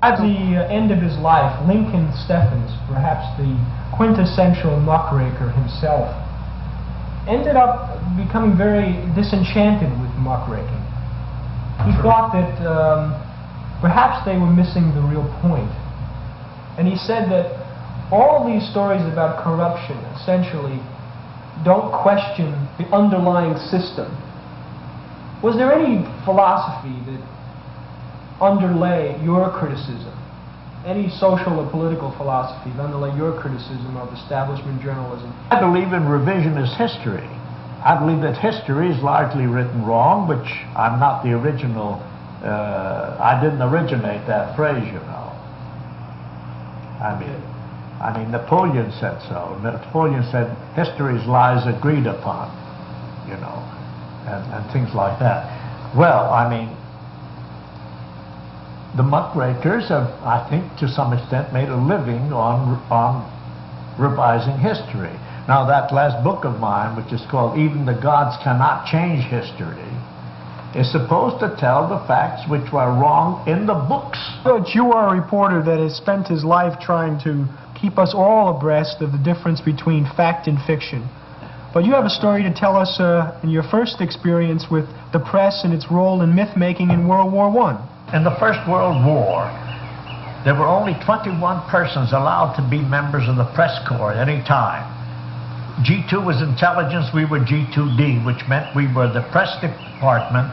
At the end of his life, Lincoln Steffens, perhaps the quintessential muckraker himself, ended up becoming very disenchanted with muckraking. He thought that perhaps they were missing the real point. And he said that all these stories about corruption essentially don't question the underlying system. Was there any philosophy that underlay your criticism, any social or political philosophy that underlay your criticism of establishment journalism? I believe in revisionist history. I believe that history is largely written wrong, which I'm not the original, I didn't originate that phrase, you know. I mean, Napoleon said so. Napoleon said, history's lies agreed upon, you know, and things like that. Well, I mean, the muckrakers have, I think, to some extent made a living on revising history. Now, that last book of mine, which is called Even the Gods Cannot Change History, is supposed to tell the facts which were wrong in the books. But you are a reporter that has spent his life trying to keep us all abreast of the difference between fact and fiction. But you have a story to tell us in your first experience with the press and its role in myth-making in World War I. In the First World War, there were only 21 persons allowed to be members of the press corps at any time. G2 was intelligence, we were G2D, which meant we were the press department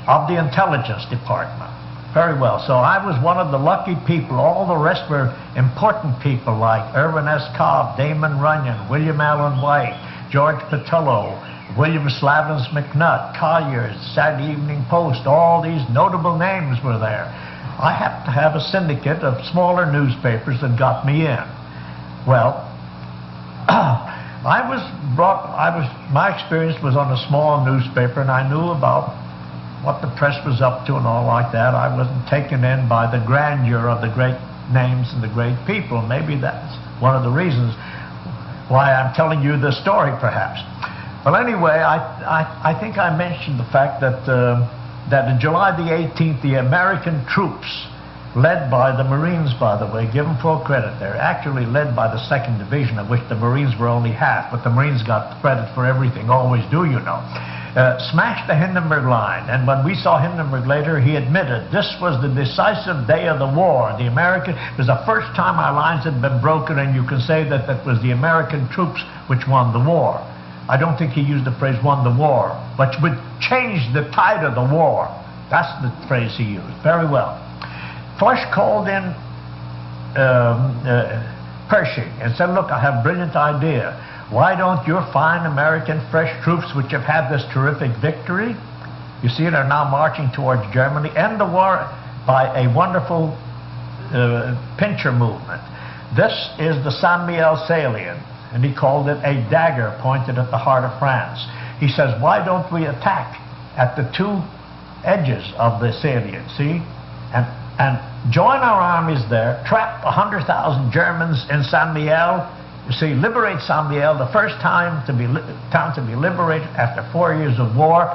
of the intelligence department. Very well. So I was one of the lucky people. All the rest were important people like Irvin S. Cobb, Damon Runyon, William Allen White, George Petillo, William Slavens McNutt, Collier's, Saturday Evening Post. All these notable names were there. I happened to have a syndicate of smaller newspapers that got me in. Well, my experience was on a small newspaper, and I knew about what the press was up to and all like that. I wasn't taken in by the grandeur of the great names and the great people. Maybe that's one of the reasons why I'm telling you this story, perhaps. Well, anyway, I think I mentioned the fact that that on July the 18th, the American troops, led by the Marines, by the way, give them full credit, they're actually led by the 2nd Division, of which the Marines were only half, but the Marines got credit for everything, always do, you know. Smashed the Hindenburg line, and when we saw Hindenburg later, he admitted this was the decisive day of the war. The American, it was the first time our lines had been broken, and you can say that that was the American troops which won the war. I don't think he used the phrase won the war, but would change the tide of the war. That's the phrase he used. Very well. Flush called in Pershing and said, look, I have a brilliant idea. Why don't your fine American fresh troops, which have had this terrific victory, you see, they're now marching towards Germany, end the war by a wonderful pincher movement. This is the Saint-Mihiel salient, and he called it a dagger pointed at the heart of France. He says, why don't we attack at the two edges of the salient, see, and join our armies there, trap 100,000 Germans in Saint-Mihiel. You see, liberate Saint-Mihiel, the first town to be liberated after 4 years of war,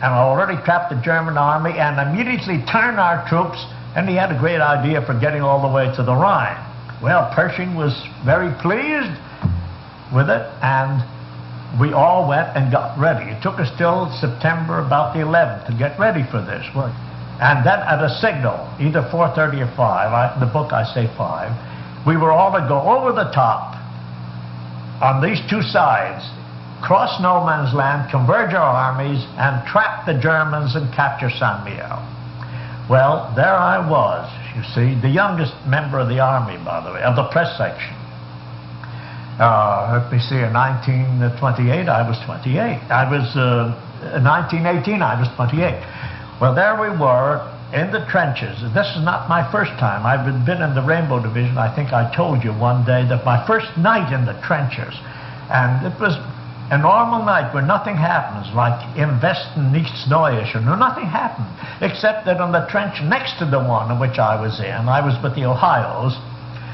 and already trapped the German army, and immediately turn our troops, and he had a great idea for getting all the way to the Rhine. Well, Pershing was very pleased with it, and we all went and got ready. It took us till September about the 11th to get ready for this work. And then at a signal, either 4:30 or 5, in the book I say 5, we were all to go over the top on these two sides, cross no man's land, converge our armies, and trap the Germans and capture Saint-Mihiel. Well, there I was, you see, the youngest member of the army, by the way, of the press section. Let me see, in 1928, I was 28. I was, in 1918, I was 28. Well, there we were in the trenches. This is not my first time. I've been in the Rainbow Division. I think I told you one day that my first night in the trenches, and it was a normal night where nothing happens, like im Westen nichts Neues, nothing happened, except that on the trench next to the one in which I was with the Ohio's,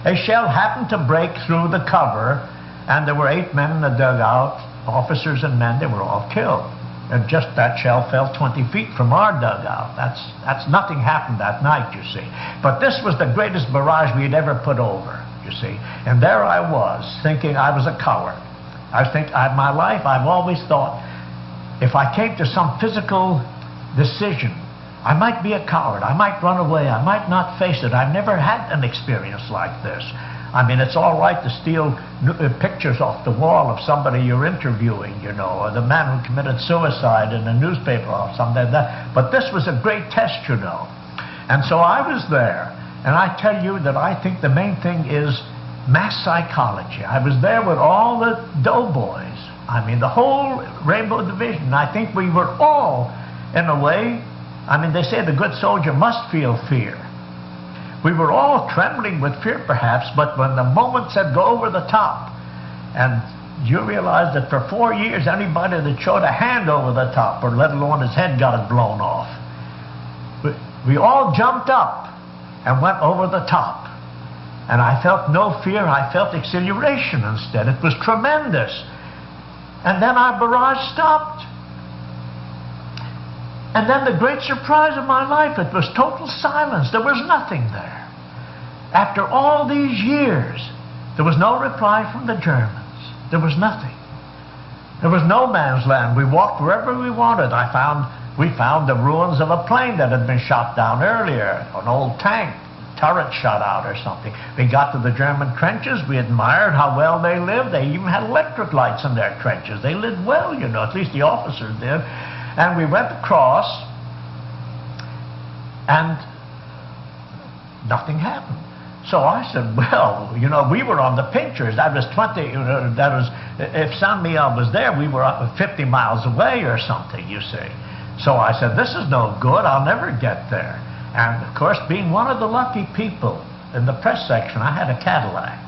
a shell happened to break through the cover, and there were 8 men in the dugout, officers and men. They were all killed. And just that shell fell 20 feet from our dugout. That's nothing happened that night, you see. But this was the greatest barrage we had ever put over, you see. And there I was, thinking I was a coward. My life, I've always thought, if I came to some physical decision, I might be a coward. I might run away. I might not face it. I've never had an experience like this. I mean, it's all right to steal pictures off the wall of somebody you're interviewing, you know, or the man who committed suicide in a newspaper or something like that. But this was a great test, you know. And so I was there. And I tell you that I think the main thing is mass psychology. I was there with all the doughboys. I mean, the whole Rainbow Division. I think we were all, in a way, I mean, they say the good soldier must feel fear. We were all trembling with fear, perhaps, but when the moment said go over the top, and you realize that for 4 years, anybody that showed a hand over the top, or let alone his head, got it blown off. We all jumped up and went over the top. And I felt no fear, I felt exhilaration instead. It was tremendous. And then our barrage stopped. And then the great surprise of my life, it was total silence. There was nothing there. After all these years, there was no reply from the Germans. There was nothing. There was no man's land. We walked wherever we wanted. We found the ruins of a plane that had been shot down earlier, an old tank, turret shot out or something. We got to the German trenches. We admired how well they lived. They even had electric lights in their trenches. They lived well, you know, at least the officers did. And we went across, and nothing happened. So I said, well, you know, we were on the pictures. That was 20, that was, if Saint-Mihiel was there, we were up 50 miles away or something, you see. So I said, this is no good. I'll never get there. And, of course, being one of the lucky people in the press section, I had a Cadillac.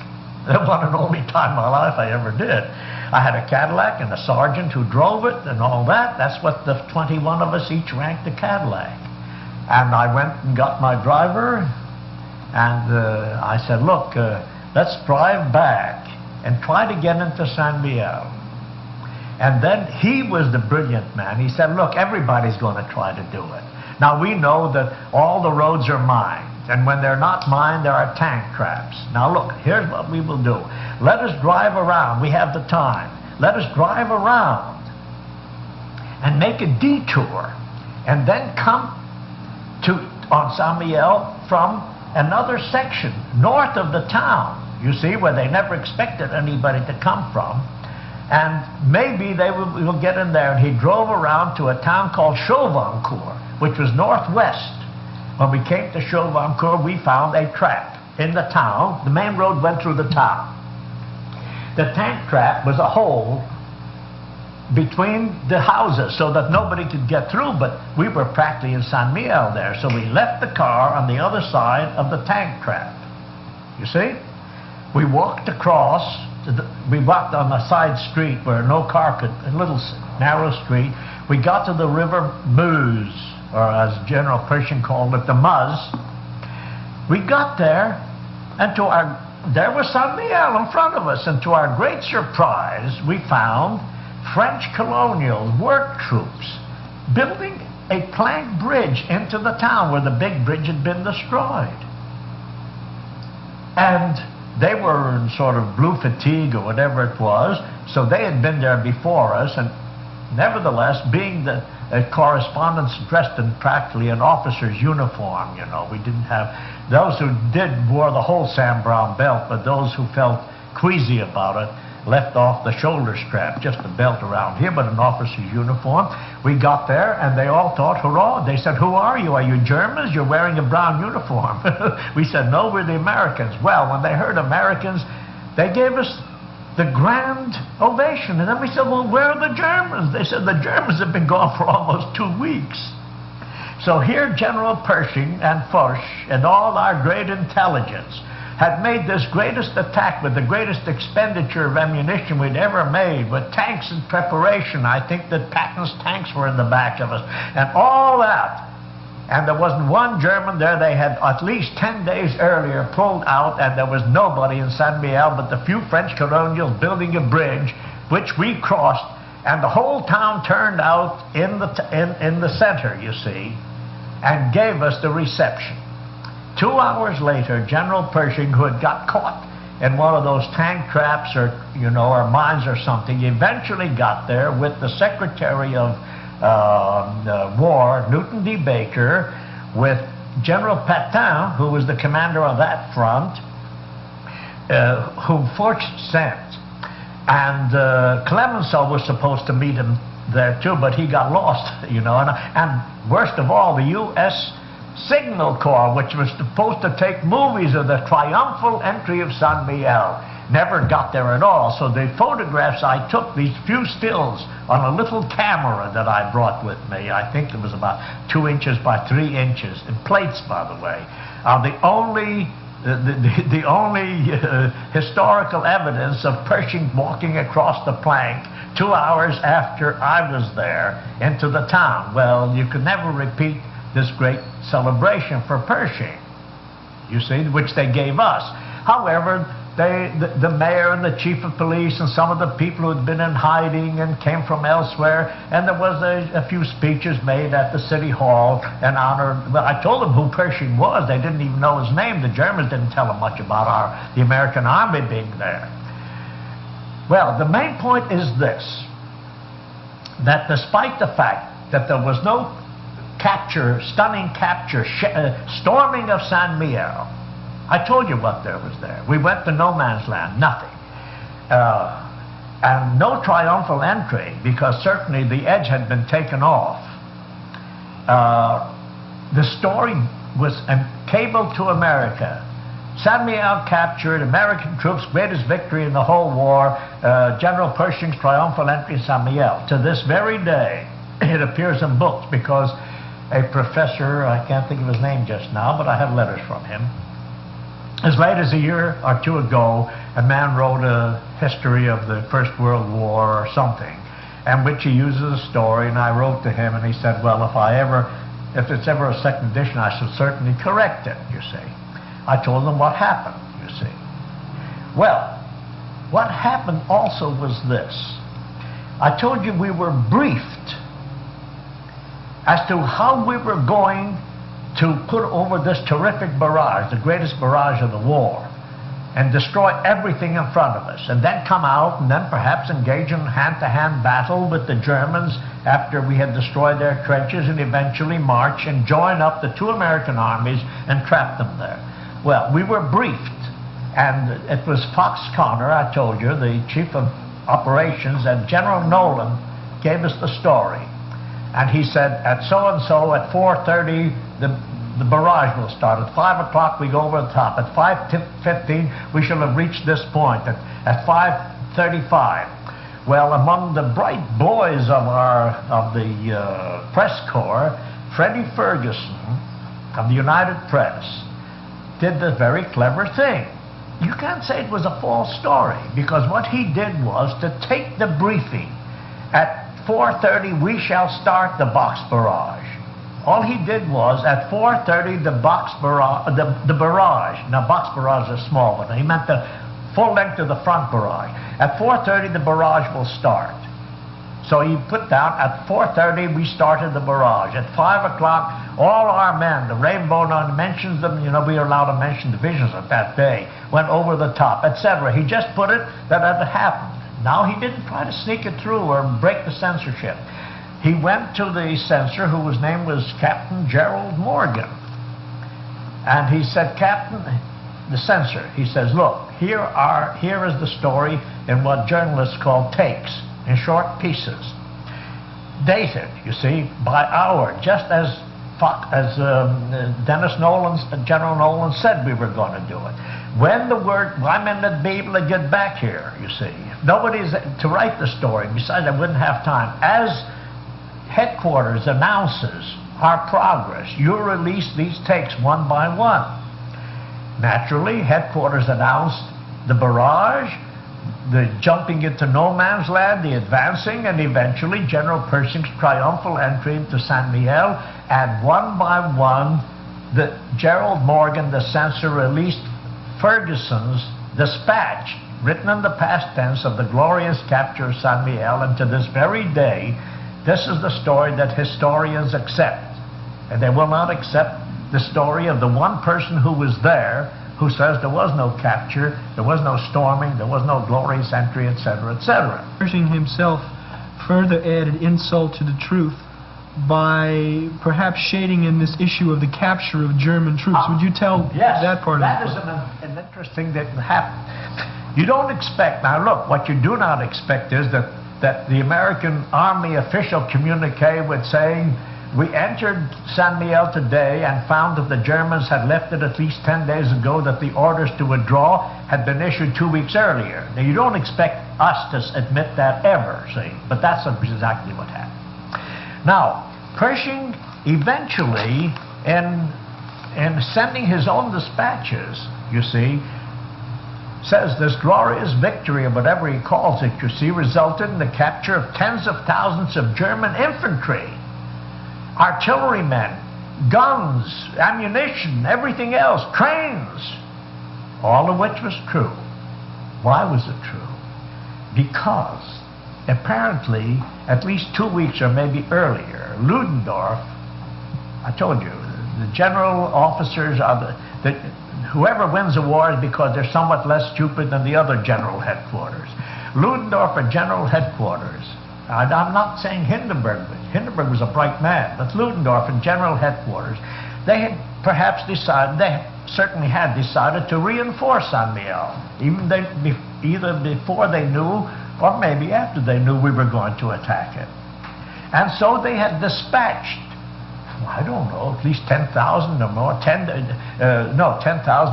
The one and only time in my life I ever did. I had a Cadillac and a sergeant who drove it and all that. That's what the 21 of us each ranked a Cadillac. And I went and got my driver, and I said, look, let's drive back and try to get into Saint-Mihiel. And then he was the brilliant man. He said, look, everybody's going to try to do it. Now, we know that all the roads are mined. And when they're not mined, there are tank traps. Now, look, here's what we will do. Let us drive around. We have the time. Let us drive around and make a detour and then come on Saint-Mihiel from another section north of the town, you see, where they never expected anybody to come from. And maybe they will get in there. And he drove around to a town called Chauvancourt, which was northwest. When we came to Chauvancourt, we found a trap in the town. The main road went through the town. The tank trap was a hole between the houses so that nobody could get through, but we were practically in Saint-Mihiel there. So we left the car on the other side of the tank trap. You see? We walked across. We walked on a side street where no car could, a little narrow street. We got to the river Meuse, or as General Pershing called it, the Meuse. We got there, and there was Saint-Mihiel in front of us, and to our great surprise, we found French colonial work troops building a plank bridge into the town where the big bridge had been destroyed. And they were in sort of blue fatigue or whatever it was, so they had been there before us, and nevertheless, being the correspondents dressed in practically an officer's uniform, you know, we didn't have, those who did wore the whole Sam Browne belt, but those who felt queasy about it left off the shoulder strap, just the belt around here, but an officer's uniform. We got there, and they all thought, hurrah. They said, who are you? Are you Germans? You're wearing a brown uniform. We said, no, we're the Americans. Well, when they heard Americans, they gave us the grand ovation. And then we said, well, where are the Germans? They said, the Germans have been gone for almost 2 weeks. So here General Pershing and Foch and all our great intelligence had made this greatest attack with the greatest expenditure of ammunition we'd ever made, with tanks in preparation. I think that Patton's tanks were in the back of us, and all that. And there wasn't one German there. They had at least 10 days earlier pulled out, and there was nobody in Saint-Mihiel but the few French colonials building a bridge, which we crossed And the whole town turned out in the center, you see, and gave us the reception. 2 hours later, General Pershing, who had got caught in one of those tank traps or mines or something, eventually got there with the Secretary of War, Newton D. Baker, with General Pétain, who was the commander of that front, whom Foch sent. And Clemenceau was supposed to meet him there too, but he got lost, and worst of all, the U.S. Signal Corps, which was supposed to take movies of the triumphal entry of San Miguel, never got there at all. So the photographs I took, these few stills on a little camera that I brought with me, I think it was about 2 inches by 3 inches, in plates, by the way, are the only historical evidence of Pershing walking across the plank 2 hours after I was there into the town. Well, you could never repeat this great celebration for Pershing, you see, which they gave us. However, the mayor and the chief of police and some of the people who had been in hiding and came from elsewhere, and there was a few speeches made at the city hall in honor. Well, I told them who Pershing was. They didn't even know his name. The Germans didn't tell them much about the American army being there. Well, the main point is this, that despite the fact that there was no stunning capture, storming of San Miguel, I told you what there was there. We went to no man's land, nothing. And no triumphal entry, because certainly the edge had been taken off. The story was cabled to America. San Miguel captured, American troops, greatest victory in the whole war, General Pershing's triumphal entry in San Miguel. To this very day, it appears in books, because a professor, I can't think of his name just now, but I have letters from him. As late as a year or two ago, a man wrote a history of the First World War or something, in which he uses a story, and I wrote to him, and he said, well, if it's ever a second edition, I shall certainly correct it, you see. I told him what happened, you see. Well, what happened also was this. I told you we were briefed as to how we were going to put over this terrific barrage, the greatest barrage of the war, and destroy everything in front of us, and then come out and then perhaps engage in hand-to-hand battle with the Germans after we had destroyed their trenches, and eventually march and join up the two American armies and trap them there. Well, we were briefed, and it was Fox Connor, I told you, the chief of operations, and General Nolan gave us the story. And he said, at so-and-so, at 4:30, the barrage will start. At 5 o'clock, we go over the top. At 5:15, we shall have reached this point. At 5:35. Well, among the bright boys of the press corps, Freddie Ferguson of the United Press did the very clever thing. You can't say it was a false story, because what he did was to take the briefing. At 4:30, we shall start the box barrage. All he did was, at 4:30, the barrage. Now, box barrages are small, but he meant the full length of the front barrage. At 4:30, the barrage will start. So he put down, at 4:30, we started the barrage. At 5 o'clock, all our men, the Rainbow, mentions them, we were allowed to mention divisions at that day, went over the top, etc. He just put it that it had happened. Now, he didn't try to sneak it through or break the censorship. He went to the censor, whose name was Captain Gerald Morgan. And he said, Captain, the censor, he says, look, here is the story in what journalists call takes, in short pieces. Dated, you see, by hour, just as General Nolan said we were going to do it. When I meant to be able to get back here, you see. Nobody's to write the story. Besides, I wouldn't have time. As headquarters announces our progress, you release these takes one by one. Naturally, headquarters announced the barrage, the jumping into no man's land, the advancing, and eventually General Pershing's triumphal entry into San Miguel. And one by one, Gerald Morgan, the censor, released Ferguson's dispatch written in the past tense of the glorious capture of San Miguel, and to this very day, this is the story that historians accept. And they will not accept the story of the one person who was there, who says there was no capture, there was no storming, there was no glorious entry, etc., etc. Pershing himself further added insult to the truth by perhaps shading in this issue of the capture of German troops. Would you tell that part of it? That is an interesting that happened. You don't expect, now look, what you do not expect is that the American Army official communique would say, we entered San Miguel today and found that the Germans had left it at least 10 days ago, that the orders to withdraw had been issued 2 weeks earlier. Now, you don't expect us to admit that ever, see, but that's exactly what happened. Now, Pershing eventually, in sending his own dispatches, you see, says this glorious victory, or whatever he calls it, you see, resulted in the capture of tens of thousands of German infantry, artillerymen, guns, ammunition, everything else, trains, all of which was true. Why was it true? Because apparently, at least 2 weeks or maybe earlier, Ludendorff, I told you, the general officers are whoever wins a war is because they're somewhat less stupid than the other general headquarters. Ludendorff at general headquarters, I'm not saying Hindenburg, but Hindenburg was a bright man, but Ludendorff in general headquarters, they had perhaps decided, they certainly had decided to reinforce San Miguel, either before they knew or maybe after they knew we were going to attack it. And so they had dispatched, I don't know, at least 10,000 or more. 10,000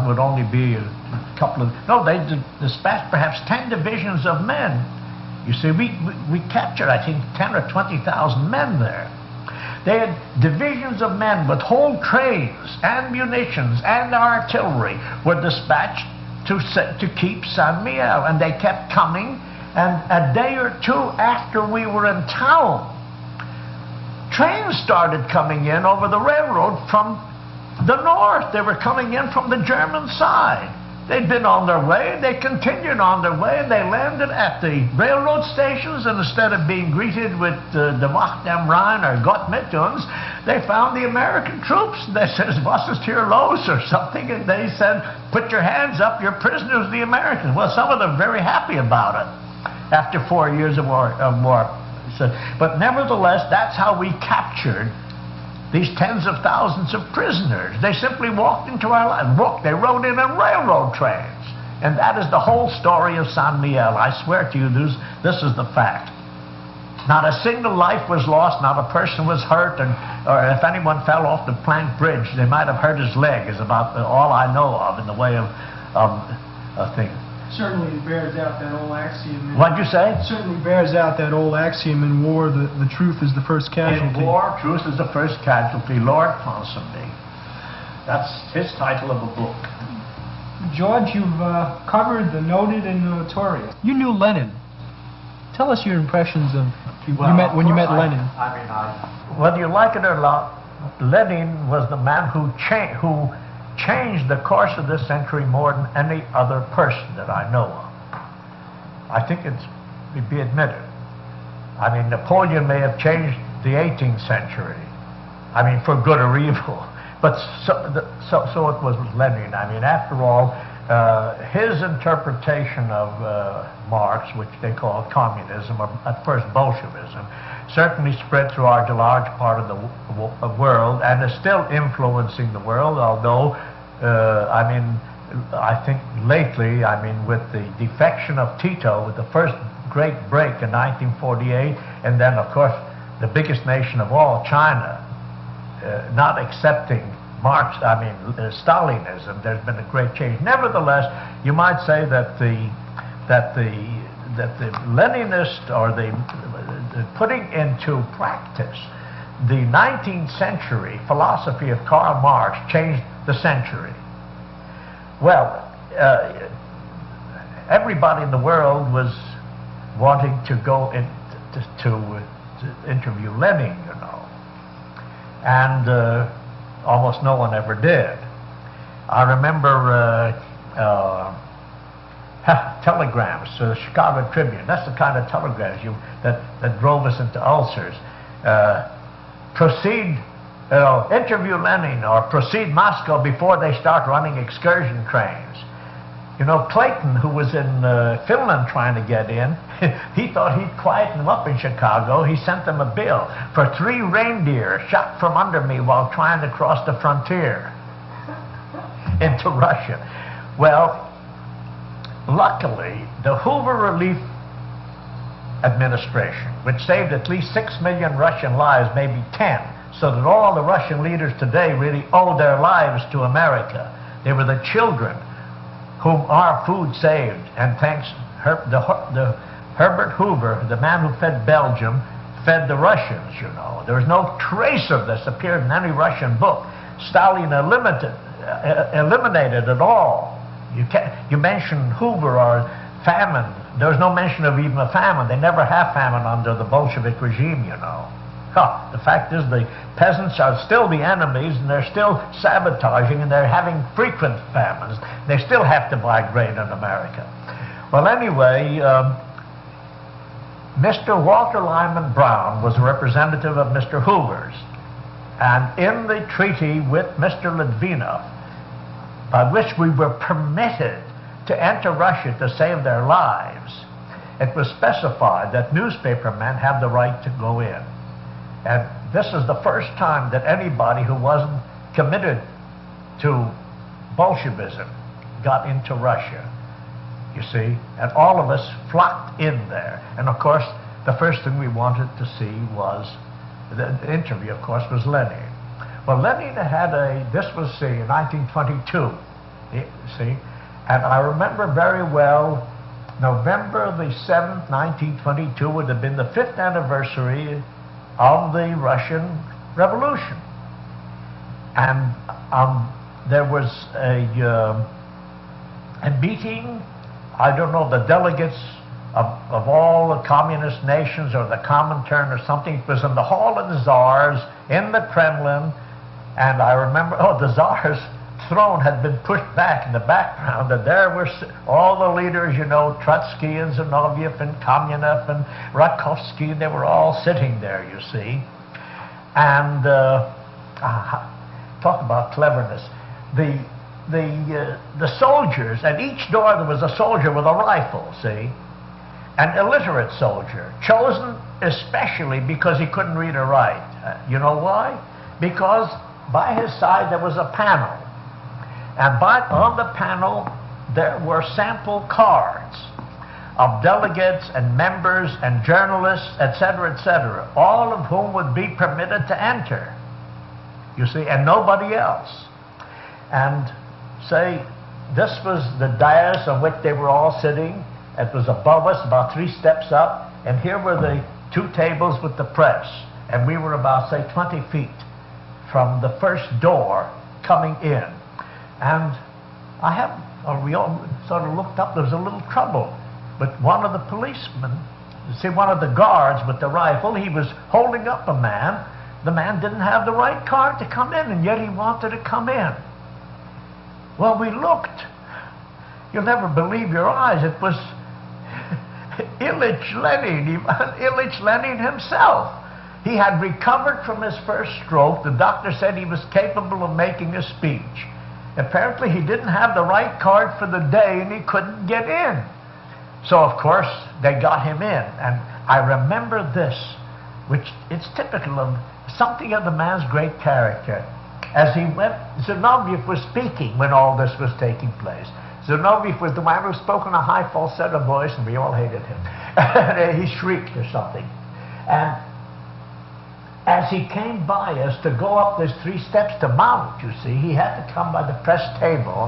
would only be a couple of, no, they dispatched perhaps 10 divisions of men. You see, we captured, I think, 10 or 20,000 men there. They had divisions of men with whole trains and munitions and artillery were dispatched to keep San Miguel, and they kept coming. And a day or two after we were in town, trains started coming in over the railroad from the north. They were coming in from the German side. They'd been on their way, they continued on their way, and they landed at the railroad stations, and instead of being greeted with the Wacht am Rhein or Gott mit uns, they found the American troops. They said, was ist hier los, or something, and they said, put your hands up, you're prisoners, the Americans. Well, some of them very happy about it after 4 years of war. So, but nevertheless, that's how we captured these tens of thousands of prisoners. They simply walked into our lives. They rode in on railroad trains. And that is the whole story of San Miguel. I swear to you, this is the fact. Not a single life was lost, not a person was hurt, or if anyone fell off the plank bridge, they might have hurt his leg, is about all I know of in the way of things. Certainly bears out that old axiom. What'd you say? Certainly bears out that old axiom in war, the truth is the first casualty. In war, truth is the first casualty. Lord Ponsonby. That's his title of a book. George, you've covered the noted and the notorious. You knew Lenin. Tell us your impressions of when you met Lenin. Whether you like it or not, Lenin was the man who changed the course of this century more than any other person that I know of. I think it'd be admitted. I mean, Napoleon may have changed the 18th century. I mean, for good or evil. But so it was with Lenin. I mean, after all, his interpretation of Marx, which they call communism, or at first Bolshevism, certainly spread through a large part of the world and is still influencing the world, although, I think lately, with the defection of Tito, with the first great break in 1948, and then, of course, the biggest nation of all, China, not accepting Stalinism, there's been a great change. Nevertheless, you might say that the Leninist, or the putting into practice the 19th century philosophy of Karl Marx changed the century. Well, everybody in the world was wanting to go in to interview Lenin, you know, and almost no one ever did. I remember telegrams to the Chicago Tribune. That's the kind of telegrams that drove us into ulcers. Proceed, interview Lenin, or proceed Moscow before they start running excursion trains. You know, Clayton, who was in Finland trying to get in, he thought he'd quieten them up in Chicago. He sent them a bill for 3 reindeer shot from under me while trying to cross the frontier into Russia. Well, luckily, the Hoover Relief Administration, which saved at least 6 million Russian lives, maybe 10, so that all the Russian leaders today really owe their lives to America. They were the children whom our food saved, and thanks Herbert Hoover, the man who fed Belgium, fed the Russians, you know. There was no trace of this appeared in any Russian book. Stalin eliminated it all. You mentioned Hoover or famine. There was no mention of even a famine. They never have famine under the Bolshevik regime, you know. The fact is the peasants are still the enemies, and they're still sabotaging, and they're having frequent famines. They still have to buy grain in America. Well, anyway, Mr. Walter Lyman Brown was a representative of Mr. Hoover's. And in the treaty with Mr. Litvinov, by which we were permitted to enter Russia to save their lives, it was specified that newspapermen have the right to go in. And this is the first time that anybody who wasn't committed to Bolshevism got into Russia, you see. And all of us flocked in there. And of course, the first thing we wanted to see was, the interview, of course, was Lenin. Well, Lenin had this was, in 1922, see. And I remember very well, November the 7th, 1922 would have been the 5th anniversary of the Russian Revolution. And there was a meeting, I don't know, the delegates of all the communist nations or the Comintern or something. It was in the Hall of the Tsars in the Kremlin, and I remember, the Tsar's throne had been pushed back in the background, and there were all the leaders, you know, Trotsky and Zinoviev and Kamenev and Rakovsky. They were all sitting there, you see. And talk about cleverness. The soldiers, at each door there was a soldier with a rifle, see? An illiterate soldier, chosen especially because he couldn't read or write. You know why? Because by his side there was a panel. And on the panel, there were sample cards of delegates and members and journalists, etc., all of whom would be permitted to enter, you see, and nobody else. And say, this was the dais on which they were all sitting. It was above us, about 3 steps up, and here were the 2 tables with the press. And we were about, say, 20 feet from the first door coming in. And we all sort of looked up. There was a little trouble. But one of the policemen, one of the guards with the rifle, he was holding up a man. The man didn't have the right card to come in, and yet he wanted to come in. Well, we looked. You'll never believe your eyes. It was Ilyich Lenin, Ilyich Lenin himself. He had recovered from his first stroke. The doctor said he was capable of making a speech. Apparently, he didn't have the right card for the day, and he couldn't get in. So, of course, they got him in. And I remember this, which it's typical of something of the man's great character. As he went, Zinoviev was speaking when all this was taking place. Zinoviev was the man who spoke in a high falsetto voice, and we all hated him. He shrieked or something. And as he came by us to go up these 3 steps to mount, you see, he had to come by the press table,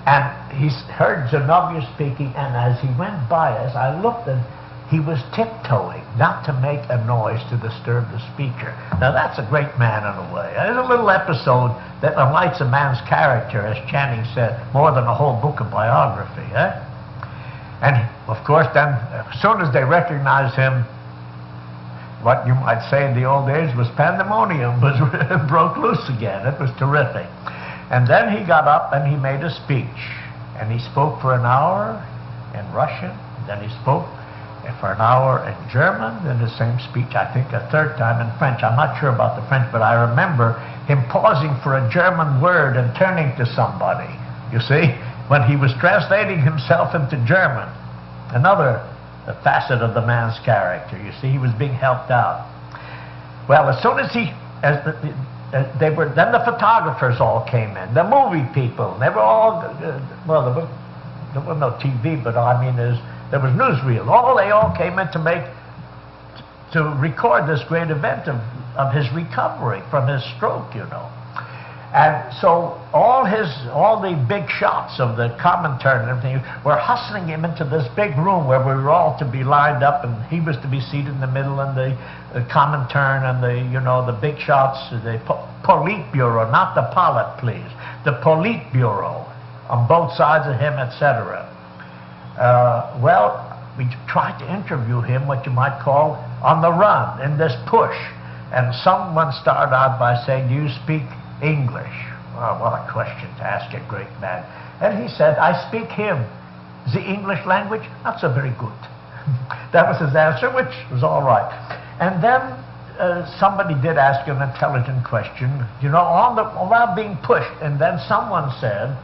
and he heard Zinoviev speaking, and as he went by us, I looked, and he was tiptoeing, not to make a noise to disturb the speaker. Now, that's a great man in a way. There's a little episode that enlightens a man's character, as Channing said, more than a whole book of biography. And, of course, then, as soon as they recognized him, what you might say in the old days was pandemonium was broke loose again. It was terrific. And then he got up and he made a speech. And he spoke for an hour, in Russian, then he spoke for an hour in German, then the same speech, I think, a third time in French. I'm not sure about the French, but I remember him pausing for a German word and turning to somebody, you see, when he was translating himself into German. Another facet of the man's character, you see, he was being helped out. Well, as soon as then the photographers all came in, the movie people, they were all, well, there was no TV, but I mean, there was newsreel. They all came in to record this great event of his recovery from his stroke, you know. And so all the big shots of the commentary and everything were hustling him into this big room where we were all to be lined up, and he was to be seated in the middle, and the commentary and the big shots, the Politburo, not the Polit, please, the Politburo on both sides of him, etc. Well, we tried to interview him, what you might call on the run, in this push. And someone started out by saying, "Do you speak English?" Well, what a question to ask a great man. And he said, "I speak him. The English language, not so very good." That was his answer, which was all right. And then somebody did ask an intelligent question, while being pushed. And then someone said,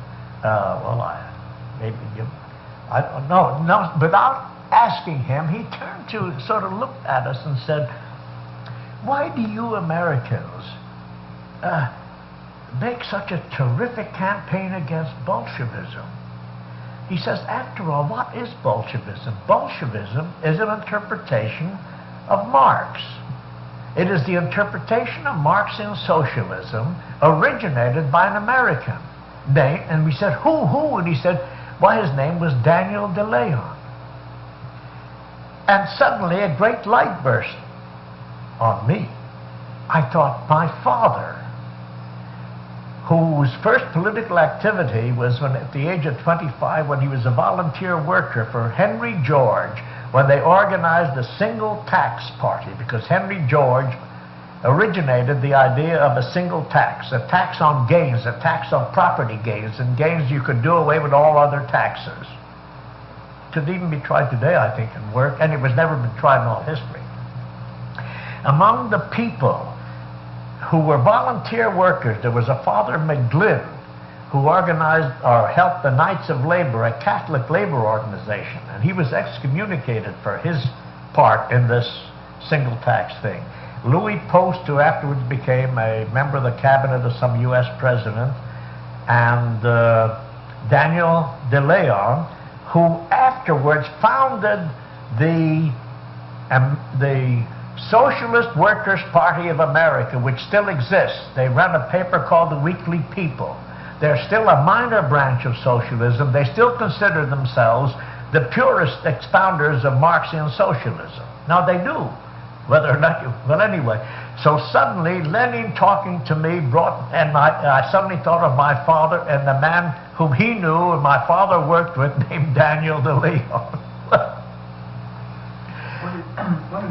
without asking him, he turned to sort of looked at us and said, "Why do you Americans make such a terrific campaign against Bolshevism?" He says, "After all, what is Bolshevism? Bolshevism is an interpretation of Marx. It is the interpretation of Marxian socialism originated by an American." And we said, Who? And he said, "Why, his name was Daniel de Leon." And suddenly a great light burst on me. I thought, my father, whose first political activity was at the age of 25, when he was a volunteer worker for Henry George, when they organized the single tax party, because Henry George originated the idea of a single tax, a tax on gains, a tax on property gains, and gains you could do away with all other taxes. Could even be tried today, I think, and work, and it was never been tried in all history. Among the people who were volunteer workers, there was a Father McGlynn who organized or helped the Knights of Labor, a Catholic labor organization, and he was excommunicated for his part in this single tax thing. Louis Post, who afterwards became a member of the cabinet of some U.S. president, and Daniel de Leon, who afterwards founded the Socialist Workers' Party of America, which still exists. They run a paper called The Weekly People. They're still a minor branch of socialism. They still consider themselves the purest expounders of Marxian socialism. Now, they do, whether or not well, anyway. So suddenly, Lenin talking to me and I suddenly thought of my father and the man whom he knew and my father worked with, named Daniel de Leon.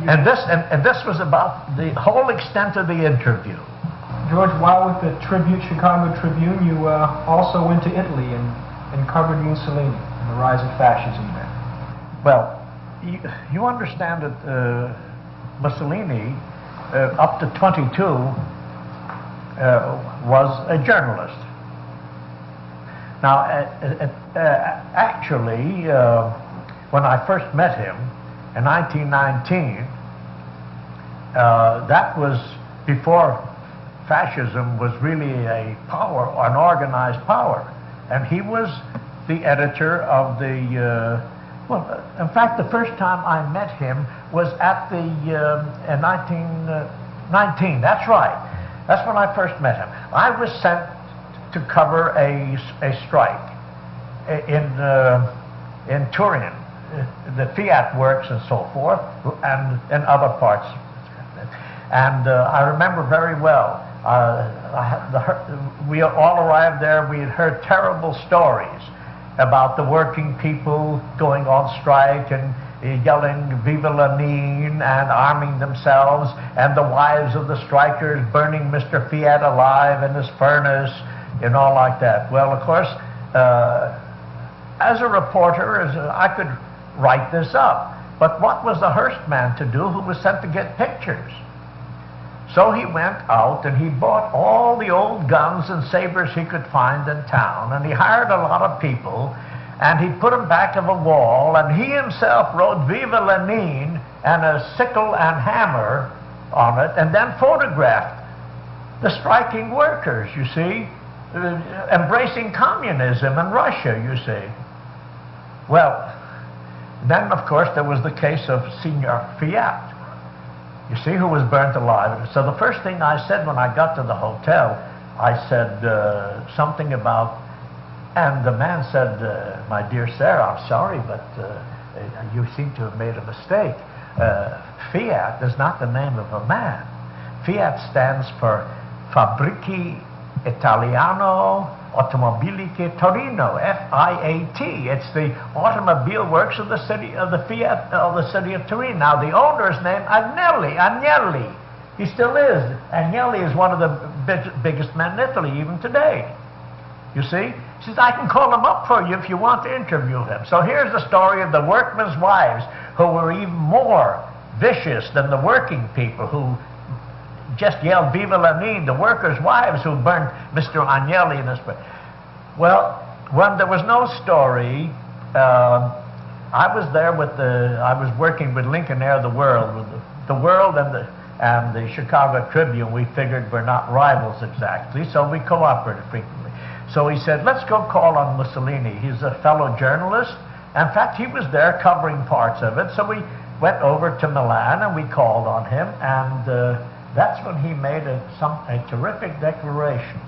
And this was about the whole extent of the interview. George, while with the Chicago Tribune, you also went to Italy and covered Mussolini and the rise of fascism there. Well, you understand that Mussolini, up to 22, was a journalist. Now, actually, when I first met him in 1919, that was before fascism was really a power, an organized power. And he was the editor of the, in fact, the first time I met him was at the, in 1919, that's right. That's when I first met him. I was sent to cover a strike in Turin, the Fiat works and so forth, and in other parts. And I remember very well, we all arrived there, we had heard terrible stories about the working people going on strike and yelling "Viva Lenin" and arming themselves, and the wives of the strikers burning Mr. Fiat alive in his furnace, and all like that. Well, of course, as a reporter, I could write this up. But what was the Hearst man to do who was sent to get pictures? So he went out and he bought all the old guns and sabers he could find in town, and he hired a lot of people, and he put them back of a wall, and he himself wrote Viva Lenin and a sickle and hammer on it, and then photographed the striking workers, you see, embracing communism in Russia, you see. Well, then, of course, there was the case of Senior Fiat, you see, who was burnt alive. So the first thing I said when I got to the hotel, I said something about, and the man said, my dear sir, I'm sorry, but you seem to have made a mistake. Fiat is not the name of a man. Fiat stands for Fabbriche Italiano Automobiliche Torino, F-I-A-T. It's the automobile works of the city of the Fiat of the city of Turin. Now the owner's name Agnelli. He still is. Agnelli is one of the biggest men in Italy even today. You see? He says, I can call him up for you if you want to interview him. So here's the story of the workmen's wives who were even more vicious than the working people who just yelled Viva Lenin, the workers' wives who burned Mr. Agnelli in his... Well, when there was no story, I was there with I was working with Lincoln Air, the World, with the World and the Chicago Tribune. We figured we're not rivals exactly, so we cooperated frequently. So he said, let's go call on Mussolini. He's a fellow journalist. In fact, he was there covering parts of it, so we went over to Milan and we called on him, and that's when he made a terrific declaration.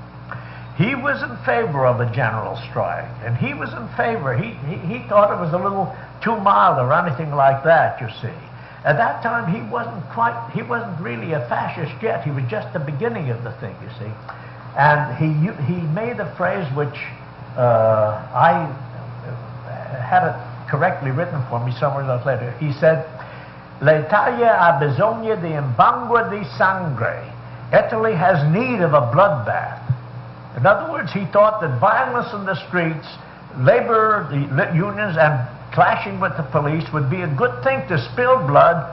He was in favor of a general strike, and he was in favor. He thought it was a little too mild or anything like that, you see. At that time, he wasn't really a fascist yet. He was just the beginning of the thing, you see. And he made a phrase which I had it correctly written for me somewhere else later. He said, L'Italia ha bisogno di un bagno di sangue. Italy has need of a bloodbath. In other words, he thought that violence in the streets, labor the unions, and clashing with the police would be a good thing to spill blood.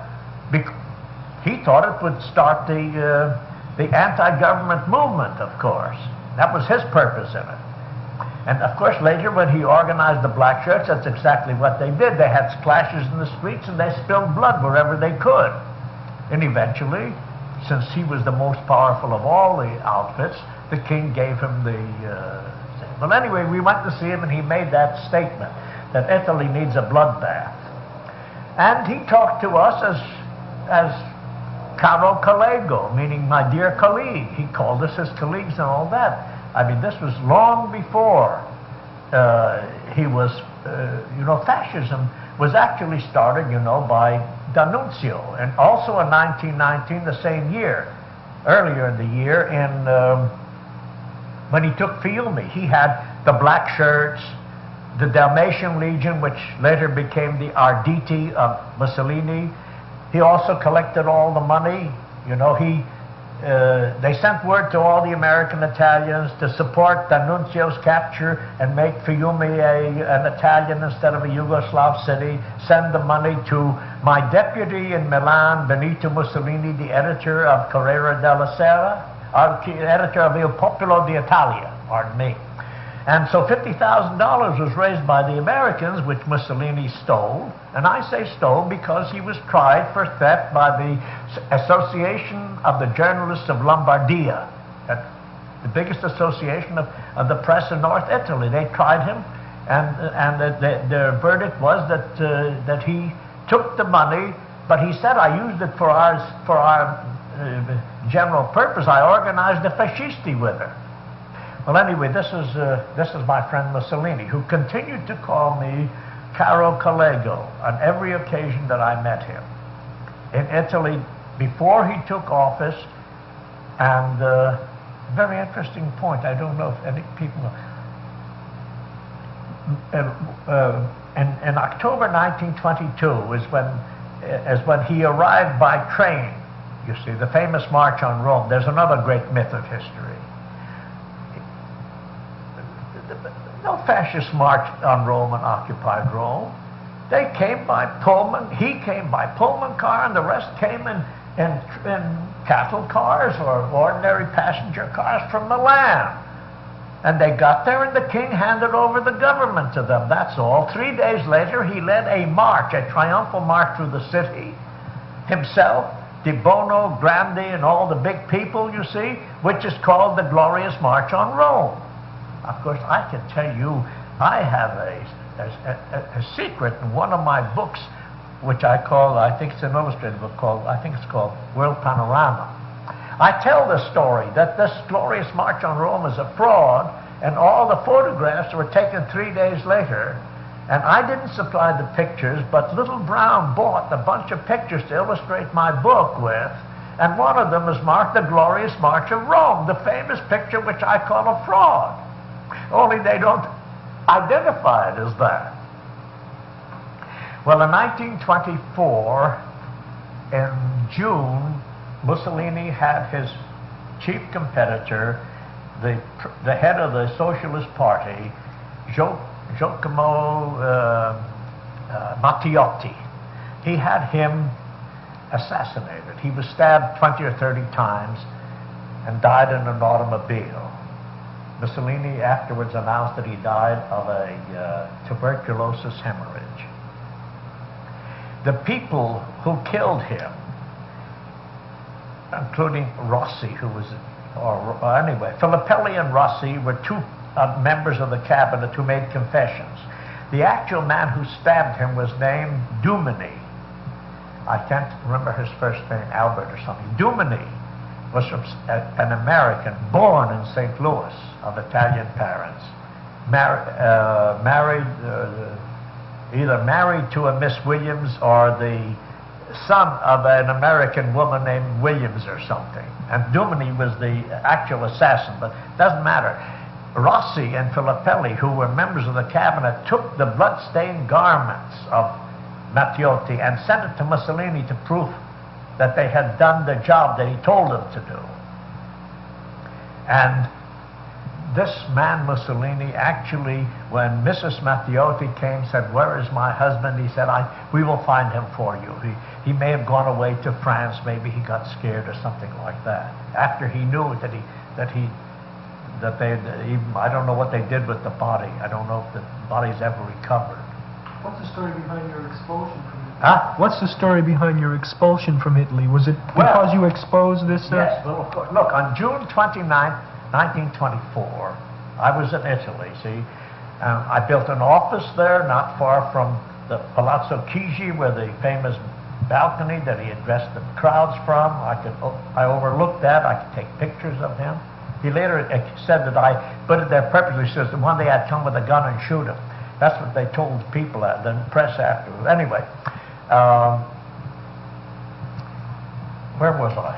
He thought it would start the anti-government movement, of course. That was his purpose in it. And of course, later when he organized the black shirts, that's exactly what they did. They had clashes in the streets and they spilled blood wherever they could. And eventually, since he was the most powerful of all the outfits, the king gave him the thing. Well, anyway, we went to see him and he made that statement that Italy needs a bloodbath. And he talked to us as caro collego, meaning my dear colleague. He called us his colleagues and all that. I mean, this was long before he was, fascism was actually started, by D'Annunzio. And also in 1919, the same year, earlier in the year, when he took Fiume, he had the black shirts, the Dalmatian Legion, which later became the Arditi of Mussolini. He also collected all the money. They sent word to all the American Italians to support D'Annunzio's capture and make Fiume an Italian instead of a Yugoslav city. Send the money to my deputy in Milan, Benito Mussolini, the editor of Corriere della Sera, editor of Il Popolo d'Italia, pardon me. And so $50,000 was raised by the Americans, which Mussolini stole. And I say stole because he was tried for theft by the Association of the Journalists of Lombardia, the biggest association of the press in North Italy. They tried him, and their verdict was that he took the money, but he said, I used it for our general purpose. I organized a fascisti with her. Well, anyway, this is my friend Mussolini, who continued to call me caro collego on every occasion that I met him. In Italy, before he took office, and very interesting point, I don't know if any people know. In October 1922 is when he arrived by train, you see, the famous March on Rome. There's another great myth of history. No fascists marched on Rome and occupied Rome. They came by Pullman. He came by Pullman car, and the rest came in cattle cars or ordinary passenger cars from Milan. And they got there, and the king handed over the government to them. That's all. 3 days later, he led a march, a triumphal march through the city. Himself, De Bono, Grandi, and all the big people, you see, which is called the Glorious March on Rome. Of course, I can tell you, I have a secret in one of my books, which I call, I think it's an illustrated book called, I think it's called World Panorama. I tell the story that this Glorious March on Rome is a fraud, and all the photographs were taken 3 days later, and I didn't supply the pictures, but Little Brown bought a bunch of pictures to illustrate my book with, and one of them is marked the Glorious March of Rome, the famous picture which I call a fraud. Only they don't identify it as that. Well, in 1924, in June, Mussolini had his chief competitor, the head of the Socialist Party, Giacomo Matteotti. He had him assassinated. He was stabbed 20 or 30 times and died in an automobile. Mussolini afterwards announced that he died of a tuberculosis hemorrhage. The people who killed him, including Rossi, who was, or anyway, Filippelli and Rossi were two members of the cabinet who made confessions. The actual man who stabbed him was named Dumini. I can't remember his first name, Albert or something. Dumini was from an American born in St. Louis of Italian parents, either married to a Miss Williams or the son of an American woman named Williams or something. And Dumini was the actual assassin, but it doesn't matter. Rossi and Filippelli, who were members of the cabinet, took the blood-stained garments of Matteotti and sent it to Mussolini to prove that they had done the job that he told them to do. And this man, Mussolini, actually, when Mrs. Matteotti came, said, "Where is my husband?" He said, "We will find him for you. He may have gone away to France. Maybe he got scared or something like that." After he knew that I don't know what they did with the body. I don't know if the body's ever recovered. What's the story behind your expulsion from Italy? Huh? What's the story behind your expulsion from Italy? Was it because you exposed this? Yes, well, of course. Look, on June 29th, 1924, I was in Italy, see. I built an office there not far from the Palazzo Chigi, where the famous balcony that he addressed the crowds from. I overlooked that. I could take pictures of him. He later said that I put it there purposely. He says that one day I'd come with a gun and shoot him. That's what they told people at the press afterwards. Anyway, where was I?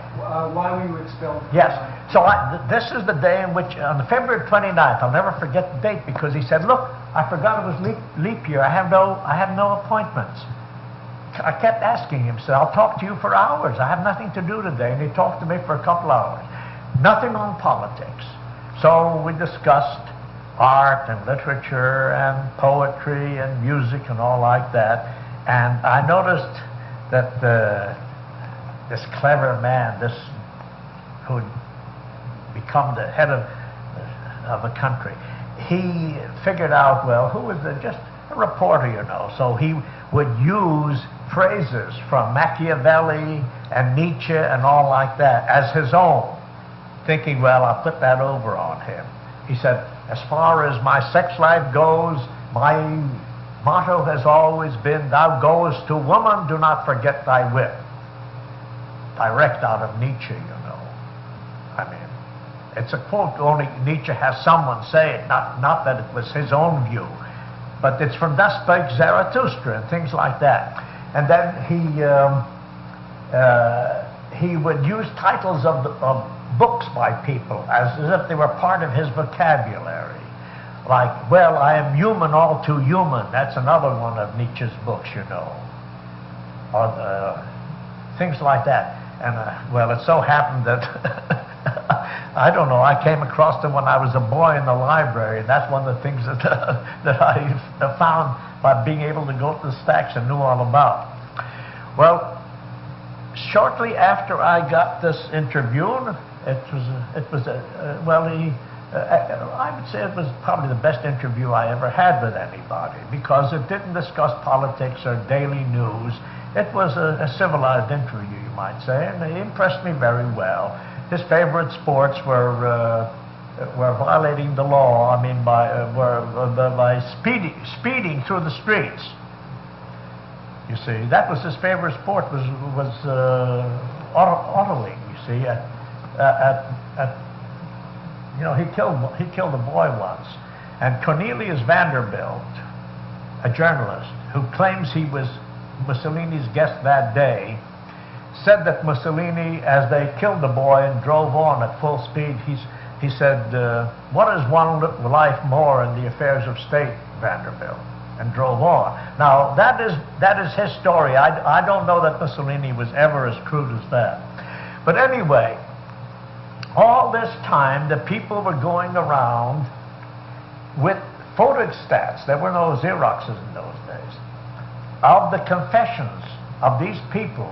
Why were you expelled? Yes. So this is the day in which, on February 29th, I'll never forget the date, because he said, "Look, I forgot it was leap year. I have no appointments." I kept asking him, said, "I'll talk to you for hours. I have nothing to do today." And he talked to me for a couple hours. Nothing on politics. So we discussed art and literature and poetry and music and all like that. And I noticed that this clever man, this who had become the head of a country, he figured out, well, who was just a reporter, you know. So he would use phrases from Machiavelli and Nietzsche and all like that as his own, thinking, well, I'll put that over on him. He said, "As far as my sex life goes, my motto has always been, 'Thou goest to woman, do not forget thy wit.'" Direct out of Nietzsche, you know. I mean, it's a quote, only Nietzsche has someone say it, not that it was his own view. But it's from Thus Spake Zarathustra and things like that. And then he would use titles of books by people as if they were part of his vocabulary. Like, "Well, I am human, all too human." That's another one of Nietzsche's books, you know. Or things like that. And, well, it so happened that I don't know. I came across them when I was a boy in the library, and that's one of the things that that I found by being able to go to the stacks and knew all about. Well, shortly after I got this interview, I would say it was probably the best interview I ever had with anybody, because it didn't discuss politics or daily news. It was a civilized interview, you might say, and he impressed me very well. His favorite sports were violating the law. I mean, by speeding through the streets. You see, that was his favorite sport. Was autoing. You see, he killed a boy once, and Cornelius Vanderbilt, a journalist who claims he was Mussolini's guest that day, said that Mussolini, as they killed the boy and drove on at full speed, he said, "What is one life more in the affairs of state, Vanderbilt?" and drove on. Now, that is his story. I don't know that Mussolini was ever as crude as that. But anyway, all this time, the people were going around with photostats. There were no Xeroxes in those days, of the confessions of these people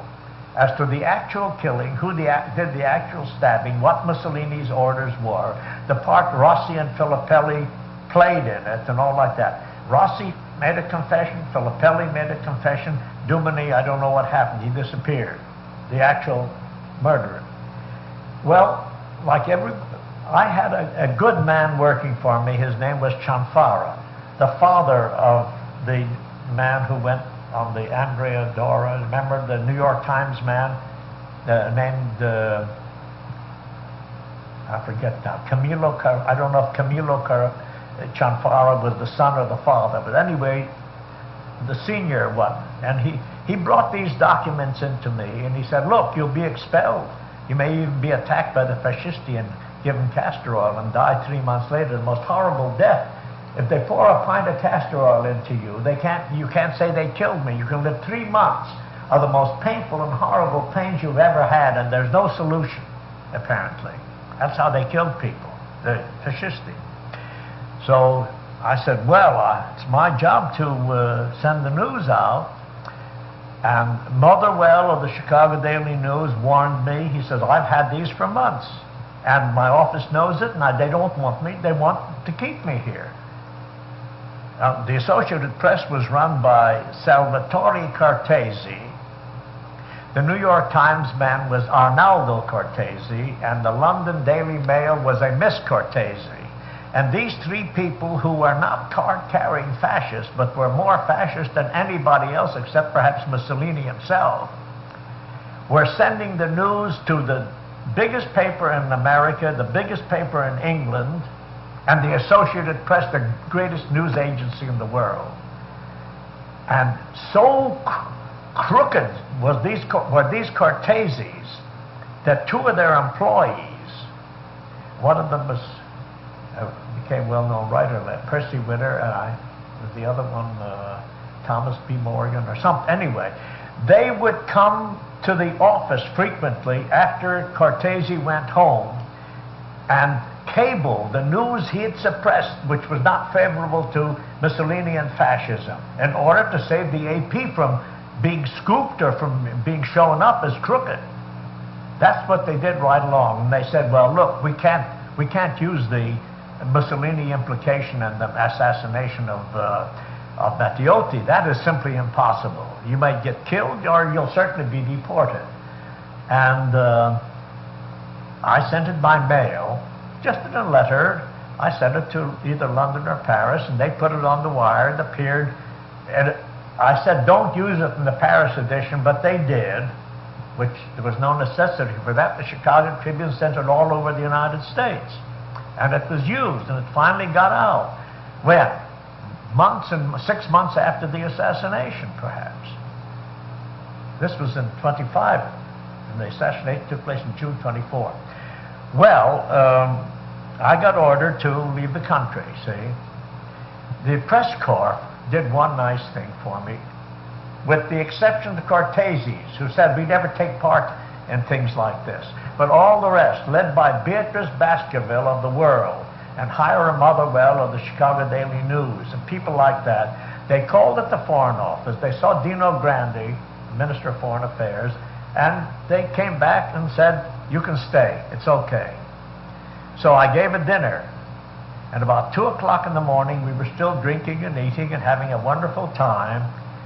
as to the actual killing, who did the actual stabbing, what Mussolini's orders were, the part Rossi and Filippelli played in it, and all like that. Rossi made a confession, Filippelli made a confession, Dumini, I don't know what happened, he disappeared, the actual murderer. Well, I had a good man working for me. His name was Chanfara, the father of the man who went on the Andrea Dora. Remember the New York Times man named, I forget now, I don't know if Camilo Chanfara was the son or the father, but anyway, the senior one. And he brought these documents into me, and he said, "Look, you'll be expelled. You may even be attacked by the fascisti and given castor oil and die 3 months later, the most horrible death. If they pour a pint of castor oil into you, you can't say they killed me. You can live 3 months of the most painful and horrible pains you've ever had, and there's no solution, apparently." That's how they killed people, the fascisti. So I said, well, it's my job to send the news out. And Motherwell of the Chicago Daily News warned me. He says, "I've had these for months, and my office knows it, and they don't want me. They want to keep me here." The Associated Press was run by Salvatore Cortesi. The New York Times man was Arnaldo Cortesi, and the London Daily Mail was a Miss Cortesi. And these three people, who were not card-carrying fascists, but were more fascist than anybody else except perhaps Mussolini himself, were sending the news to the biggest paper in America, the biggest paper in England, and the Associated Press, the greatest news agency in the world. And so crooked were these Cortesis that two of their employees, one of them was became well-known writer, Percy Winter, and the other one, Thomas B. Morgan or something. Anyway, they would come to the office frequently after Cortesi went home and cable the news he had suppressed, which was not favorable to Mussolini and fascism, in order to save the AP from being scooped or from being shown up as crooked. That's what they did right along. And they said, well, look, we can't use the Mussolini implication and the assassination of Matteotti. That is simply impossible. You might get killed, or you'll certainly be deported. And I sent it by mail, just in a letter. I sent it to either London or Paris, and they put it on the wire. It appeared, and I said, don't use it in the Paris edition, but they did, which there was no necessity for that. The Chicago Tribune sent it all over the United States. And it was used, and it finally got out. When? 6 months after the assassination, perhaps. This was in 25, and the assassination took place in June 24. Well, I got ordered to leave the country, see. The press corps did one nice thing for me, with the exception of the Cortesis, who said we never take part in things like this. But all the rest, led by Beatrice Baskerville of The World and Hiram Otherwell of the Chicago Daily News and people like that, they called at the Foreign Office. They saw Dino Grandi, Minister of Foreign Affairs, and they came back and said, you can stay, it's okay. So I gave a dinner, and about 2 o'clock in the morning we were still drinking and eating and having a wonderful time.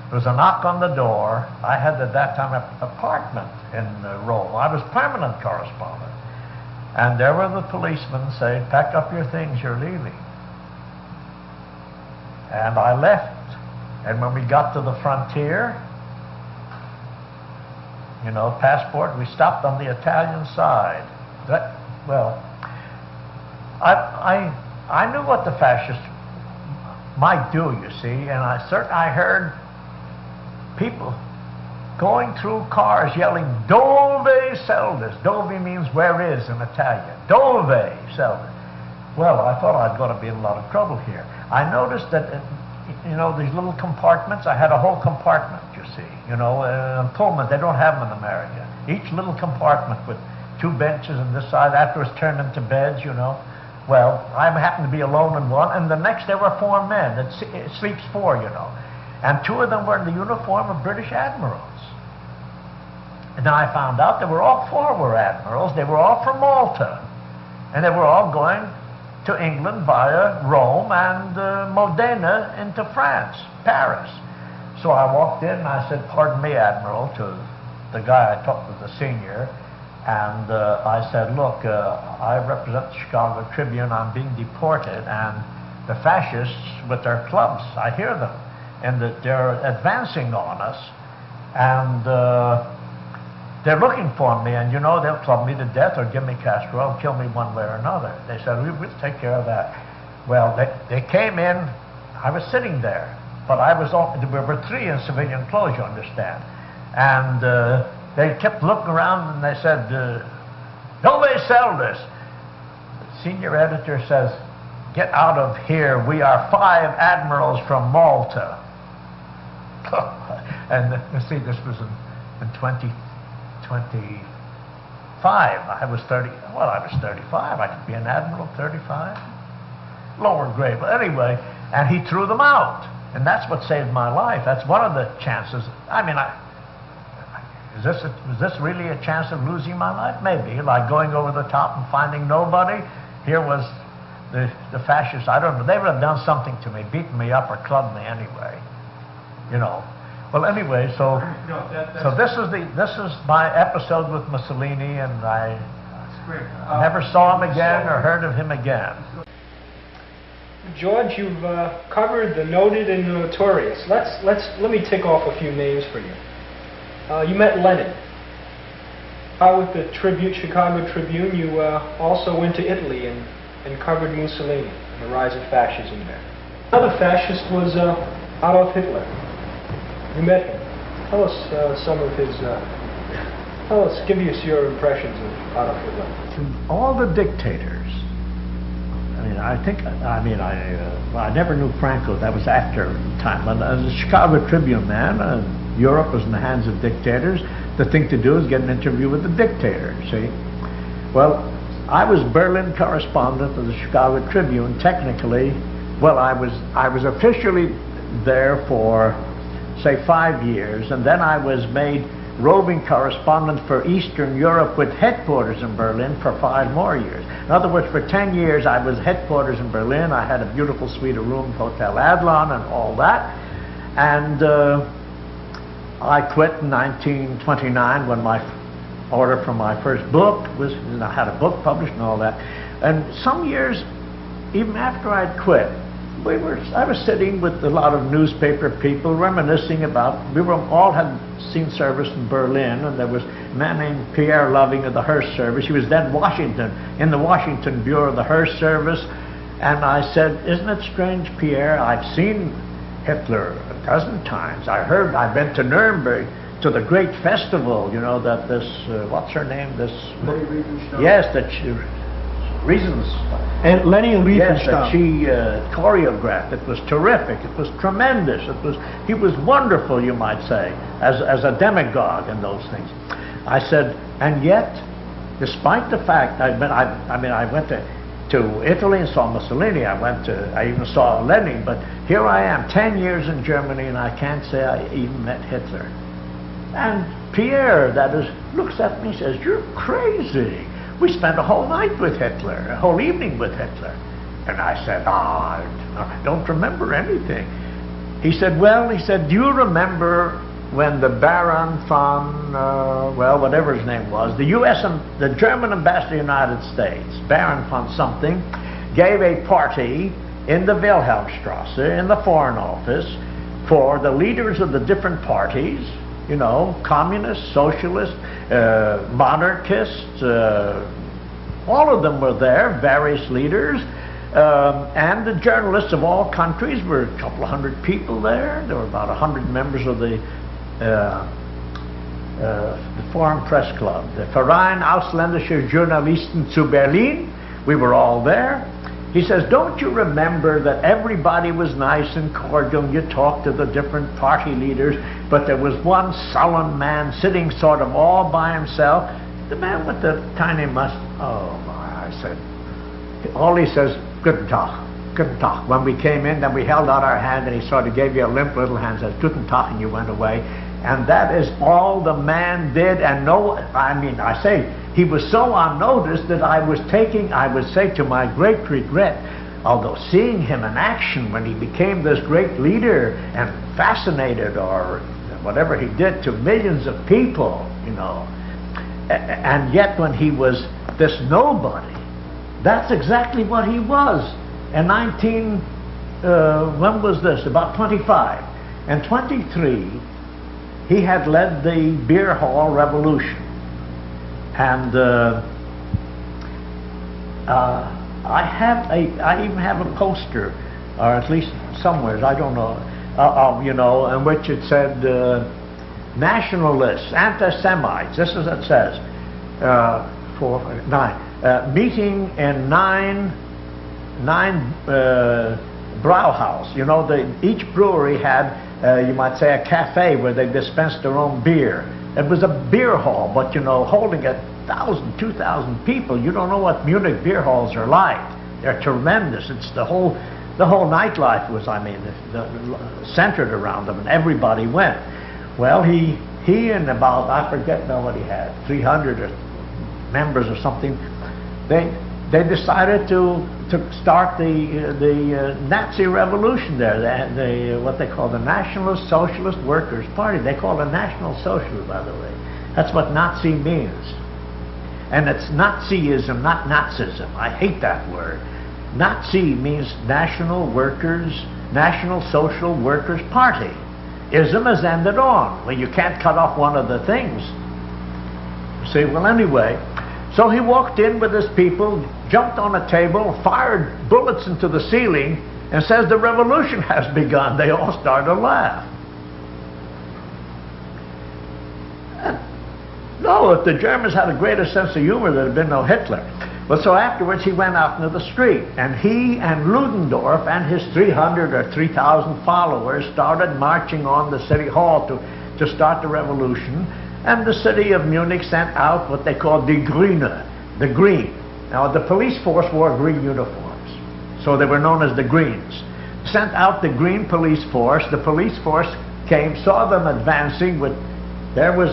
There was a knock on the door. I had at that time an apartment in Rome. I was permanent correspondent. And there were the policemen saying, pack up your things, you're leaving. And I left. And when we got to the frontier, you know, passport, we stopped on the Italian side. I knew what the fascists might do, you see, and I heard people going through cars yelling, Dove Seldes. Dove means where is in Italian. Dove Seldes. Well, I thought I'd going to be in a lot of trouble here. I noticed that, you know, these little compartments, I had a whole compartment, you see. You know, Pullman, they don't have them in America. Each little compartment with 2 benches on this side, after it was turned into beds, you know. Well, I happened to be alone in one, and the next there were 4 men. It sleeps 4, you know. And 2 of them were in the uniform of British admirals. And then I found out they were all 4 were admirals. They were all from Malta. And they were all going to England via Rome and Modena into France, Paris. So I walked in and I said, pardon me, Admiral, to the guy I talked to, the senior. And I said, look, I represent the Chicago Tribune. I'm being deported. And the fascists with their clubs, I hear them. And that they're advancing on us. And they're looking for me. And, you know, they'll club me to death or give me castor oil, kill me one way or another. They said, we'll take care of that. Well, they came in. I was sitting there. But we were 3 in civilian clothes, you understand. And they kept looking around and they said, Dove Seldes. The senior editor says, get out of here. We are 5 admirals from Malta. And see, this was in 2025. I was 30. Well, I was 35. I could be an admiral, 35. Lower grade. But anyway, and he threw them out. And that's what saved my life. That's one of the chances. I mean, was this really a chance of losing my life? Maybe, like going over the top and finding nobody. Here was the fascists. I don't know. They would have done something to me, beaten me up or clubbed me anyway. You know. Well, anyway, so this is my episode with Mussolini, and I never saw him again or heard of him again. George, you've covered the noted and notorious. Let me tick off a few names for you. You met Lenin. With the Chicago Tribune, you also went to Italy and covered Mussolini and the rise of fascism there. Another fascist was Adolf Hitler. You met him. Tell us some of his. Give us your impressions of Adolf Hitler. All the dictators. I never knew Franco. That was after time. But as a Chicago Tribune man, Europe was in the hands of dictators. The thing to do is get an interview with the dictator, see? Well, I was Berlin correspondent of the Chicago Tribune, technically. Well, I was officially there for, say, 5 years, and then I was made roving correspondent for Eastern Europe with headquarters in Berlin for 5 more years. In other words, for 10 years I was headquarters in Berlin. I had a beautiful suite of rooms, Hotel Adlon and all that. And I quit in 1929 when my order for my first book was, and I had a book published and all that. And some years, even after I'd quit, I was sitting with a lot of newspaper people reminiscing about, we all had seen service in Berlin, and there was a man named Pierre Loving of the Hearst Service. He was then in the Washington Bureau of the Hearst Service. And I said, isn't it strange, Pierre, I've seen Hitler a dozen times. I've been to Nuremberg to the great festival, you know, that this, what's her name? This, yes, that Reasons. And Lenin Yes, that she choreographed. It was terrific. It was tremendous. He was wonderful, you might say, as a demagogue and those things. I said, And yet, despite the fact, I went to Italy and saw Mussolini, I even saw Lenin, but here I am, 10 years in Germany, and I can't say I even met Hitler. And Pierre, that is, looks at me and says, "You're crazy. We spent a whole night with Hitler, a whole evening with Hitler." And I said, I don't remember anything. He said, well, he said, "Do you remember when the Baron von, well, whatever his name was, the German ambassador to the United States, Baron von something, gave a party in the Wilhelmstrasse, in the Foreign Office, for the leaders of the different parties, you know, communists, socialists, monarchists, all of them were there, various leaders, and the journalists of all countries. Were a couple of hundred people there. There were about 100 members of the Foreign Press Club, the Verein Ausländischer Journalisten zu Berlin. We were all there. He says, "Don't you remember that everybody was nice and cordial, and you talked to the different party leaders, but there was one sullen man sitting sort of all by himself?" The man with the tiny mustache. Oh my, I said, all he says, "Guten Tag, Guten Tag." When we came in, then we held out our hand, and he sort of gave you a limp little hand, says, "Guten Tag," and you went away. And that is all the man did. And I say, he was so unnoticed that I would say to my great regret, although seeing him in action when he became this great leader and fascinated, or whatever he did, to millions of people, you know, and yet when he was this nobody, that's exactly what he was. In when was this? About 25. And 23, he had led the beer hall revolution. And I even have a poster, or at least somewhere, I don't know, you know, in which it said nationalists, anti-Semites. This is what it says. 4, 9. Meeting in 9 Brauhaus. You know, each brewery had, you might say, a cafe where they dispensed their own beer. It was a beer hall, but you know, holding 1,000, 2,000 people. You don't know what Munich beer halls are like. They're tremendous. It's the whole nightlife was, centered around them, and everybody went. Well, he and about, I forget now what he had, 300 members or something. They decided to start the Nazi revolution there, what they call the National Socialist Workers' Party. They call it National Socialist, by the way. That's what Nazi means. And it's Nazism, not Nazism. I hate that word. Nazi means National Social Workers' Party. Ism is ended on. Well, you can't cut off one of the things. See, well, anyway, so he walked in with his people, jumped on a table, fired bullets into the ceiling, and says, "The revolution has begun." They all started to laugh. No, if the Germans had a greater sense of humor, there'd have been no Hitler. But so afterwards he went out into the street, and he and Ludendorff and his 300 or 3,000 followers started marching on the city hall to start the revolution. And the city of Munich sent out what they called die Grüne, the green. Now the police force wore green uniforms, so they were known as the Greens. Sent out the green police force. The police force came, saw them advancing with, there was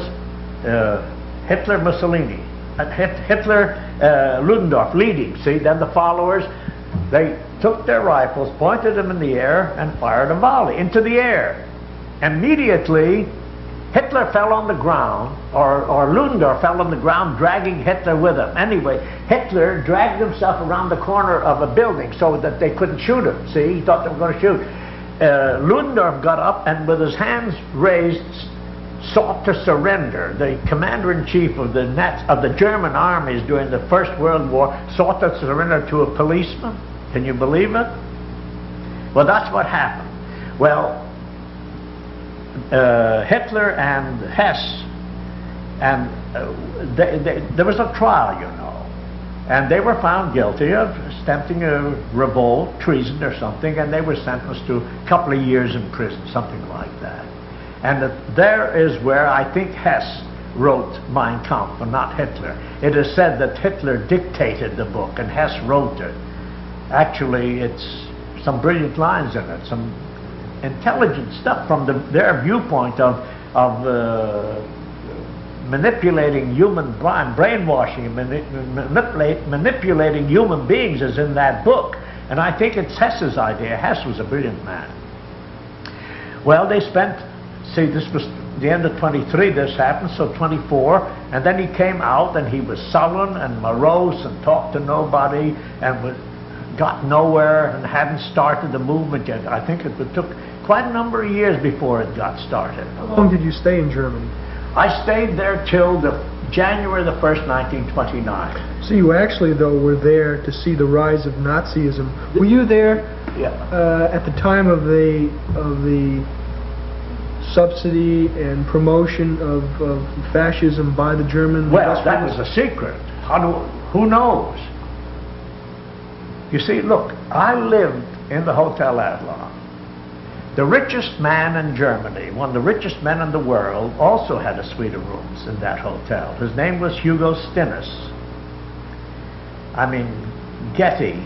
Hitler, Mussolini, Hitler, Ludendorff leading. See, then the followers, they took their rifles, pointed them in the air, and fired a volley into the air. Immediately, Hitler fell on the ground, or Ludendorff fell on the ground, dragging Hitler with him. Anyway, Hitler dragged himself around the corner of a building so that they couldn't shoot him. See, he thought they were going to shoot. Ludendorff got up and with his hands raised sought to surrender. The commander-in-chief of the German armies during the First World War sought to surrender to a policeman. Can you believe it? Well, that's what happened. Well, Hitler and Hess, and there was a trial, you know, and they were found guilty of attempting a revolt, treason or something, and they were sentenced to a couple of years in prison, something like that. And there is where I think Hess wrote Mein Kampf and not Hitler. It is said that Hitler dictated the book and Hess wrote it. Actually, it's some brilliant lines in it, some intelligent stuff from their viewpoint of manipulating human brainwashing, manipulating human beings is in that book. And I think it's Hess's idea. Hess was a brilliant man. Well, they spent, see, this was the end of 23 this happened, so 24, and then he came out and he was sullen and morose and talked to nobody and got nowhere and hadn't started the movement yet. I think it took quite a number of years before it got started. How long did you stay in Germany? I stayed there till January the 1st, 1929. So you actually, though, were there to see the rise of Nazism. Were you there at the time of the subsidy and promotion of fascism by the German? Well, that was a secret. Who knows? You see, look, I lived in the Hotel Adlon. The richest man in Germany, one of the richest men in the world, also had a suite of rooms in that hotel. His name was Hugo Stinnes. I mean, Getty,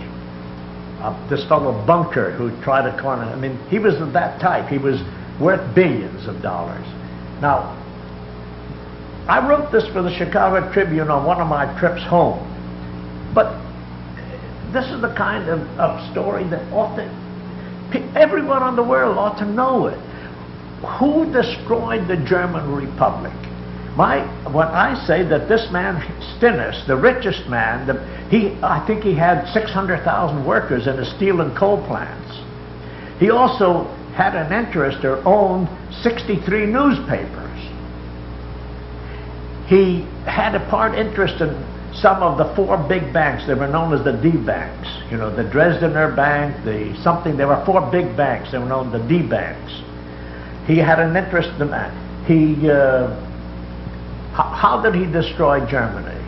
this fellow Bunker who tried to corner, I mean, he was of that type. He was worth billions of dollars. Now, I wrote this for the Chicago Tribune on one of my trips home, but this is the kind of story that everyone in the world ought to know it. Who destroyed the German Republic? When I say that this man, Stinnes, the richest man, I think he had 600,000 workers in the steel and coal plants. He also had an interest or owned 63 newspapers. He had a part interest in some of the 4 big banks. They were known as the D banks. You know, the Dresdener Bank, there were 4 big banks. They were known as the D banks. He had an interest in that. How did he destroy Germany?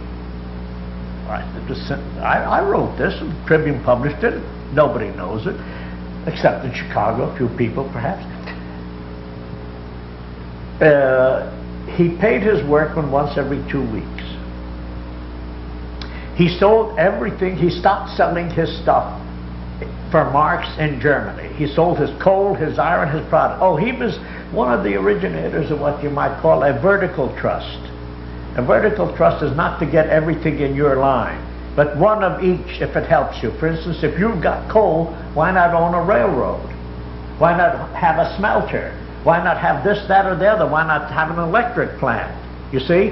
I wrote this, and the Tribune published it. Nobody knows it, except in Chicago, a few people perhaps. He paid his workmen once every 2 weeks. He sold everything. He stopped selling his stuff for marks in Germany. He sold his coal, his iron, his product. Oh, he was one of the originators of what you might call a vertical trust. A vertical trust is not to get everything in your line, but one of each if it helps you. For instance, if you've got coal, why not own a railroad? Why not have a smelter? Why not have this, that, or the other? Why not have an electric plant? You see,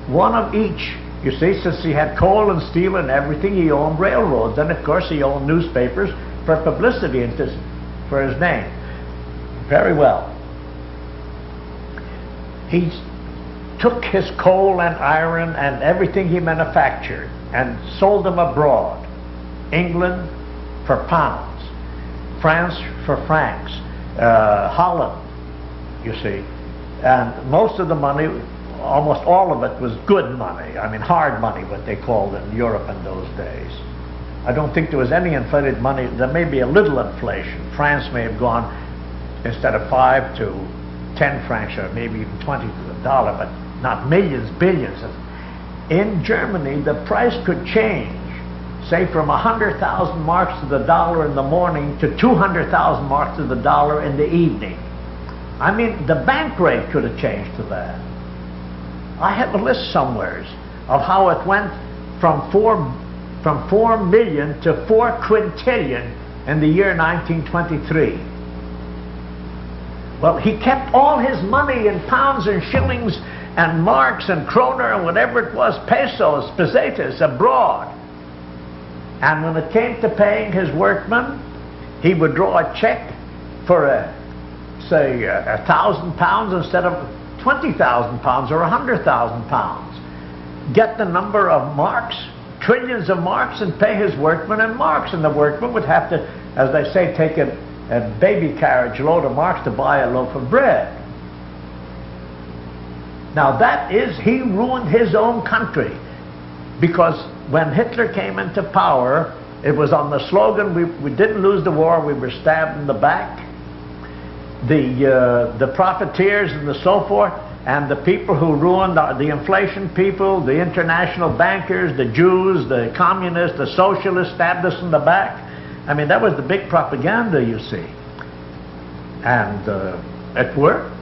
one of each. You see, since he had coal and steel and everything, he owned railroads. And of course, he owned newspapers for publicity and for his name. Very well. He took his coal and iron and everything he manufactured and sold them abroad. England for pounds, France for francs, Holland, you see. And most of the money, almost all of it, was good money. I mean, hard money, what they called in Europe in those days. I don't think there was any inflated money. There may be a little inflation. France may have gone, instead of 5 to 10 francs, or maybe even 20 to the dollar, but not millions, billions. In Germany, the price could change, say from 100,000 marks to the dollar in the morning to 200,000 marks to the dollar in the evening. I mean, the bank rate could have changed to that. I have a list somewhere of how it went from 4 million to 4 quintillion in the year 1923. Well, he kept all his money in pounds and shillings and marks and kroner and whatever it was, pesos, pesetas, abroad. And when it came to paying his workmen, he would draw a check for say £1,000 instead of 20,000 pounds or 100,000 pounds. Get the number of marks, trillions of marks, and pay his workmen in marks. And the workman would have to, as they say, take a baby carriage load of marks to buy a loaf of bread. Now he ruined his own country, because when Hitler came into power, it was on the slogan, we didn't lose the war, we were stabbed in the back. The profiteers and the so forth, And the people who ruined the inflation people, the international bankers, the Jews, the communists, the socialists stabbed us in the back. I mean, that was the big propaganda, you see. And it worked.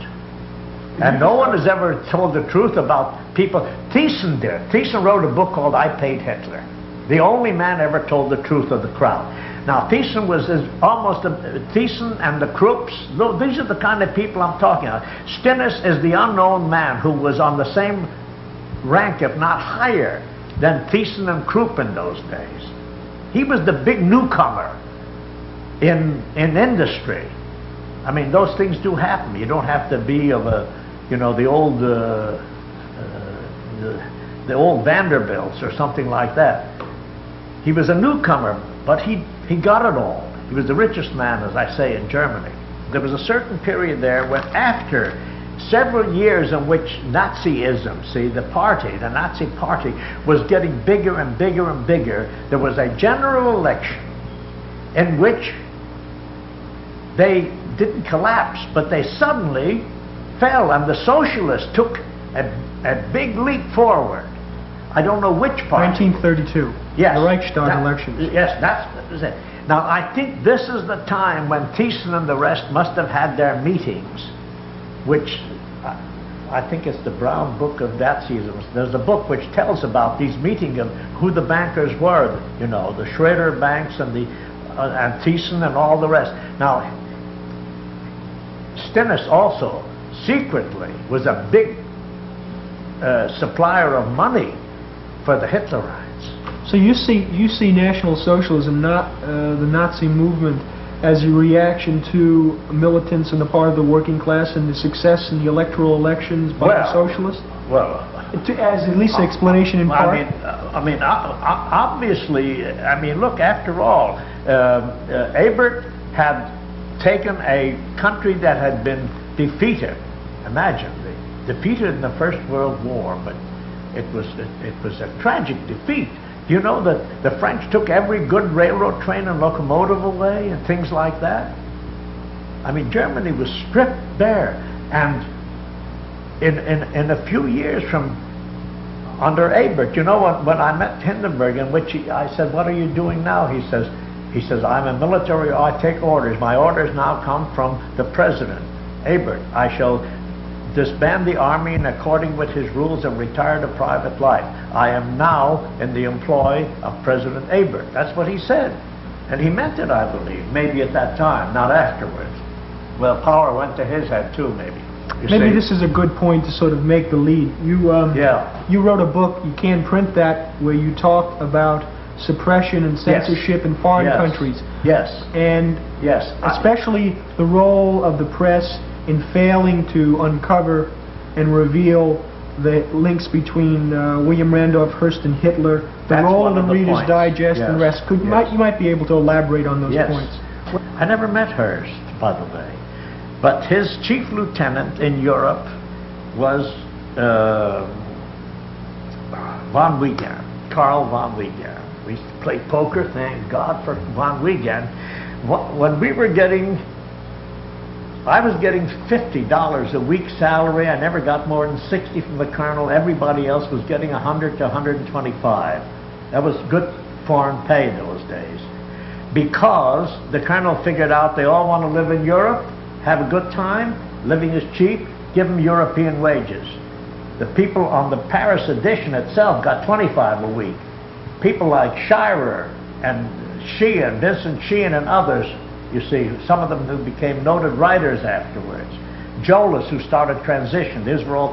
And no one has ever told the truth about people. Thiessen did. Thiessen wrote a book called I Paid Hitler. The only man ever told the truth of the crowd. Now, Thiessen was Thiessen and the Krupps, these are the kind of people I'm talking about. Stinnes is the unknown man who was on the same rank, if not higher, than Thiessen and Krupp in those days. He was the big newcomer in industry. I mean, those things do happen. You don't have to be of a, you know, the old Vanderbilts or something like that. He was a newcomer, but he got it all. He was the richest man, as I say, in Germany. There was a certain period there when, after several years in which Nazism, see, the Nazi party, was getting bigger and bigger and bigger, there was a general election in which they didn't collapse, but they suddenly fell, and the socialists took a big leap forward. I don't know which party. 1932. Yes. The Reichstag elections. Yes, that was it. Now, I think this is the time when Thiessen and the rest must have had their meetings, which I think it's the Brown Book of Nazism. There's a book which tells about these meetings of who the bankers were, you know, the Schroeder banks and and Thiessen and all the rest. Now, Stinnes also secretly was a big supplier of money for the Hitlerites. So you see National Socialism, not the Nazi movement, as a reaction to militants on the part of the working class and the success in the electoral elections by the socialists? Well, as at least an explanation in part. Obviously, I mean, look, after all, Ebert had taken a country that had been defeated. Imagine, defeated in the First World War, but it was a tragic defeat. You know that the French took every good railroad train and locomotive away and things like that? I mean, Germany was stripped bare. And in a few years from under Ebert, you know, when I met Hindenburg, in which I said, what are you doing now? He says, I'm a military, I take orders. My orders now come from the president, Ebert. I shall disband the army in according with his rules and retire to private life. I am now in the employ of President Ebert. That's what he said. And he meant it, I believe, maybe at that time, not afterwards. Well, power went to his head too, maybe. Maybe this is a good point to sort of make the lead. You wrote a book, you can't print that, where you talked about suppression and censorship in foreign countries. Yes. And especially the role of the press in failing to uncover and reveal the links between William Randolph Hearst and Hitler, the role of the Reader's Digest and the rest. You might be able to elaborate on those points. I never met Hearst, by the way, but his chief lieutenant in Europe was von Wiegand, Karl von Wiegand. We used to play poker, thank God for von Wiegand. When we were I was getting $50 a week salary. I never got more than 60 from the colonel. Everybody else was getting 100 to 125. That was good foreign pay those days. Because the colonel figured out they all want to live in Europe, have a good time, living is cheap, give them European wages. The people on the Paris edition itself got 25 a week. People like Shirer and Sheehan, Vincent Sheehan and others, you see, some of them who became noted writers afterwards. Jolas, who started Transition, these were all...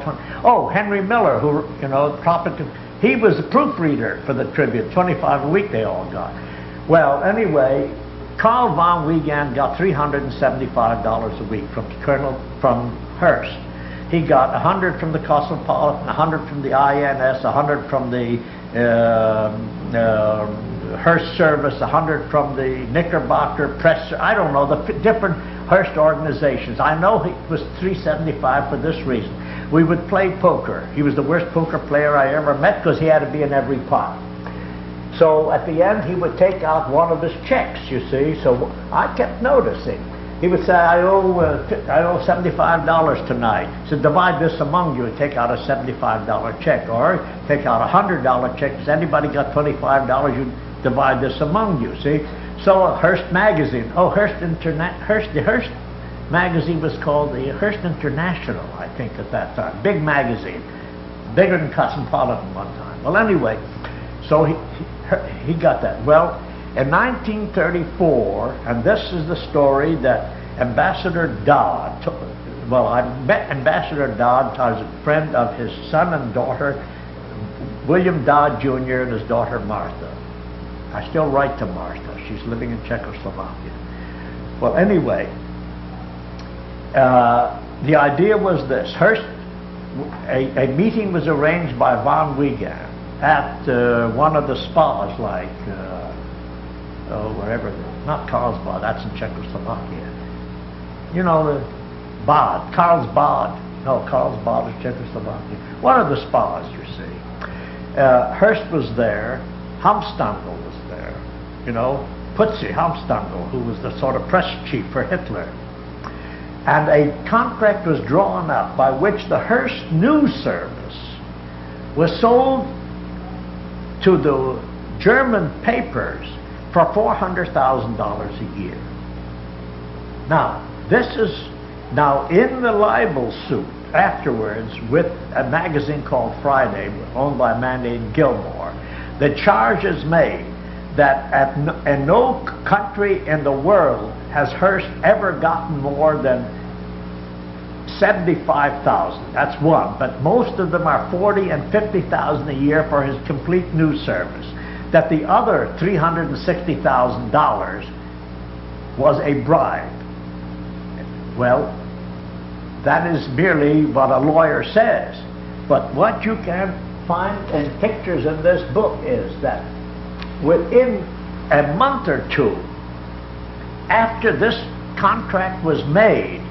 Henry Miller, who, you know, he was a proofreader for the Tribune, 25 a week they all got. Well, anyway, Karl von Wiegand got $375 a week from Hearst. He got 100 from the Cosmopolitan, 100 from the INS, 100 from the Hearst Service, 100 from the Knickerbocker Press, I don't know, the different Hearst organizations. I know it was $375 for this reason. We would play poker. He was the worst poker player I ever met because he had to be in every pot. So at the end he would take out one of his checks, you see. So I kept noticing He would say, I owe $75 tonight. He said, divide this among you and take out a $75 check, or take out a $100 check. Has anybody got $25? You divide this among you, see? So Hearst magazine, the Hearst magazine was called the Hearst International, I think, at that time. Big magazine, bigger than Cosmopolitan one time. Well, anyway, so he got that. Well, in 1934, and this is the story that Ambassador Dodd, well, I met Ambassador Dodd. I was a friend of his son and daughter, William Dodd Jr. and his daughter Martha. I still write to Martha. She's living in Czechoslovakia. Well, anyway, the idea was this. Hearst, a meeting was arranged by von Wiegand at one of the spas, like wherever, not Karlsbad, that's in Czechoslovakia. You know, the Bad, Karlsbad. No, Karlsbad is Czechoslovakia. One of the spas, you see. Hearst was there. Hamstangl was there. You know, Putzi Hamstangl, who was the sort of press chief for Hitler. And a contract was drawn up by which the Hearst News Service was sold to the German papers for $400,000 a year. Now, this is now in the libel suit afterwards with a magazine called Friday, owned by a man named Gilmore. The charge is made that in no country in the world has Hearst ever gotten more than 75,000. That's one, but most of them are 40 and 50,000 a year for his complete news service. That the other $360,000 was a bribe. Well, that is merely what a lawyer says. But what you can find in pictures in this book is that within a month or two after this contract was made,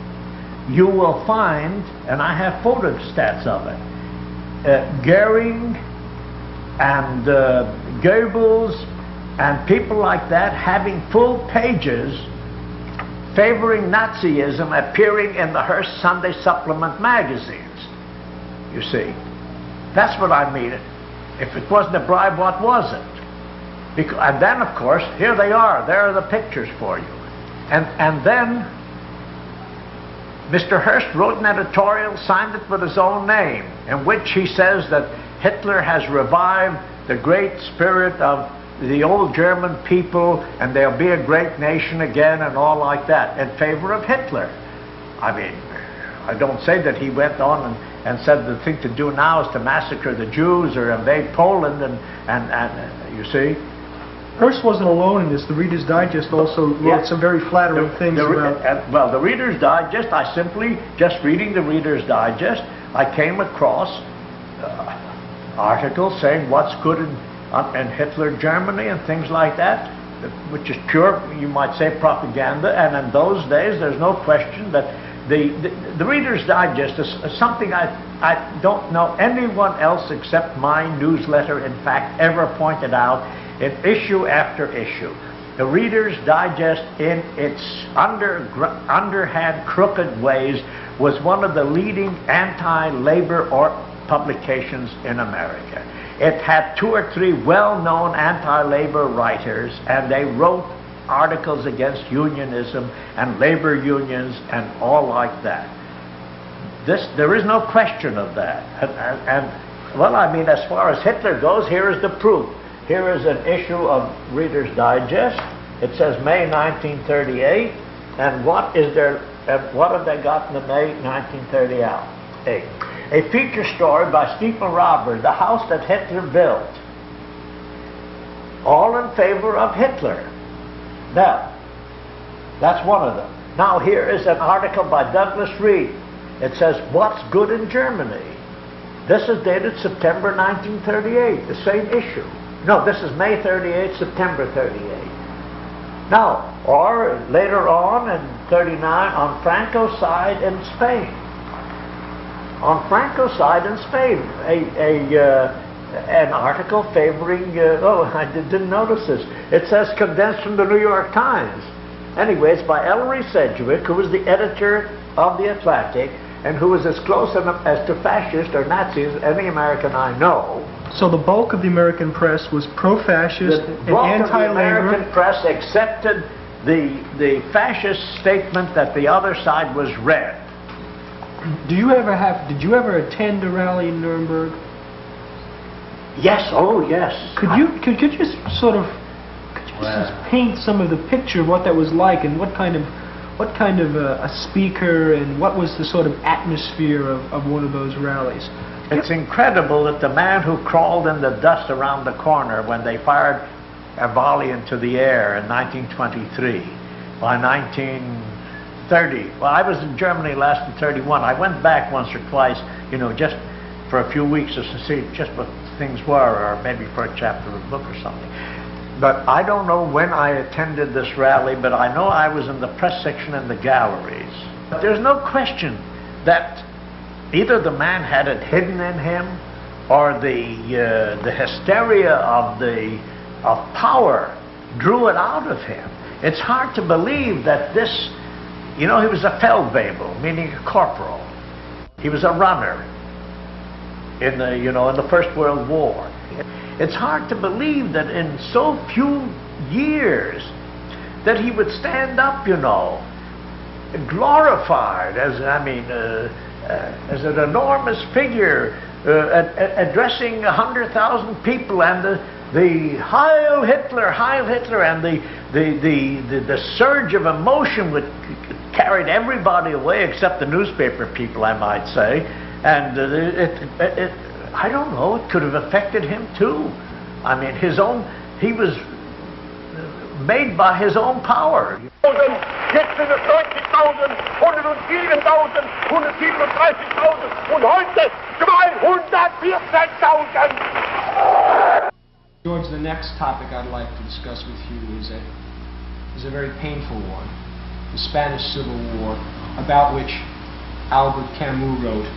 you will find, and I have photostats of it, Goering and Goebbels and people like that having full pages favoring Nazism appearing in the Hearst Sunday Supplement magazines. You see, that's what I mean. If it wasn't a bribe, what was it? And then, of course, here they are. There are the pictures for you. And then Mr. Hearst wrote an editorial, signed it with his own name, in which he says that Hitler has revived the great spirit of the old German people, and they'll be a great nation again, and all like that, in favor of Hitler. I mean, I don't say that he went on and said the thing to do now is to massacre the Jews or invade Poland, and you see. Hearst wasn't alone in this. The Reader's Digest also wrote some very flattering things about... well, the Reader's Digest, I simply, just reading the Reader's Digest, I came across articles saying what's good in Hitler Germany and things like that, which is pure, you might say, propaganda. And in those days, there's no question that the Reader's Digest is something I don't know anyone else except my newsletter, in fact, ever pointed out in issue after issue. The Reader's Digest, in its underhand, crooked ways, was one of the leading anti-labor publications in America. It had 2 or 3 well-known anti-labor writers, and they wrote articles against unionism and labor unions and all like that. There is no question of that. And well, I mean, as far as Hitler goes, here is the proof. Here is an issue of Reader's Digest. It says May 1938, and what have they got in the May 1938? A feature story by Stephen Robert, The House That Hitler Built. All in favor of Hitler. Now, that's one of them. Now here is an article by Douglas Reed. It says, What's Good in Germany? This is dated September 1938, the same issue. No, this is May 38, September 38. Now, or later on in 39, on Franco's side in Spain. On Franco's side in Spain, an article favoring, I didn't notice this. It says condensed from the New York Times. Anyway, it's by Ellery Sedgwick, who was the editor of The Atlantic, and who was as close as to fascist or Nazi as any American I know. So the bulk of the American press was pro-fascist and anti-labor. The American press accepted the fascist statement that the other side was red. Did you ever attend a rally in Nuremberg? Yes, oh yes. Could you just sort of just paint some of the picture of what that was like, and what kind of a speaker, and what was the sort of atmosphere of one of those rallies? It's incredible that the man who crawled in the dust around the corner when they fired a volley into the air in 1923, by 1930, well, I was in Germany last in 31. I went back once or twice, you know, just for a few weeks just to see just what things were, or maybe for a chapter of a book or something. But I don't know when I attended this rally, but I know I was in the press section and the galleries. But there's no question that either the man had it hidden in him, or the hysteria of power drew it out of him. It's hard to believe that this, you know, he was a Feldwebel, meaning a corporal. He was a runner in the First World War. It's hard to believe that in so few years that he would stand up, you know, glorified as an enormous figure, addressing 100,000 people, and the Heil Hitler, and the surge of emotion which carried everybody away except the newspaper people, I might say, and I don't know, it could have affected him too. I mean, he was made by his own power. Jetzt sind es 90.000, 107.000, 137.000 und heute 214.000. George, the next topic I'd like to discuss with you is a very painful one, the Spanish Civil War, about which Albert Camus wrote,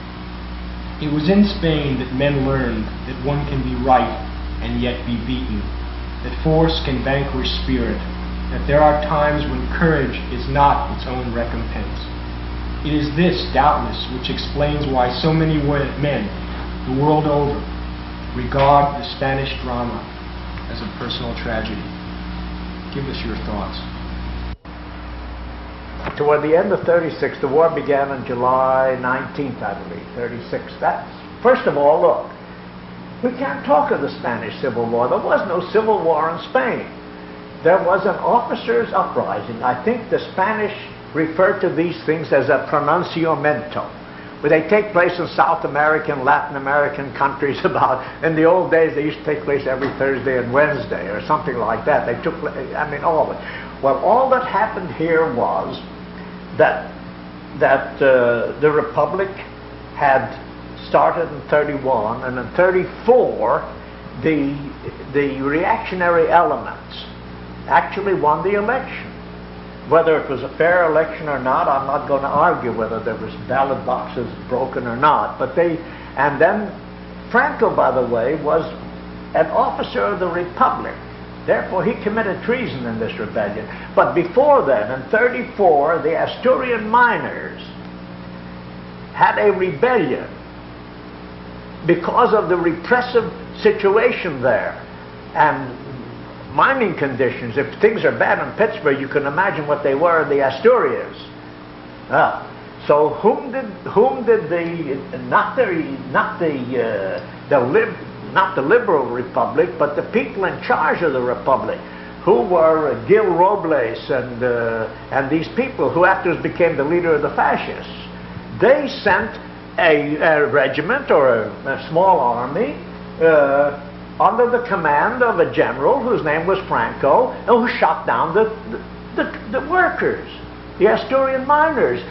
"It was in Spain that men learned that one can be right and yet be beaten, that force can vanquish spirit, that there are times when courage is not its own recompense. It is this, doubtless, which explains why so many men, the world over, regard the Spanish drama as a personal tragedy." Give us your thoughts. Toward the end of 36, the war began on July 19th, I believe, 36. First of all, look, we can't talk of the Spanish Civil War. There was no civil war in Spain. There was an officers' uprising. I think the Spanish refer to these things as a pronunciamiento, where they take place in South American, Latin American countries. In the old days, they used to take place every Thursday and Wednesday, or something like that. They took, all of it. Well, all that happened here was that the Republic had started in 31, and in 34, the reactionary elements actually won the election. Whether it was a fair election or not, I'm not going to argue whether there was ballot boxes broken or not. And then Franco, by the way, was an officer of the Republic. Therefore, he committed treason in this rebellion. But before then, in 34, the Asturian miners had a rebellion because of the repressive situation there and mining conditions. If things are bad in Pittsburgh, you can imagine what they were in the Asturias. So whom did not the liberal republic, but the people in charge of the republic, who were Gil Robles and these people who afterwards became the leader of the fascists, they sent a regiment or a small army under the command of a general whose name was Franco, and who shot down the workers, the Asturian miners.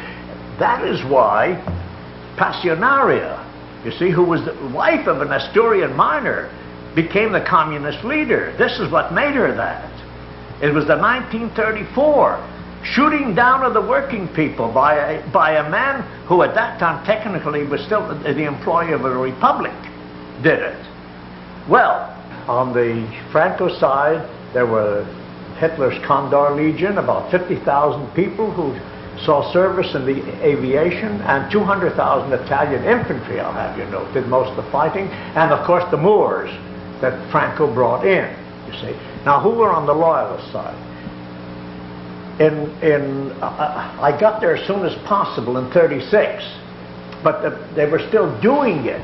That is why Passionaria, you see, who was the wife of an Asturian miner, became the communist leader. This is what made her that. It was the 1934 shooting down of the working people by a man who at that time technically was still the employee of a republic did it. Well, on the Franco side, there were Hitler's Condor Legion, about 50,000 people who saw service in the aviation, and 200,000 Italian infantry, I'll have you know, did most of the fighting, and of course the Moors that Franco brought in, you see. Now, who were on the loyalist side? I got there as soon as possible in '36, but they were still doing it.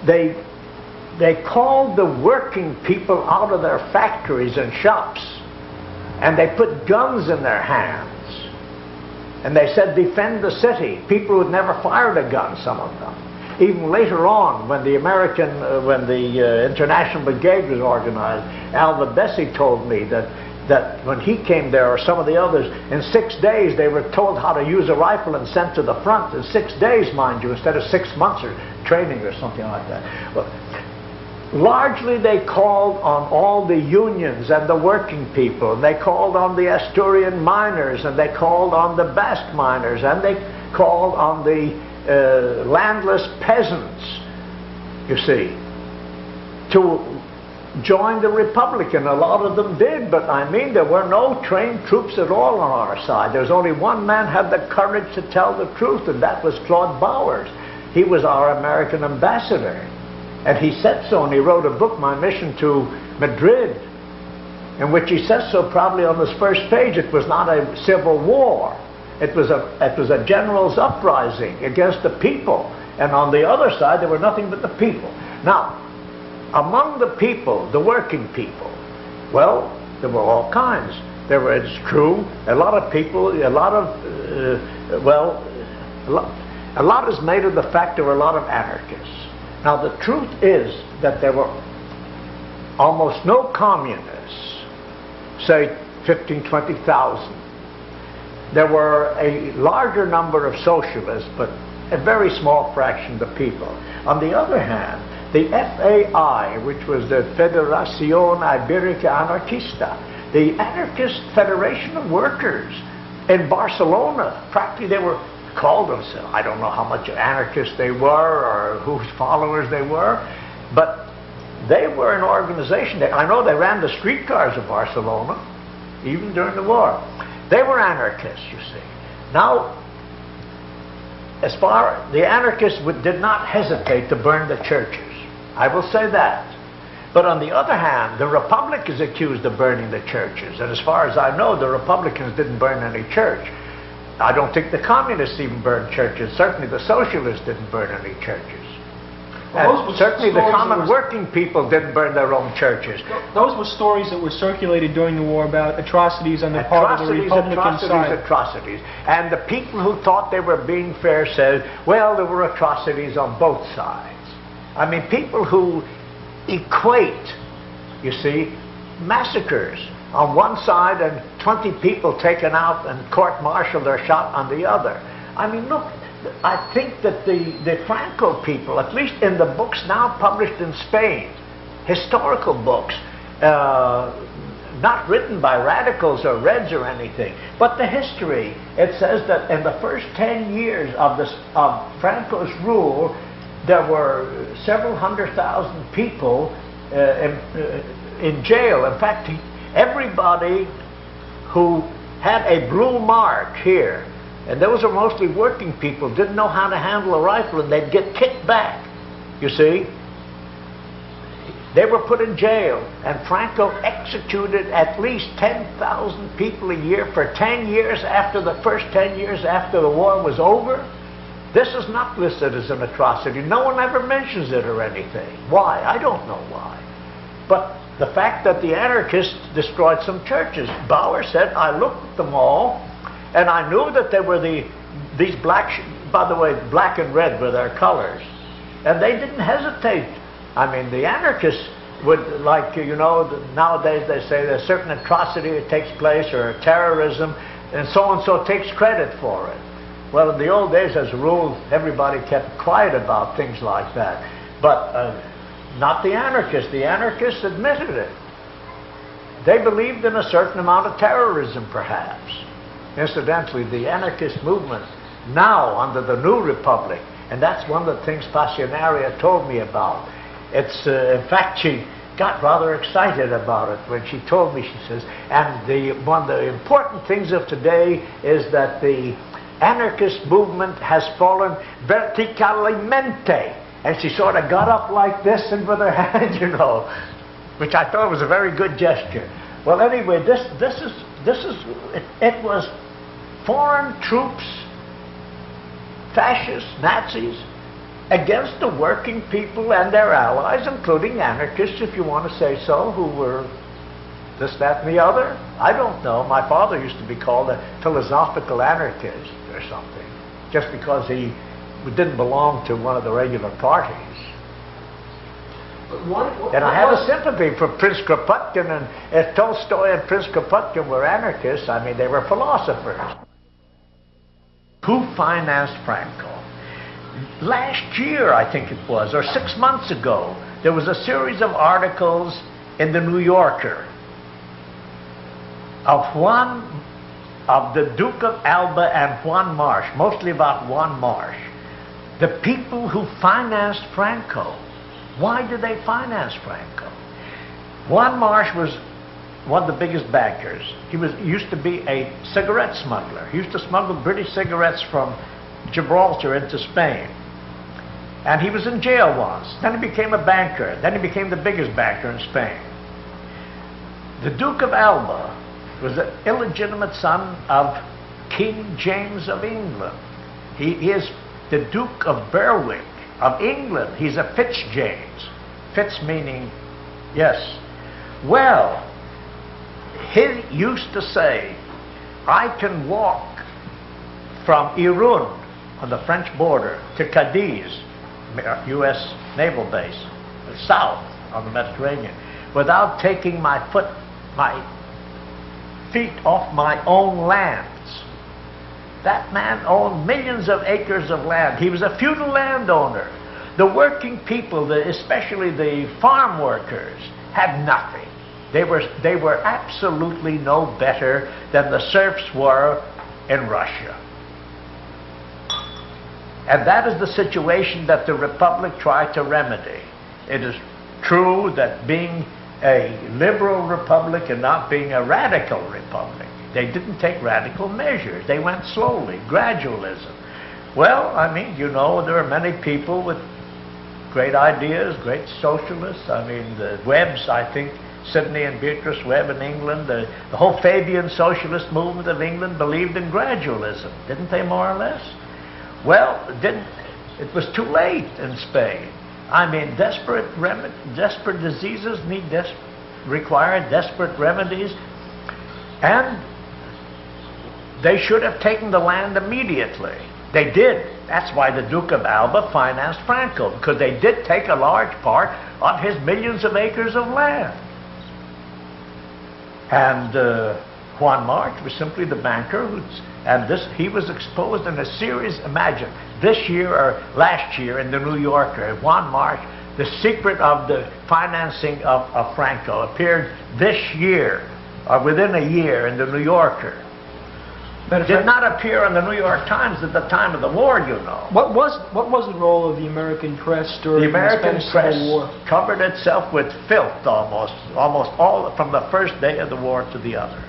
They called the working people out of their factories and shops, and they put guns in their hands. And they said, defend the city. People who had never fired a gun, some of them. Even later on, when the International Brigade was organized, ʻsɛldəs told me that when he came there, or some of the others, in 6 days they were told how to use a rifle and sent to the front. In 6 days, mind you, instead of 6 months or training or something like that. Well, largely they called on all the unions and the working people, and they called on the Asturian miners, and they called on the Basque miners, and they called on the landless peasants, you see, to join the Republican. A lot of them did, but I mean, there were no trained troops at all on our side. There's only one man had the courage to tell the truth, and that was Claude Bowers. He was our American ambassador. And he said so, and he wrote a book, My Mission to Madrid, in which he says so probably on his first page. It was not a civil war. It was a general's uprising against the people. And on the other side, there were nothing but the people. Now, among the people, the working people, well, there were all kinds. There were, it's true, a lot of people, a lot is made of the fact there were a lot of anarchists. Now, the truth is that there were almost no communists, say 15, 20,000. There were a larger number of socialists, but a very small fraction of the people. On the other hand, the FAI, which was the Federación Ibérica Anarquista, the anarchist federation of workers in Barcelona, practically they were called themselves. I don't know how much anarchists they were or whose followers they were, but they were an organization. I know they ran the streetcars of Barcelona, even during the war. They were anarchists, you see. Now, the anarchists did not hesitate to burn the churches. I will say that. But on the other hand, the Republic is accused of burning the churches. And as far as I know, the Republicans didn't burn any church. I don't think the communists even burned churches. Certainly the socialists didn't burn any churches. And certainly the common working people didn't burn their own churches. Those were stories that were circulated during the war about atrocities on the part of the Republican side. Atrocities. And the people who thought they were being fair said, well, there were atrocities on both sides. I mean, people who equate, you see, massacres on one side and 20 people taken out and court-martialed or shot on the other. I mean, look, I think that the Franco people, at least in the books now published in Spain, historical books, not written by radicals or Reds or anything, but the history, it says that in the first 10 years of Franco's rule, there were several 100,000 people in jail. In fact, everybody who had a blue mark here, and those are mostly working people, didn't know how to handle a rifle, and they'd get kicked back, you see. They were put in jail, and Franco executed at least 10,000 people a year for 10 years after the first 10 years after the war was over. This is not listed as an atrocity. No one ever mentions it or anything. Why? I don't know why. But the fact that the anarchists destroyed some churches. Bauer said, I looked at them all, and I knew that there were these black, by the way, black and red were their colors. And they didn't hesitate. I mean, the anarchists would, like, you know, nowadays they say there's a certain atrocity that takes place, or terrorism, and so takes credit for it. Well, in the old days, as a rule, everybody kept quiet about things like that. But not the anarchists. The anarchists admitted it. They believed in a certain amount of terrorism, perhaps. Incidentally, the anarchist movement now under the new republic, and that's one of the things Passionaria told me about. It's, in fact, got rather excited about it when she told me, she says, and one of the important things of today is that the anarchist movement has fallen verticalmente. And she sort of got up like this and with her hand, you know, which I thought was a very good gesture. Well, anyway, it was foreign troops, fascists, Nazis, against the working people and their allies, including anarchists, if you want to say so, who were this, that, and the other. I don't know. My father used to be called a philosophical anarchist or something, just because he didn't belong to one of the regular parties. And I have a sympathy for Prince Kropotkin, and if Tolstoy and Prince Kropotkin were anarchists, I mean, they were philosophers. Who financed Franco? Last year, I think it was, or 6 months ago, there was a series of articles in the New Yorker of the Duke of Alba and Juan Marsh, mostly about Juan Marsh, the people who financed Franco. Why did they finance Franco? Juan Marsh was one of the biggest bankers. He used to be a cigarette smuggler. He used to smuggle British cigarettes from Gibraltar into Spain. And he was in jail once. Then he became a banker. Then he became the biggest banker in Spain. The Duke of Alba was the illegitimate son of King James of England. He is the Duke of Berwick of England. He's a Fitzjames. Fitz meaning, yes. Well, he used to say, I can walk from Irun on the French border to Cadiz, U.S. naval base, south on the Mediterranean, without taking my feet off my own lands. That man owned millions of acres of land. He was a feudal landowner. The working people, especially the farm workers, had nothing. They were absolutely no better than the serfs were in Russia. And that is the situation that the Republic tried to remedy. It is true that being a liberal republic and not being a radical republic, they didn't take radical measures. They went slowly, gradualism. Well, I mean, you know, there are many people with great ideas, great socialists. I mean, the Webbs, I think, Sidney and Beatrice Webb in England, the whole Fabian socialist movement of England believed in gradualism, didn't they, more or less? Well, it was too late in Spain. I mean, desperate diseases require desperate remedies, and they should have taken the land immediately. They did. That's why the Duke of Alba financed Franco, because they did take a large part of his millions of acres of land. And Juan March was simply the banker, he was exposed in a series, imagine, this year or last year in the New Yorker, Juan March, the secret of the financing of Franco appeared this year, or within a year, in the New Yorker. But it did not appear in the New York Times at the time of the war, you know. What was the role of the American press during the American press Civil War? Covered itself with filth almost all from the first day of the war to the other.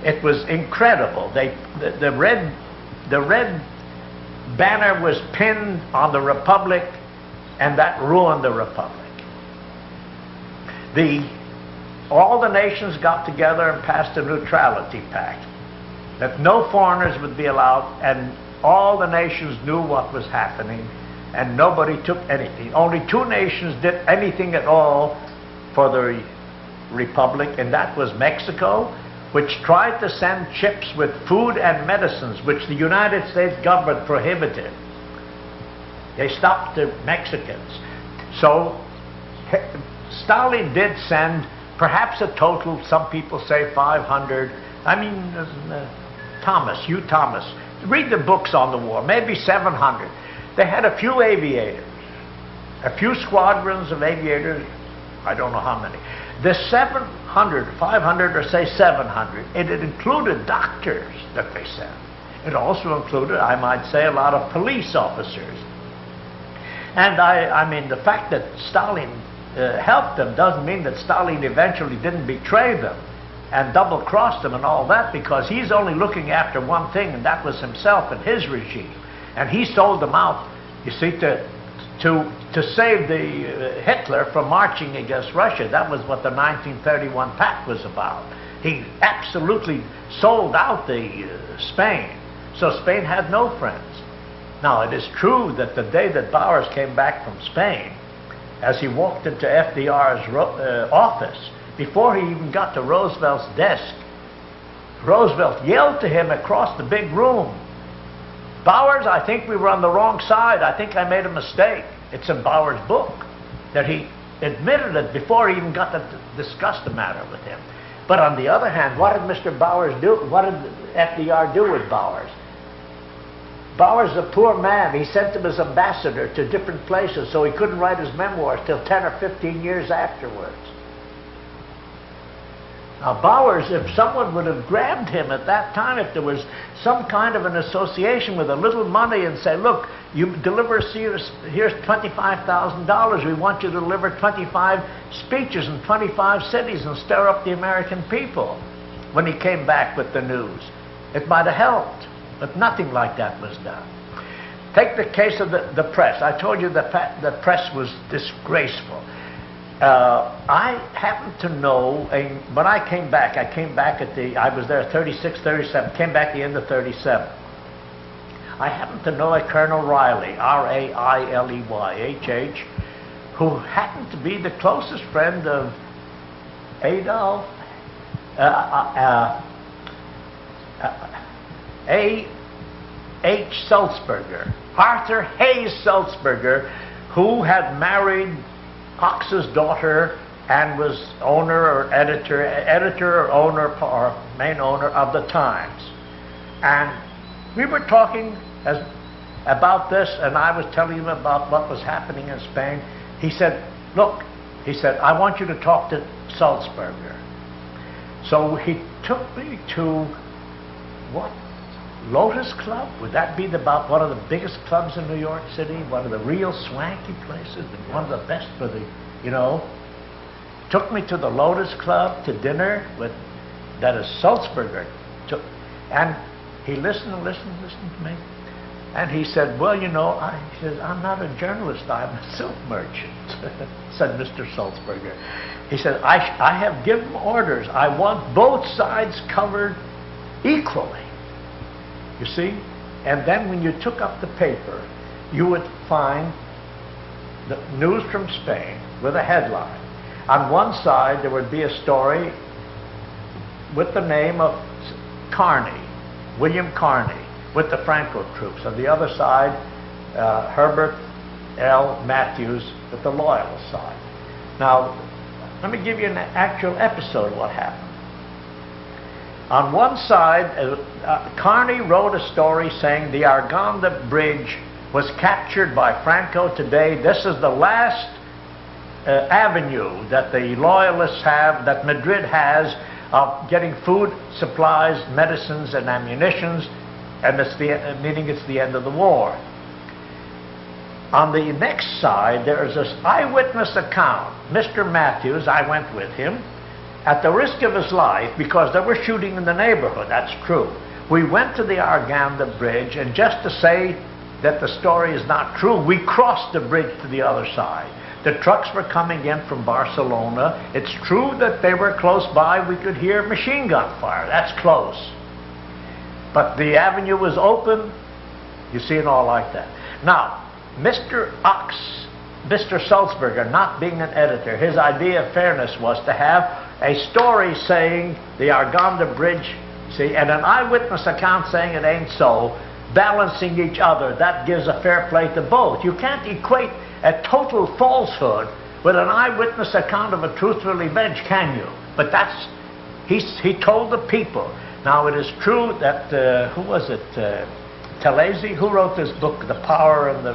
It was incredible. The red banner was pinned on the Republic, and that ruined the Republic. All the nations got together and passed a neutrality pact, that no foreigners would be allowed, and all the nations knew what was happening, and nobody took anything. Only 2 nations did anything at all for the Republic, and that was Mexico, which tried to send ships with food and medicines, which the United States government prohibited. They stopped the Mexicans. So Stalin did send perhaps a total, some people say 500, I mean, Hugh Thomas, read the books on the war, maybe 700. They had a few aviators, a few squadrons of aviators, I don't know how many. The 700, 500, or say 700, it included doctors that they sent. It also included, I might say, a lot of police officers. And I mean, the fact that Stalin helped them doesn't mean that Stalin eventually didn't betray them and double-crossed them and all that, because he's only looking after one thing, and that was himself and his regime. And he sold them out, you see, to save the Hitler from marching against Russia. That was what the 1931 pact was about. He absolutely sold out Spain, so Spain had no friends. Now, it is true that the day that Bowers came back from Spain, as he walked into FDR's office, before he even got to Roosevelt's desk, Roosevelt yelled to him across the big room, "Bowers, I think we were on the wrong side. I think I made a mistake." It's in Bowers' book that he admitted it before he even got to discuss the matter with him. But on the other hand, what did Mr. Bowers do? What did FDR do with Bowers? Bowers is a poor man. He sent him as ambassador to different places, so he couldn't write his memoirs till 10 or 15 years afterwards. Now, Bowers, if someone would have grabbed him at that time, if there was some kind of an association with a little money and say, look, you deliver us, here's $25,000. We want you to deliver 25 speeches in 25 cities and stir up the American people. When he came back with the news, it might have helped, but nothing like that was done. Take the case of the press. I told you the press was disgraceful. I happen to know, when I came back I was there 36, 37, came back the end of 37. I happen to know a Colonel Riley, R-A-I-L-E-Y-H-H, who happened to be the closest friend of Adolf, A.H. Sulzberger, Arthur Hayes Sulzberger, who had married Cox's daughter and was owner or editor or owner or main owner of the Times. And we were talking about this, and I was telling him about what was happening in Spain. He said, look, he said, I want you to talk to Sulzberger. So he took me to, what, Lotus Club? Would that be one of the biggest clubs in New York City? One of the real swanky places, and one of the best for the, you know. Took me to the Lotus Club to dinner that is Sulzberger took, and he listened to me. And he said, well, you know, he says, I'm not a journalist, I'm a silk merchant, said Mr. Sulzberger. He said, I have given orders. I want both sides covered equally. You see? And then when you took up the paper, you would find the news from Spain with a headline. On one side, there would be a story with the name of Kearny, William Kearny, with the Franco troops. On the other side, Herbert L. Matthews with the Loyalist side. Now, let me give you an actual episode of what happened. On one side, Kearny wrote a story saying the Arganda Bridge was captured by Franco today. This is the last avenue that the Loyalists have, that Madrid has, of getting food, supplies, medicines, and ammunitions, and meaning it's the end of the war. On the next side, there is this eyewitness account. Mr. Matthews, I went with him, at the risk of his life, because they were shooting in the neighborhood, that's true. We went to the Arganda Bridge, and just to say that the story is not true, we crossed the bridge to the other side. The trucks were coming in from Barcelona. It's true that they were close by. We could hear machine gun fire. That's close. But the avenue was open. You see it all like that. Now, Mr. Sulzberger, not being an editor, his idea of fairness was to have a story saying the Arganda Bridge, see, and an eyewitness account saying it ain't so, balancing each other. That gives a fair play to both. You can't equate a total falsehood with an eyewitness account of a truthful event, can you? But that's, he told the people. Now, it is true that, who was it, Talese? Who wrote this book, The Power and the...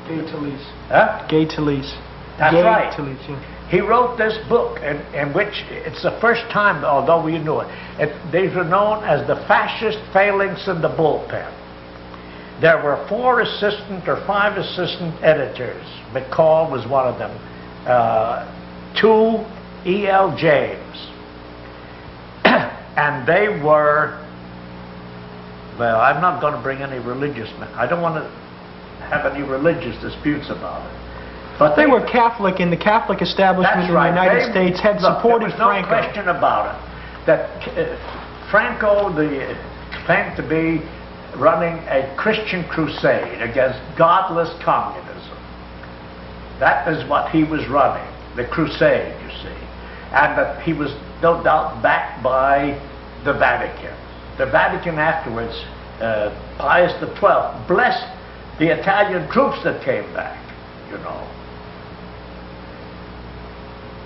Gay Talese. Huh? Gay Talese. That's Gay right. Talese, yeah. He wrote this book, in which it's the first time, although we knew it, these were known as the fascist phalanx in the bullpen. There were 4 assistant or 5 assistant editors. McCall was one of them. to E.L. James. And they were, well, I'm not going to bring any religious men. I don't want to have any religious disputes about it. But they were Catholic, and the Catholic establishment in the United States had supported Franco. There was no question about it. That Franco claimed to be running a Christian crusade against godless communism. That is what he was running, the crusade, you see. And that he was no doubt backed by the Vatican. The Vatican afterwards, Pius XII, blessed the Italian troops that came back, you know.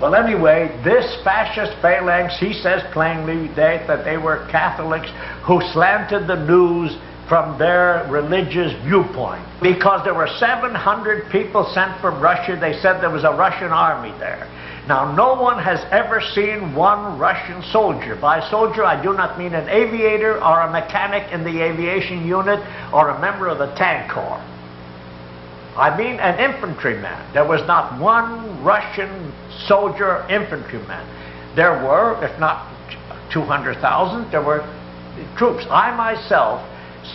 Well, anyway, this fascist phalanx, he says plainly that they were Catholics who slanted the news from their religious viewpoint. Because there were 700 people sent from Russia, they said there was a Russian army there. Now, no one has ever seen one Russian soldier. By soldier, I do not mean an aviator or a mechanic in the aviation unit or a member of the tank corps. I mean an infantryman. There was not one Russian soldier or infantryman. There were, if not 200,000, there were troops. I myself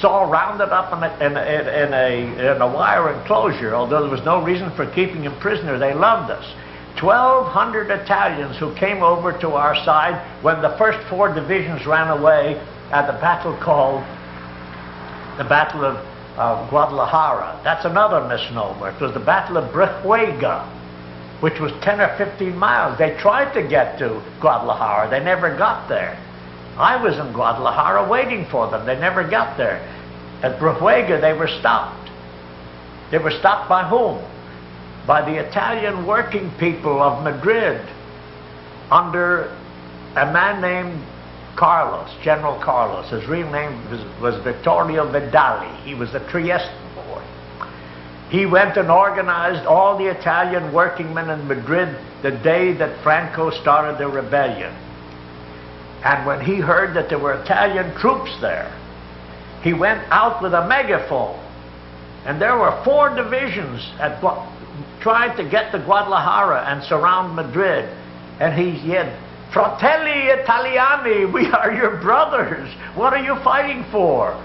saw rounded up in a wire enclosure, although there was no reason for keeping him prisoner. They loved us. 1,200 Italians who came over to our side when the first 4 divisions ran away at the battle called the Battle of Guadalajara. That's another misnomer. It was the Battle of Brihuega, which was 10 or 15 miles. They tried to get to Guadalajara. They never got there. I was in Guadalajara waiting for them. They never got there. At Brihuega, they were stopped. They were stopped by whom? By the Italian working people of Madrid under a man named Carlos, General Carlos. His real name was Vittorio Vidali. He was a Trieste boy. He went and organized all the Italian working men in Madrid the day that Franco started the rebellion. And when he heard that there were Italian troops there, he went out with a megaphone. And there were 4 divisions trying to get to Guadalajara and surround Madrid. And he had, "Fratelli Italiani, we are your brothers. What are you fighting for?"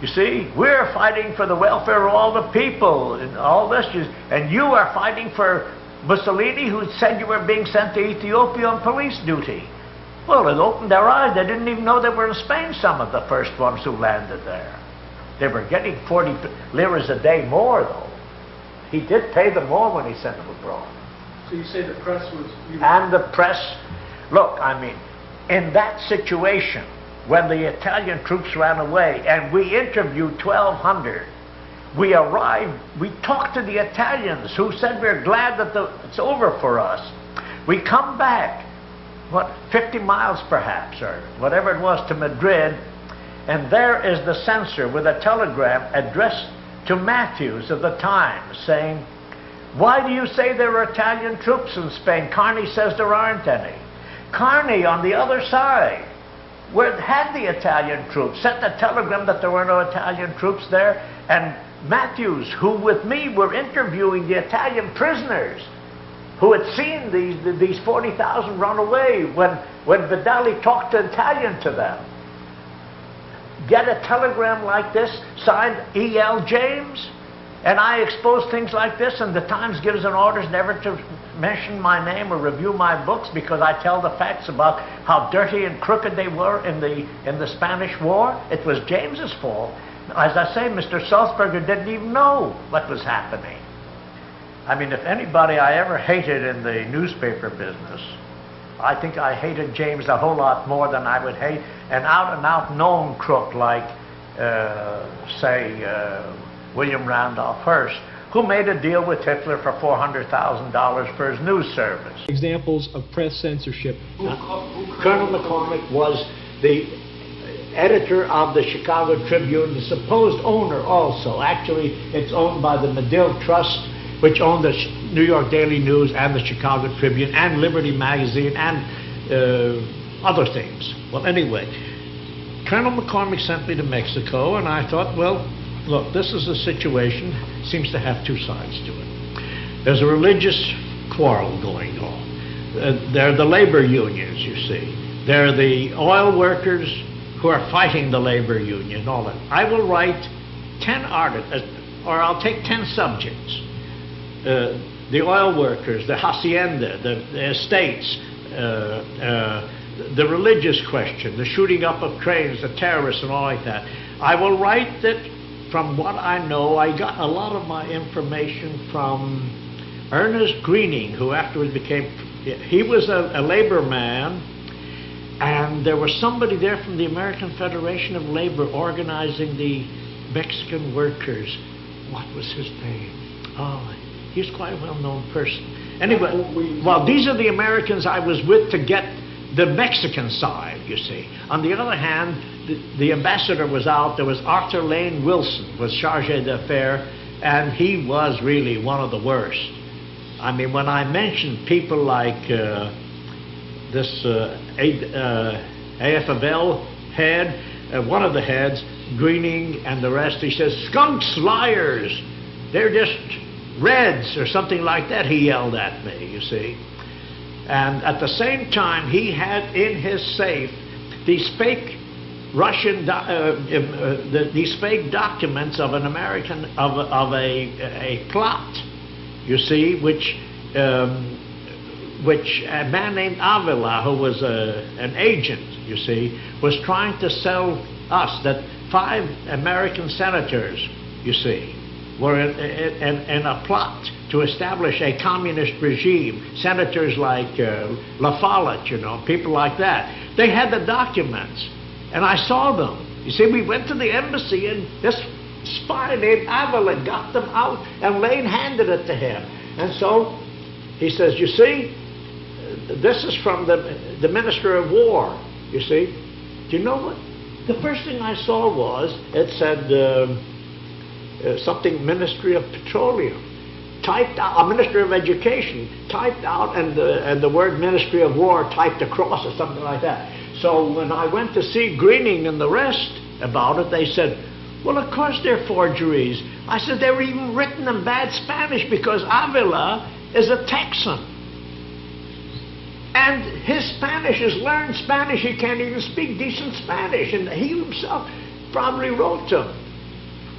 You see, we're fighting for the welfare of all the people and all this. And you are fighting for Mussolini, who said you were being sent to Ethiopia on police duty. Well, it opened their eyes. They didn't even know they were in Spain, some of the first ones who landed there. They were getting 40 liras a day more, though. He did pay them more when he sent them abroad. So you say the press was... And the press, look, I mean, in that situation, when the Italian troops ran away, and we interviewed 1,200, we arrived, we talked to the Italians who said we're glad that it's over for us. We come back, 50 miles perhaps, or whatever it was, to Madrid, and there is the censor with a telegram addressed to Matthews of the Times saying, "Why do you say there are Italian troops in Spain? Carney says there aren't any." Carney, on the other side, had the Italian troops, sent a telegram that there were no Italian troops there, and Matthews, who with me were interviewing the Italian prisoners, who had seen these 40,000 run away when Vidali talked Italian to them, get a telegram like this signed E.L. James, and I expose things like this, and the Times gives an orders never to mention my name or review my books because I tell the facts about how dirty and crooked they were in the Spanish War. It was James's fault. As I say, Mr. Sulzberger didn't even know what was happening. I mean, if anybody I ever hated in the newspaper business, I think I hated James a whole lot more than I would hate an out-and-out known crook like, William Randolph Hearst, who made a deal with Hitler for $400,000 for his news service. Examples of press censorship. Colonel McCormick was the editor of the Chicago Tribune, the supposed owner also. Actually, it's owned by the Medill Trust, which owned the New York Daily News and the Chicago Tribune and Liberty Magazine and other things. Well, anyway, Colonel McCormick sent me to Mexico, and I thought, well, look, this is a situation, seems to have 2 sides to it. There's a religious quarrel going on. They're the labor unions, you see. They're the oil workers who are fighting the labor union, all that. I will write 10 articles, or I'll take 10 subjects. The oil workers, the hacienda, the estates, the religious question, the shooting up of trains, the terrorists and all like that. I will write that from what I know. I got a lot of my information from Ernest Greening, who afterwards became, he was a labor man, and there was somebody there from the American Federation of Labor organizing the Mexican workers. What was his name? Oh, he's quite a well-known person. Anyway, well, these are the Americans I was with to get the Mexican side, you see. On the other hand, the ambassador was out. There was Arthur Lane Wilson, was chargé d'affaires, and he was really one of the worst. I mean, when I mentioned people like this AFL head, one of the heads, Greening and the rest, he says, "Skunks, liars, they're just Reds," or something like that, he yelled at me, you see. And at the same time, he had in his safe these fake Russian, these fake documents of an American, of a plot, you see, which a man named Avila, who was an agent, you see, was trying to sell us, that 5 American senators, you see, were in a plot to establish a communist regime. Senators like La Follette, you know, people like that. They had the documents, and I saw them. You see, we went to the embassy, and this spy named Avila got them out, and Lane handed it to him. And so he says, "You see, this is from the Minister of War, you see." Do you know what? The first thing I saw was, it said something Ministry of Petroleum, typed out, a Ministry of Education, typed out, and the word Ministry of War typed across or something like that. So when I went to see Greening and the rest about it, they said, "Well, of course they're forgeries." I said, "They were even written in bad Spanish because Avila is a Texan. And his Spanish is learned Spanish. He can't even speak decent Spanish." And he himself probably wrote them,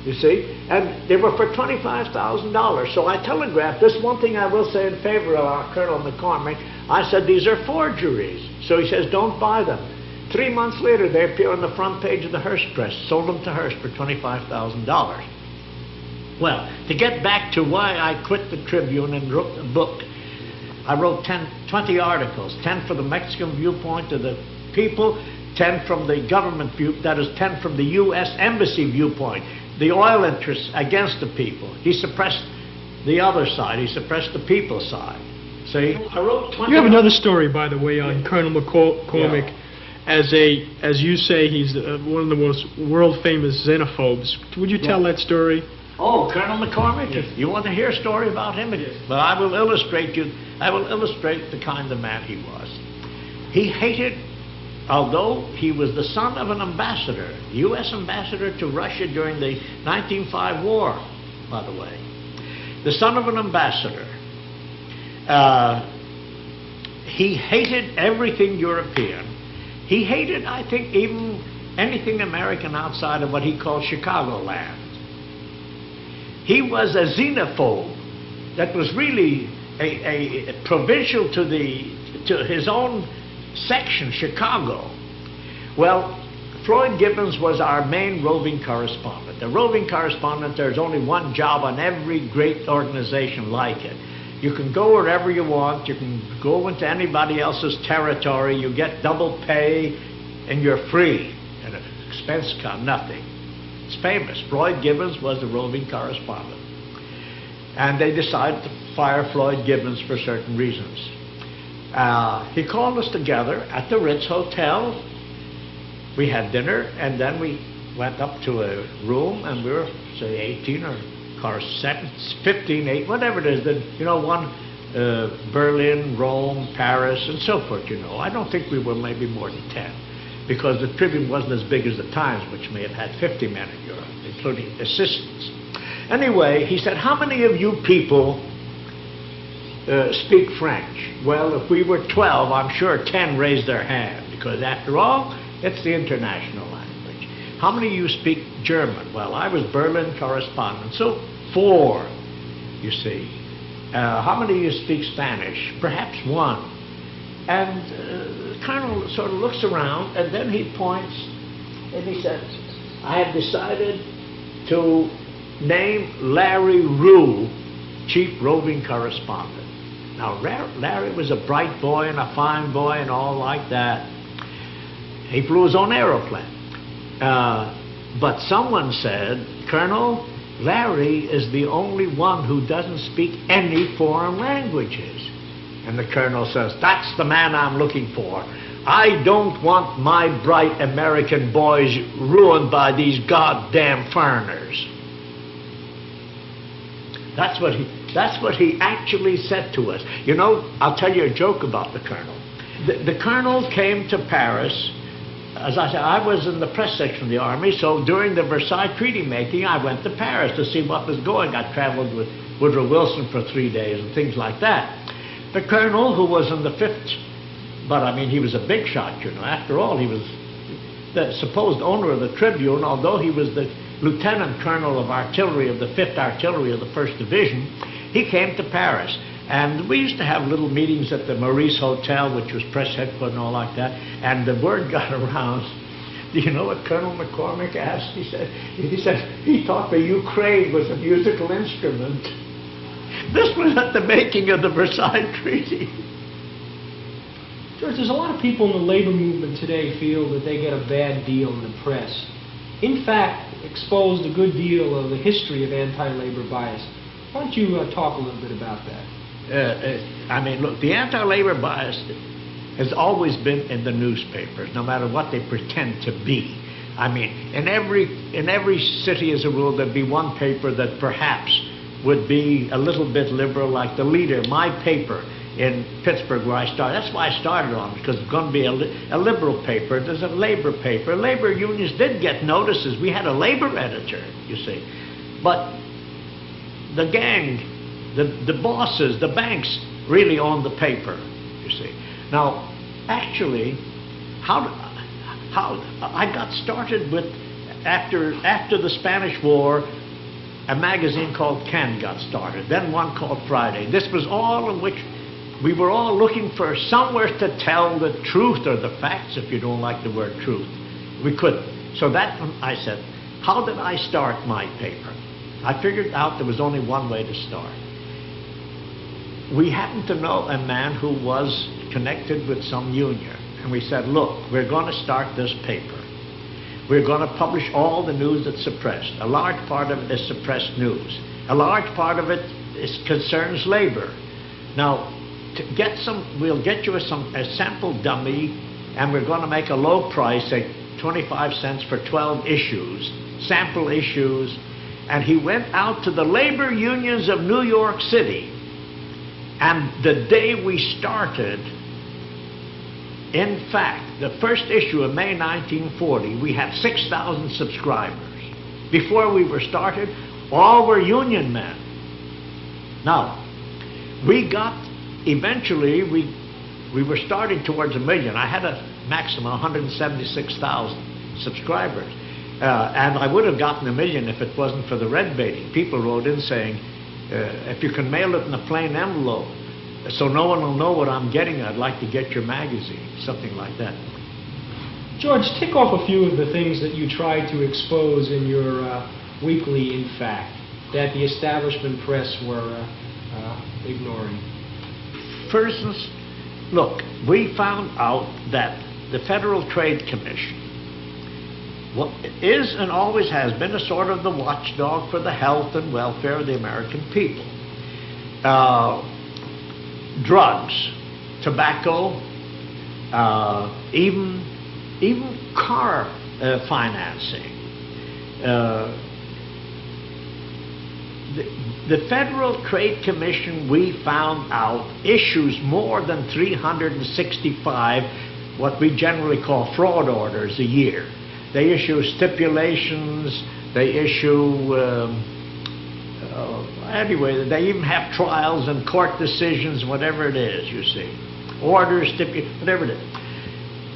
you see. And they were for $25,000. So I telegraphed, this one thing I will say in favor of our Colonel McCormick, I said, "These are forgeries." So he says, "Don't buy them." 3 months later, they appear on the front page of the Hearst Press. Sold them to Hearst for $25,000. Well, to get back to why I quit the Tribune and wrote a book, I wrote 20 articles, 10 for the Mexican viewpoint of the people, 10 from the government view, that is 10 from the U.S. Embassy viewpoint, the oil interests against the people. He suppressed the other side, he suppressed the people's side. See, I wrote 20. You have another story, by the way, on Colonel McCormick. Yeah. As you say, he's one of the most world-famous xenophobes. Would you tell that story? Oh, Colonel McCormick? Yes. You want to hear a story about him? Yes. Well, I will illustrate the kind of man he was. He hated, although he was the son of an ambassador, U.S. ambassador to Russia during the 1905 war, by the way. The son of an ambassador. He hated everything European. He hated, I think, even anything American outside of what he called Chicagoland. He was a xenophobe that was really a provincial to his own section, Chicago. Well, Floyd Gibbons was our main roving correspondent. The roving correspondent, there's only one job on every great organization like it. You can go wherever you want. You can go into anybody else's territory. You get double pay, and you're free. And expense cost nothing. It's famous. Floyd Gibbons was the roving correspondent. And they decided to fire Floyd Gibbons for certain reasons. He called us together at the Ritz Hotel. We had dinner, and then we went up to a room, and we were, say, 18 or 15, 8, whatever it is, Berlin, Rome, Paris, and so forth, you know. I don't think we were maybe more than 10, because the Tribune wasn't as big as the Times, which may have had 50 men in Europe, including assistants. Anyway, he said, "How many of you people speak French? Well, if we were 12, I'm sure 10 raised their hand, because after all, it's the international language. How many of you speak German? Well, I was Berlin correspondent, so 4, you see. How many of you speak Spanish? Perhaps 1. And the colonel sort of looks around, and then he points, and he says, I have decided to name Larry Rue chief roving correspondent. Now, Larry was a bright boy and a fine boy and all like that. He flew his own aeroplane. But someone said, Colonel, Larry is the only one who doesn't speak any foreign languages. And the colonel says, that's the man I'm looking for. I don't want my bright American boys ruined by these goddamn foreigners. That's what he actually said to us. You know, I'll tell you a joke about the colonel. The colonel came to Paris. As I said, I was in the press section of the Army, so during the Versailles Treaty making, I went to Paris to see what was going. I traveled with Woodrow Wilson for 3 days and things like that. The colonel, who was in the 5th, but I mean, he was a big shot, you know. After all, he was the supposed owner of the Tribune, although he was the lieutenant colonel of artillery of the 5th Artillery of the 1st Division. He came to Paris, and we used to have little meetings at the Maurice Hotel, which was press headquarters and all like that, and the word got around. Do you know what Colonel McCormick asked? He said he thought the Ukraine was a musical instrument. This was at the making of the Versailles Treaty. George, there's a lot of people in the labor movement today feel that they get a bad deal in the press. In fact, exposed a good deal of the history of anti-labor bias. Why don't you talk a little bit about that? I mean, look, the anti-labor bias has always been in the newspapers, no matter what they pretend to be. I mean, in every city, as a rule, there'd be one paper that perhaps would be a little bit liberal, like the Leader, my paper in Pittsburgh, where I started. That's why I started on, because it's going to be a liberal paper. There's a labor paper. Labor unions did get notices. We had a labor editor, you see. But the gang, the bosses, the banks really owned the paper, you see. Now, actually, how I got started with, after the Spanish War, a magazine called Ken got started, then one called Friday. This was all in which we were all looking for somewhere to tell the truth, or the facts, if you don't like the word truth. We couldn't. So that, I said, how did I start my paper? I figured out there was only one way to start. We happened to know a man who was connected with some union. And we said, look, we're going to start this paper. We're going to publish all the news that's suppressed. A large part of it is suppressed news. A large part of it concerns labor. Now, to get we'll get you a sample dummy, and we're going to make a low price, say 25 cents for 12 issues, sample issues. And he went out to the labor unions of New York City. And the day we started, in fact, the first issue of May 1940, we had 6,000 subscribers. Before we were started, all were union men. Now, we got, eventually, we were starting towards 1 million. I had a maximum of 176,000 subscribers. And I would have gotten 1 million if it wasn't for the red baiting. People wrote in saying, if you can mail it in a plain envelope, so no one will know what I'm getting, I'd like to get your magazine, something like that. George, tick off a few of the things that you tried to expose in your weekly, in fact, that the establishment press were ignoring. For instance, look, we found out that the Federal Trade Commission is and always has been a sort of the watchdog for the health and welfare of the American people. Drugs, tobacco, even car financing. The Federal Trade Commission, we found out, issues more than 365 what we generally call fraud orders a year. They issue stipulations, they issue Anyway, they even have trials and court decisions, whatever it is, you see. Orders, whatever it is.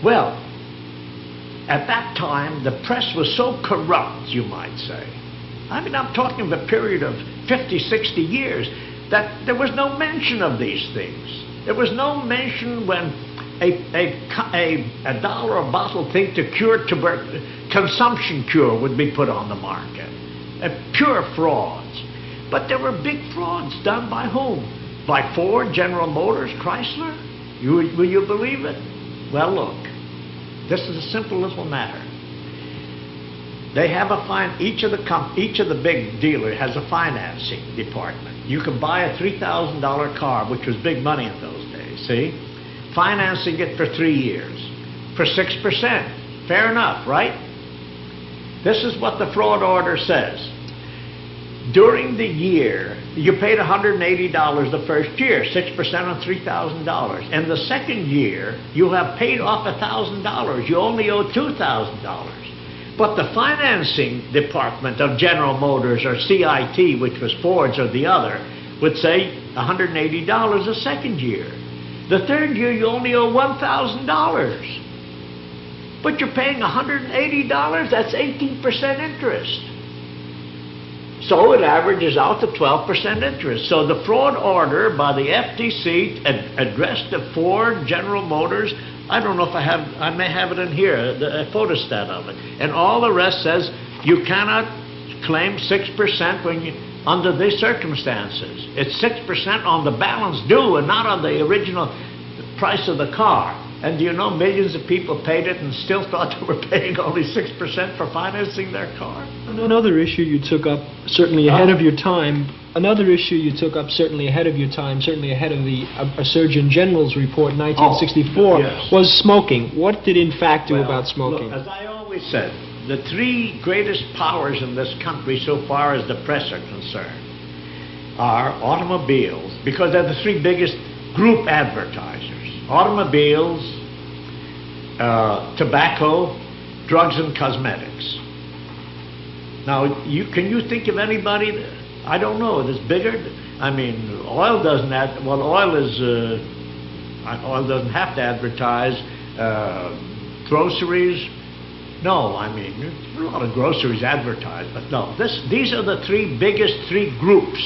Well, at that time, the press was so corrupt, you might say. I mean, I'm talking of a period of 50, 60 years, that there was no mention of these things. There was no mention when a dollar a bottle thing to cure consumption cure would be put on the market. Pure frauds. But there were big frauds done by whom? By Ford, General Motors, Chrysler? Will you believe it? Well, look, this is a simple little matter. They have each of the big dealers has a financing department. You can buy a $3,000 car, which was big money in those days, see? Financing it for 3 years, for 6%. Fair enough, right? This is what the fraud order says. During the year, you paid $180 the first year, 6% on $3,000. And the second year, you have paid off $1,000. You only owe $2,000. But the financing department of General Motors or CIT, which was Ford's or the other, would say $180 the second year. The third year, you only owe $1,000. But you're paying $180, that's 18% interest. So it averages out to 12% interest. So the fraud order by the FTC addressed to Ford, General Motors, I don't know if I may have it in here, a photostat of it. And all the rest says you cannot claim 6% under these circumstances. It's 6% on the balance due and not on the original price of the car. And do you know millions of people paid it and still thought they were paying only 6% for financing their car? Another issue you took up, certainly ahead of your time, certainly ahead of the Surgeon General's report in 1964, was smoking. What did in fact do about smoking? Look, as I always said, the three greatest powers in this country so far as the press are concerned are automobiles, because they're the three biggest group advertisers. Automobiles, tobacco, drugs and cosmetics. Now, can you think of anybody, I don't know, that's bigger? I mean, oil doesn't have, well, oil doesn't have to advertise. Groceries, no, I mean, a lot of groceries advertise, but no. These are the three biggest groups.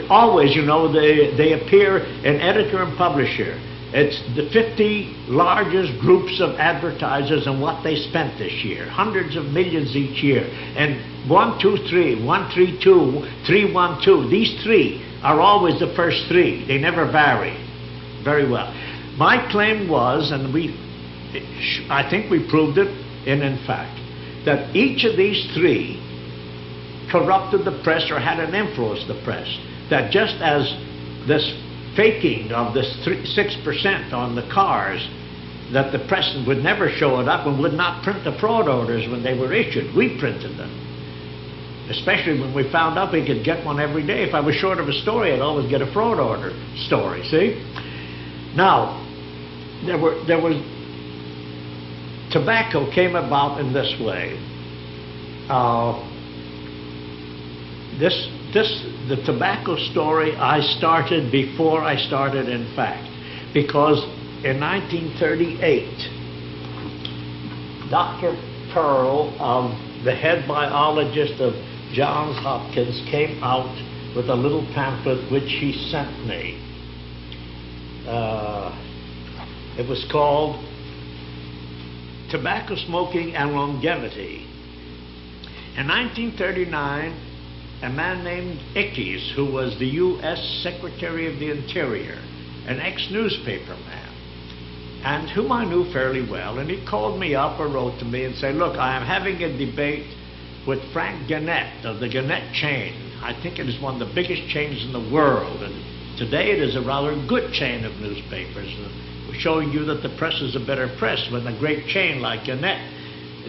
Always, you know, they appear in editor and publisher. It's the 50 largest groups of advertisers and what they spent this year. Hundreds of millions each year. And 123, 132, 312, these three are always the first three. They never vary. Very well. My claim was, and I think we proved it in fact, that each of these three corrupted the press or had an influence on the press. That just as this faking of this 6% on the cars, that the press would never show it up and would not print the fraud orders when they were issued. We printed them. Especially when we found out we could get one every day. If I was short of a story, I'd always get a fraud order story, see? Now, there was tobacco came about in this way. The tobacco story I started before I started in fact, because in 1938, Dr. Pearl, the head biologist of Johns Hopkins, came out with a little pamphlet which he sent me. It was called Tobacco Smoking and Longevity. In 1939, a man named Ickes, who was the U.S. Secretary of the Interior, an ex-newspaper man, and whom I knew fairly well, and he called me up or wrote to me and said, look, I am having a debate with Frank Gannett of the Gannett chain. I think it is one of the biggest chains in the world, and today it is a rather good chain of newspapers, showing you that the press is a better press when a great chain like Gannett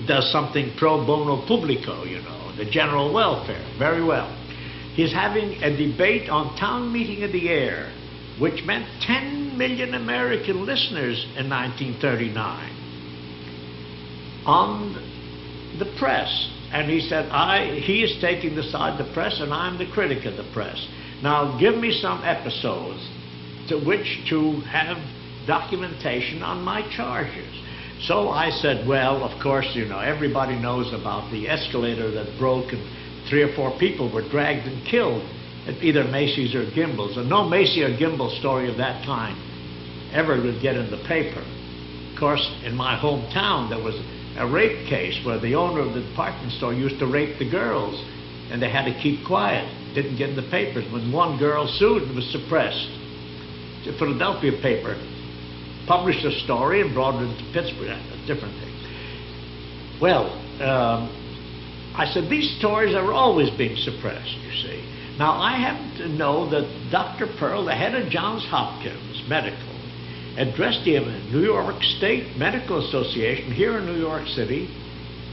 does something pro bono publico, you know, the general welfare. Very well. He's having a debate on Town Meeting of the Air, which meant 10 million American listeners in 1939, on the press. And he said, he is taking the side of the press, and I'm the critic of the press. Now, give me some episodes to which to have documentation on my charges. So I said, well, of course, you know, everybody knows about the escalator that broke and 3 or 4 people were dragged and killed at either Macy's or Gimbel's. And no Macy or Gimbel story of that kind ever would get in the paper. Of course, in my hometown, there was a rape case where the owner of the department store used to rape the girls, and they had to keep quiet. Didn't get in the papers. When one girl sued, it was suppressed. The Philadelphia paper published a story and brought it into Pittsburgh, a different thing. Well, I said, these stories are always being suppressed, you see. Now, I happen to know that Dr. Pearl, the head of Johns Hopkins Medical, addressed the New York State Medical Association here in New York City,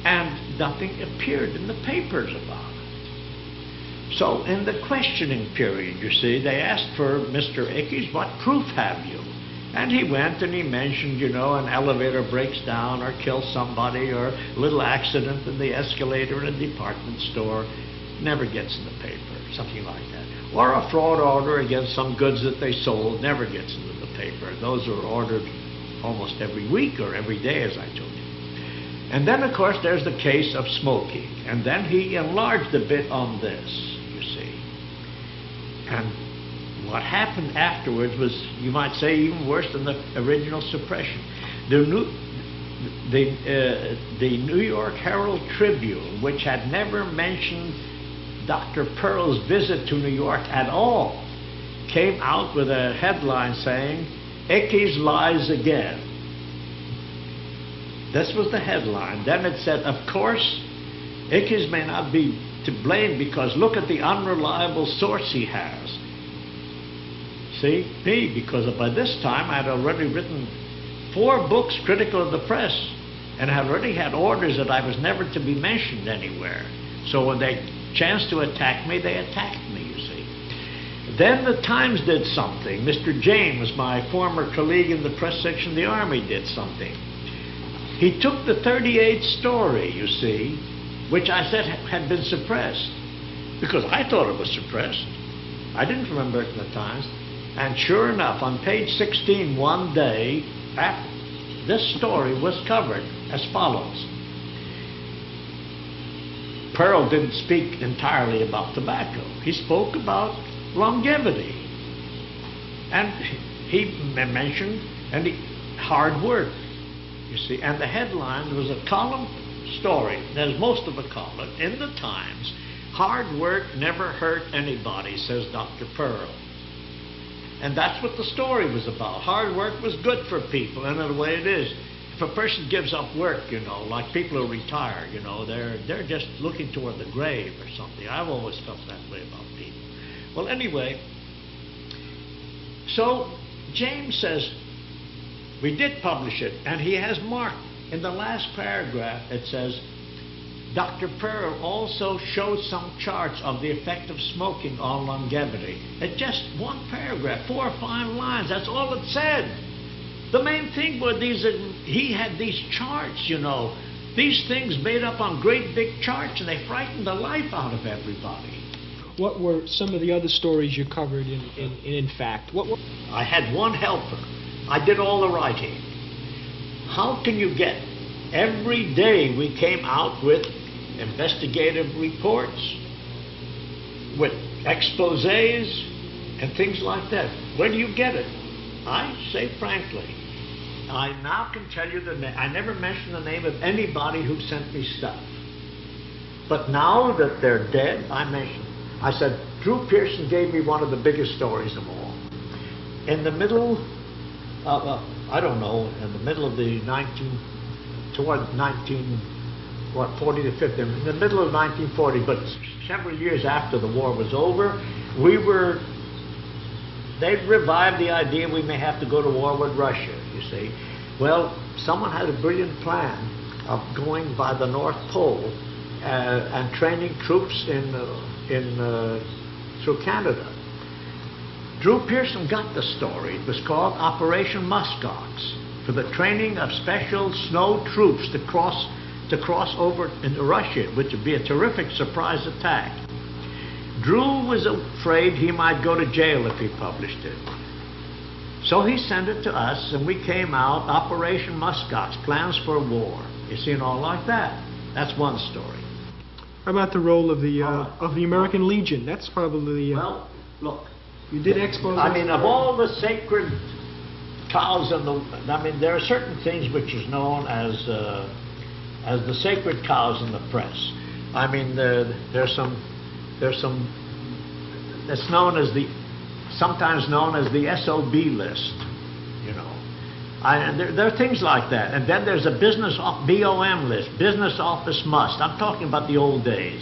and nothing appeared in the papers about it. So in the questioning period, you see, they asked for Mr. Ickes, what proof have you? And he went and he mentioned, you know, an elevator breaks down or kills somebody, or a little accident in the escalator in a department store. Never gets in the paper, something like that. Or a fraud order against some goods that they sold, never gets into the paper. Those are ordered almost every week or every day, as I told you. And then, of course, there's the case of smoking. And then he enlarged a bit on this, you see. And what happened afterwards was, you might say, even worse than the original suppression. The New York Herald Tribune, which had never mentioned Dr. Pearl's visit to New York at all, came out with a headline saying, Ickes lies again. This was the headline. Then it said, of course, Ickes may not be to blame because look at the unreliable source he has. See, me, because by this time I had already written 4 books critical of the press, and I had already had orders that I was never to be mentioned anywhere. So when they chanced to attack me, they attacked me, you see. Then the Times did something. Mr. James, my former colleague in the press section of the Army, did something. He took the 38 story, you see, which I said had been suppressed, because I thought it was suppressed. I didn't remember it in the Times. And sure enough, on page 16 one day, this story was covered as follows. Pearl didn't speak entirely about tobacco. He spoke about longevity. And he mentioned hard work, you see. And the headline was a column story, there's most of a column, in the Times. Hard work never hurt anybody, says Dr. Pearl. And that's what the story was about. Hard work was good for people, and in a way it is. If a person gives up work, you know, like people who retire, you know, they're just looking toward the grave or something. I've always felt that way about people. Well, anyway, so James says, we did publish it, and he has marked in the last paragraph, it says, Dr. Pearl also showed some charts of the effect of smoking on longevity. It's just one paragraph, 4 or 5 lines, that's all it said. The main thing were he had these charts, you know, these things made up on great big charts, and they frightened the life out of everybody. What were some of the other stories you covered in fact? I had one helper. I did all the writing. How can you get, every day we came out with investigative reports, with exposés and things like that. Where do you get it? I say frankly, I now can tell you the name. I never mentioned the name of anybody who sent me stuff. But now that they're dead, I said, Drew Pearson gave me one of the biggest stories of all. In the middle of, I don't know, in the middle of the 40 to 50, in the middle of 1940, but several years after the war was over, they revived the idea we may have to go to war with Russia, you see. Well, someone had a brilliant plan of going by the North Pole and training troops through Canada. Drew Pearson got the story. It was called Operation Muskox, for the training of special snow troops to cross to cross over into Russia, which would be a terrific surprise attack. Drew was afraid he might go to jail if he published it. So he sent it to us, and we came out, Operation Muskats, Plans for War. You see, and all like that. That's one story. How about the role of the American Legion? That's probably... well, look. You did expose... I mean, of all the sacred cows in the... I mean, there are certain things which is known as the sacred cows in the press. I mean, there's some... It's known as the... sometimes known as the SOB list, you know. And there are things like that. And then there's a BOM list, business office must. I'm talking about the old days.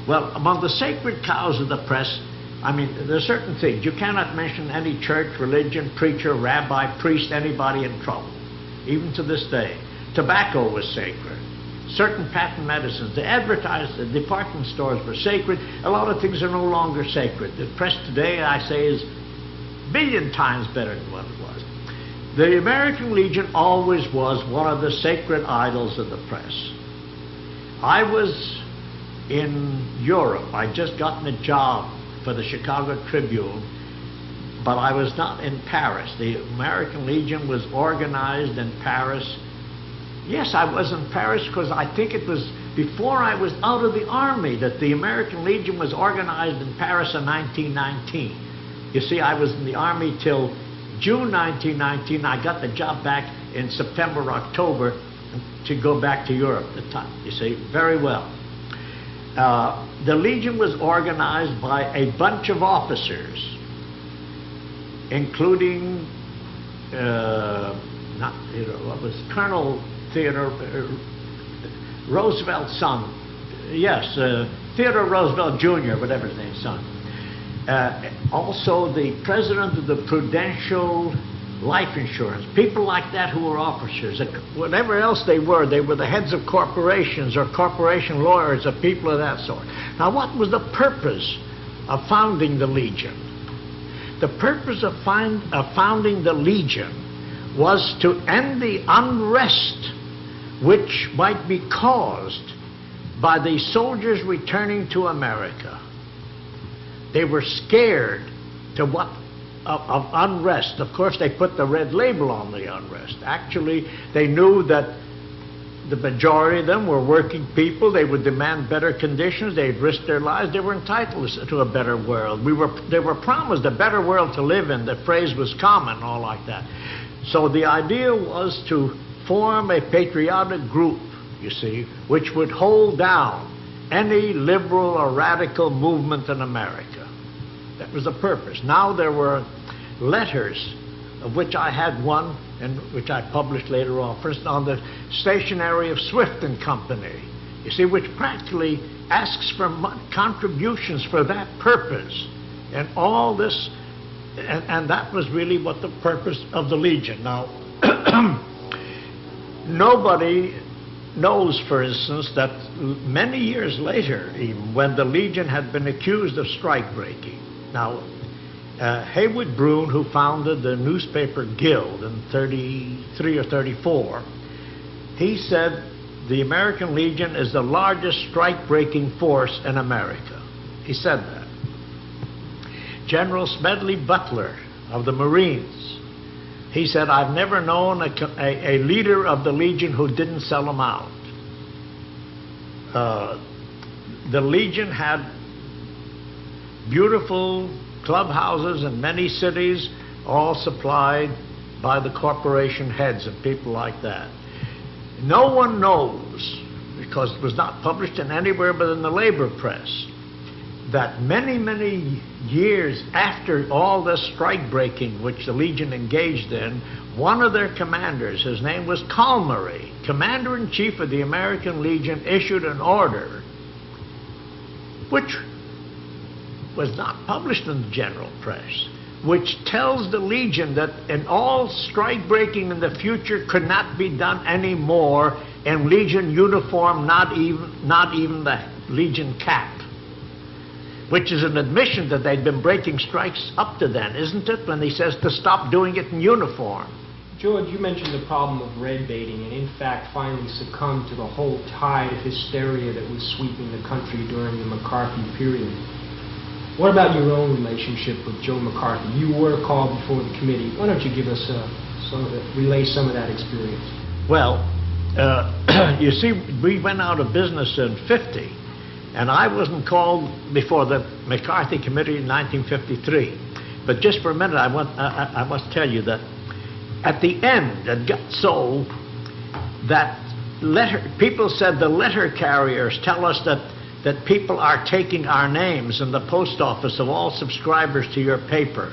Well, among the sacred cows of the press, I mean, there are certain things. You cannot mention any church, religion, preacher, rabbi, priest, anybody in trouble, even to this day. Tobacco was sacred. Certain patent medicines, the department stores were sacred. A lot of things are no longer sacred. The press today, I say, is a billion times better than what it was. The American Legion always was one of the sacred idols of the press. I was in Europe. I'd just gotten a job for the Chicago Tribune, but I was not in Paris. The American Legion was organized in Paris. Yes, I was in Paris because I think it was before I was out of the Army that the American Legion was organized in Paris in 1919. You see, I was in the Army till June 1919. I got the job back in September, October to go back to Europe at the time. You see, very well. The Legion was organized by a bunch of officers, including, what was Colonel Theodore Roosevelt's son. Yes, Theodore Roosevelt Jr., whatever his name's son. Also the president of the Prudential Life Insurance. People like that who were officers. Whatever else they were the heads of corporations or corporation lawyers or people of that sort. Now, what was the purpose of founding the Legion? The purpose of founding the Legion was to end the unrest which might be caused by the soldiers returning to America. They were scared of unrest. Of course, they put the red label on the unrest. Actually, they knew that the majority of them were working people. They would demand better conditions. They'd risk their lives. They were entitled to a better world. They were promised a better world to live in. The phrase was common, all like that. So the idea was to form a patriotic group, you see, which would hold down any liberal or radical movement in America. That was the purpose. Now there were letters, of which I had one, and which I published later on, first on the stationery of Swift and Company, you see, which practically asks for contributions for that purpose. And all this, and that was really what the purpose of the Legion. Now, nobody knows, for instance, that many years later, even when the Legion had been accused of strike breaking. Now, Haywood Broun, who founded the newspaper Guild in 33 or 34, he said the American Legion is the largest strike-breaking force in America. He said that. General Smedley Butler of the Marines, he said, I've never known a leader of the Legion who didn't sell them out. The Legion had beautiful clubhouses in many cities, all supplied by the corporation heads and people like that. No one knows, because it was not published in anywhere but in the labor press, that many, many years after all this strike breaking which the Legion engaged in, one of their commanders, his name was Calmery, commander-in-chief of the American Legion, issued an order which was not published in the general press, which tells the Legion that in all strike breaking in the future could not be done anymore in Legion uniform, not even the Legion cap, which is an admission that they'd been breaking strikes up to then, isn't it, when he says to stop doing it in uniform. George, you mentioned the problem of red baiting, and in fact finally succumbed to the whole tide of hysteria that was sweeping the country during the McCarthy period. What about your own relationship with Joe McCarthy? You were called before the committee. Why don't you give us relay some of that experience? Well, you see, we went out of business in '50, and I wasn't called before the McCarthy committee in 1953. But just for a minute, I must tell you that at the end, it got so that people said the letter carriers tell us that people are taking our names in the post office of all subscribers to your paper.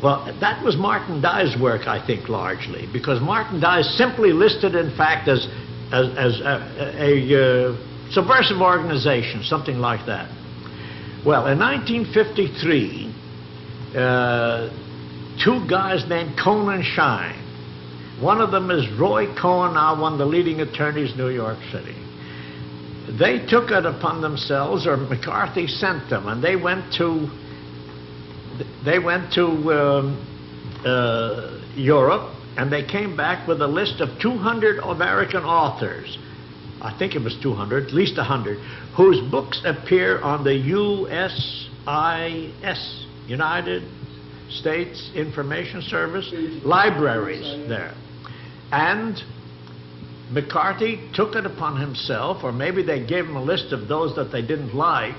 Well, that was Martin Dye's work, I think, largely, because Martin Dye simply listed, in fact, as a subversive organization, something like that. Well, in 1953, two guys named Cohn and Shine. One of them is Roy Cohn, now one of the leading attorneys in New York City. They took it upon themselves, or McCarthy sent them, and they went to Europe, and they came back with a list of 200 American authors. I think it was 200, at least 100, whose books appear on the USIS, United States Information Service, libraries there. And McCarthy took it upon himself, or maybe they gave him a list of those that they didn't like,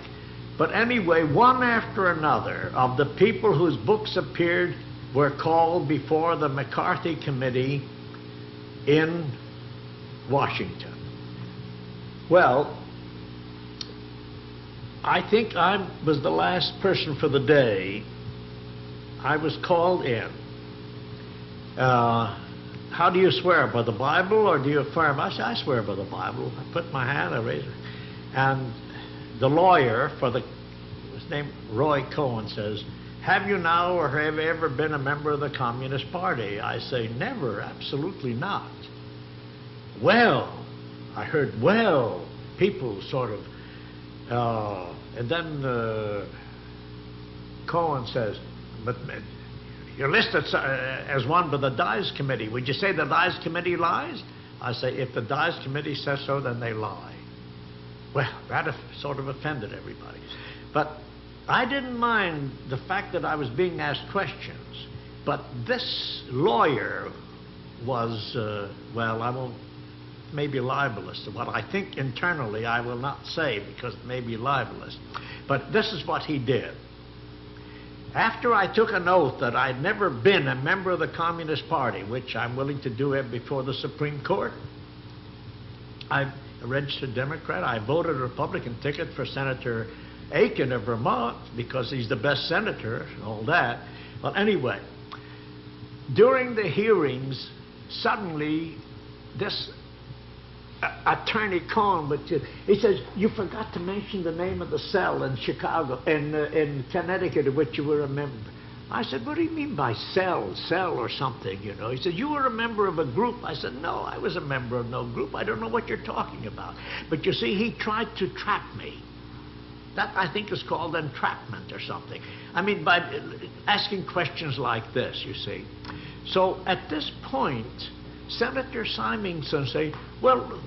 but anyway, one after another of the people whose books appeared were called before the McCarthy committee in Washington. Well, I think I was the last person for the day. I was called in. How do you swear? By the Bible, or do you affirm? I said, I swear by the Bible. I put my hand, I raised it. And the lawyer for his name Roy Cohn says, have you now or have you ever been a member of the Communist Party? I say, never, absolutely not. Well, I heard, well, people sort of, and then Cohen says, but you're listed as one by the Dies Committee. Would you say the Dies Committee lies? I say, if the Dies Committee says so, then they lie. Well, that sort of offended everybody. But I didn't mind the fact that I was being asked questions. But this lawyer was, well, I won't, maybe libelous. What I think internally I will not say because it may be libelous. But this is what he did. After I took an oath that I'd never been a member of the Communist Party, which I'm willing to do before the Supreme Court, I'm a registered Democrat. I voted a Republican ticket for Senator Aiken of Vermont because he's the best senator and all that. Well, anyway, during the hearings, suddenly this Attorney Cohn, he says, you forgot to mention the name of the cell in Chicago, in Connecticut, of which you were a member. I said, what do you mean by cell or something, you know? He said, you were a member of a group. I said, no, I was a member of no group. I don't know what you're talking about. But you see, he tried to trap me. That, I think, is called entrapment or something. I mean, by asking questions like this, you see. So at this point, Senator Symington said, well,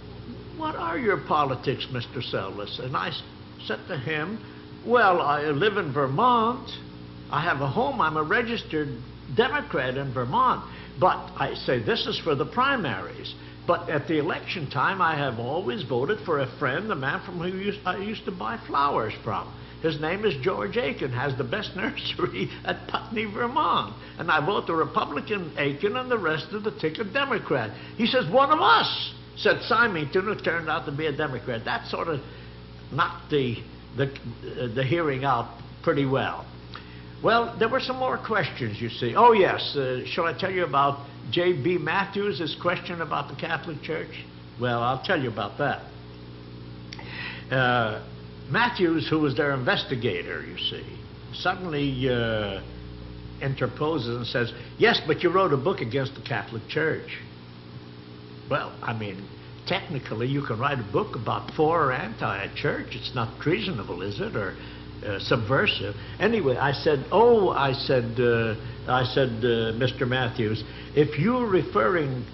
what are your politics, Mr. Seldes? And I said to him, well, I live in Vermont. I have a home. I'm a registered Democrat in Vermont. But I say this is for the primaries. But at the election time, I have always voted for a friend, the man from who I used to buy flowers from. His name is George Aiken, has the best nursery at Putney, Vermont. And I vote the Republican Aiken and the rest of the ticket Democrat. He says, one of us, said Symington, who turned out to be a Democrat. That sort of knocked the hearing out pretty well. Well, there were some more questions, you see. Oh, yes. Shall I tell you about J.B. Matthews, his question about the Catholic Church? Well, I'll tell you about that. Matthews, who was their investigator, you see, suddenly interposes and says, yes, but you wrote a book against the Catholic Church. Well, I mean, technically you can write a book about for or anti a church. It's not treasonable, is it? Or subversive. Anyway, I said, Mr. Matthews, if you're referring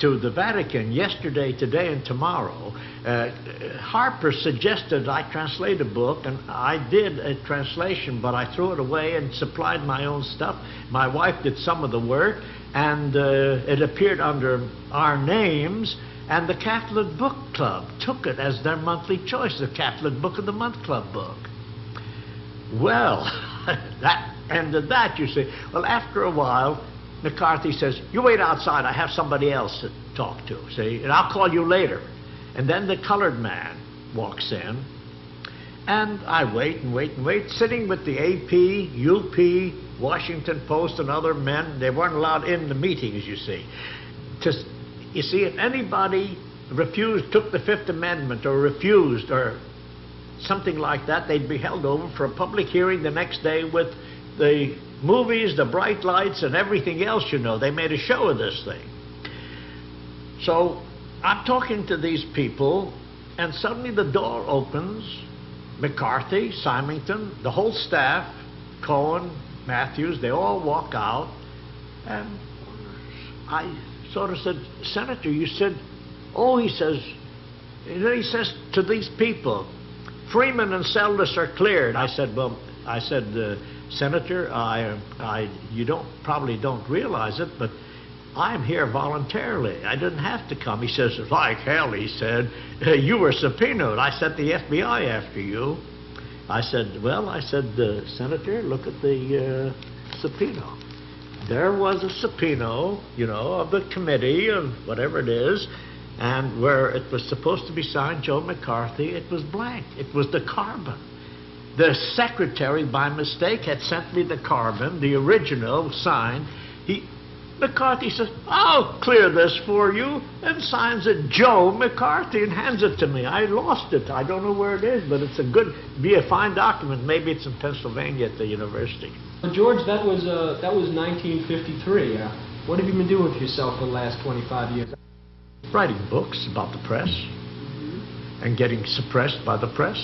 to the Vatican yesterday, today, and tomorrow, Harper suggested I translate a book, and I did a translation, but I threw it away and supplied my own stuff. My wife did some of the work, and it appeared under our names, and the Catholic Book Club took it as their monthly choice, the Catholic Book of the Month Club book. Well, that ended that, you see. Well, after a while, McCarthy says, you wait outside, I have somebody else to talk to, see, and I'll call you later. And then the colored man walks in, and I wait and wait and wait, sitting with the AP, UP, Washington Post, and other men. They weren't allowed in the meetings, you see. You see, if anybody refused, took the Fifth Amendment, or refused, or something like that, they'd be held over for a public hearing the next day with the movies, the bright lights, and everything else, you know. They made a show of this thing. So I'm talking to these people, and suddenly the door opens. McCarthy, Symington, the whole staff, Cohen, Matthews, they all walk out, and I sort of said, Senator, you said, oh, he says, and then he says to these people, Freeman and Seldes are cleared. I said, well, Senator, you probably don't realize it, but I'm here voluntarily. I didn't have to come. He says, like hell, he said, you were subpoenaed. I sent the FBI after you. I said, well, Senator, look at the subpoena. There was a subpoena, you know, of the committee of whatever it is, and where it was supposed to be signed Joe McCarthy, it was blank. It was the carbon. The secretary, by mistake, had sent me the carbon, the original signed. McCarthy says, I'll clear this for you, and signs it Joe McCarthy and hands it to me. I lost it. I don't know where it is, but it's be a fine document. Maybe it's in Pennsylvania at the university. Well, George, that was 1953. What have you been doing with yourself for the last 25 years? Writing books about the press and getting suppressed by the press.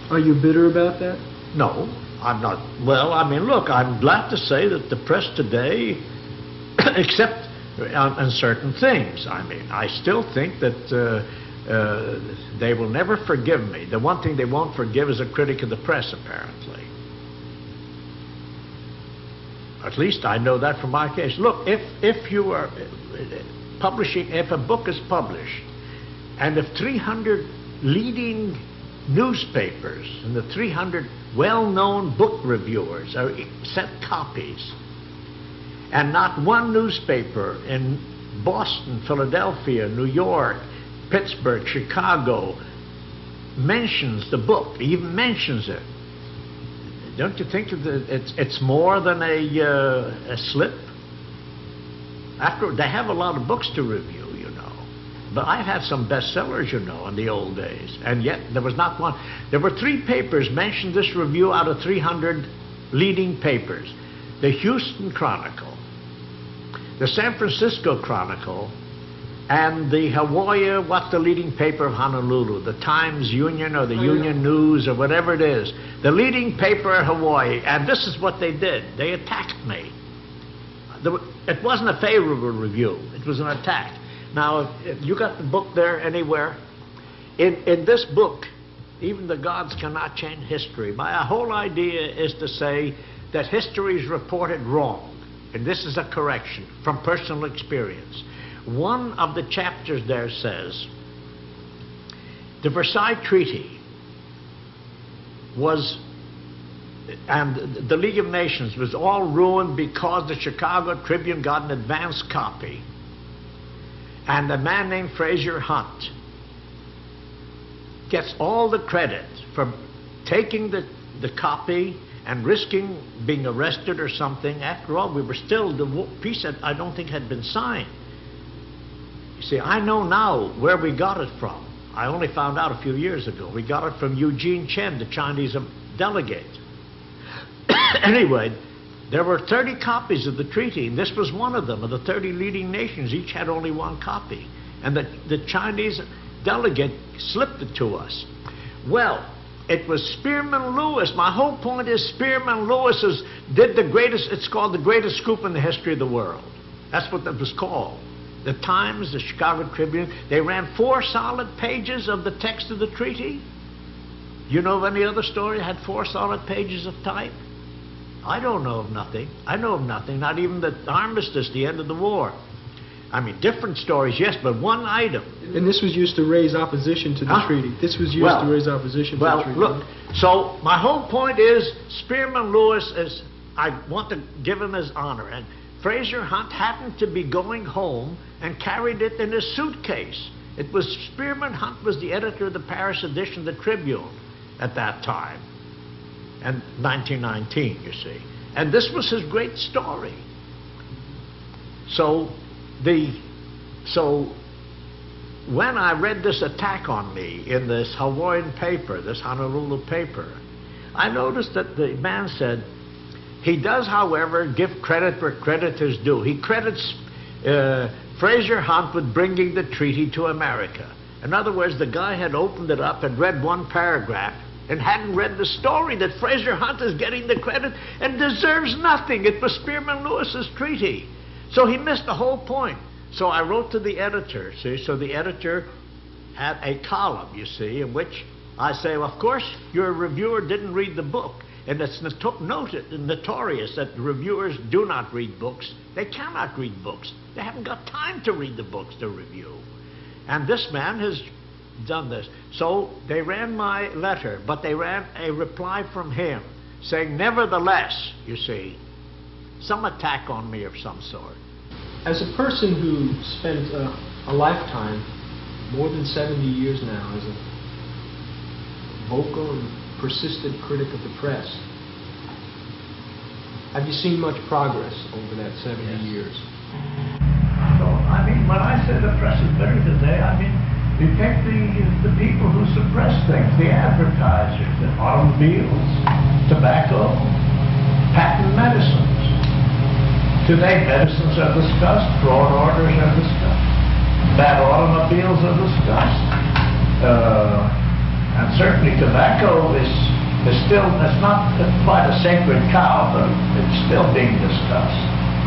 Are you bitter about that? No, I'm not. Well, I mean, look, I'm glad to say that the press today, except on certain things, I mean, I still think that they will never forgive me. The one thing they won't forgive is a critic of the press, apparently. At least I know that from my case. Look, if you are publishing, if a book is published, and if 300 leading newspapers and the 300 well-known book reviewers are sent copies, and not one newspaper in Boston, Philadelphia, New York, Pittsburgh, Chicago mentions the book, even mentions it, don't you think that it's more than a slip? After they have a lot of books to review, you know. But I've had some bestsellers, you know, in the old days, and yet there was not one. There were 3 papers mentioned this review out of 300 leading papers: the Houston Chronicle, the San Francisco Chronicle, and the Hawaii, what's the leading paper of Honolulu, the Times Union or the Union News or whatever it is, the leading paper of Hawaii. And this is what they did. They attacked me. It wasn't a favorable review. It was an attack. Now, if you got the book there anywhere? In this book, even the gods cannot change history. My whole idea is to say that history is reported wrong. And this is a correction from personal experience. One of the chapters there says, the Versailles Treaty was, and the League of Nations was all ruined because the Chicago Tribune got an advance copy. And a man named Fraser Hunt gets all the credit for taking the copy and risking being arrested or something. After all, we were still, the peace I don't think had been signed. You see, I know now where we got it from. I only found out a few years ago. We got it from Eugene Chen, the Chinese delegate. Anyway, there were 30 copies of the treaty, and this was one of them. Of the 30 leading nations, each had only one copy. And the Chinese delegate slipped it to us. Well, It was Spearman Lewis. My whole point is Spearman Lewis did the greatest, it's called the greatest scoop in the history of the world. That's what it was called. The Times, the Chicago Tribune, they ran 4 solid pages of the text of the treaty. You know of any other story that had 4 solid pages of type? I don't know of nothing. I know of nothing, not even the armistice, the end of the war. I mean, different stories, yes, but one item. And this was used to raise opposition to the treaty. This was used to raise opposition to the treaty. Well, look, so my whole point is Spearman Lewis I want to give him his honor. And Fraser Hunt happened to be going home and carried it in his suitcase. It was Spearman Hunt was the editor of the Paris edition of the Tribune at that time, and 1919, you see. And this was his great story. So when I read this attack on me in this Hawaiian paper, this Honolulu paper, I noticed that the man said, he does, however, give credit where credit is due. He credits Fraser Hunt with bringing the treaty to America. In other words, the guy had opened it up and read one paragraph and hadn't read the story that Fraser Hunt is getting the credit and deserves nothing. It was Spearman Lewis's treaty. So he missed the whole point. So I wrote to the editor, see, so the editor had a column, you see, in which I say, well, of course, your reviewer didn't read the book. And it's notorious that reviewers do not read books. They cannot read books. They haven't got time to read the books to review. And this man has done this. So they ran my letter, but they ran a reply from him saying, nevertheless, you see, some attack on me of some sort. As a person who spent a lifetime, more than 70 years now, as a vocal and persistent critic of the press, have you seen much progress over that 70 years? So, I mean, when I say the press is better today, I mean, you take the people who suppress things, the advertisers, the automobiles, tobacco, patent medicines. Today, medicines are discussed, fraud orders are discussed, bad automobiles are discussed, and certainly tobacco is still, it's not quite a sacred cow, but it's still being discussed.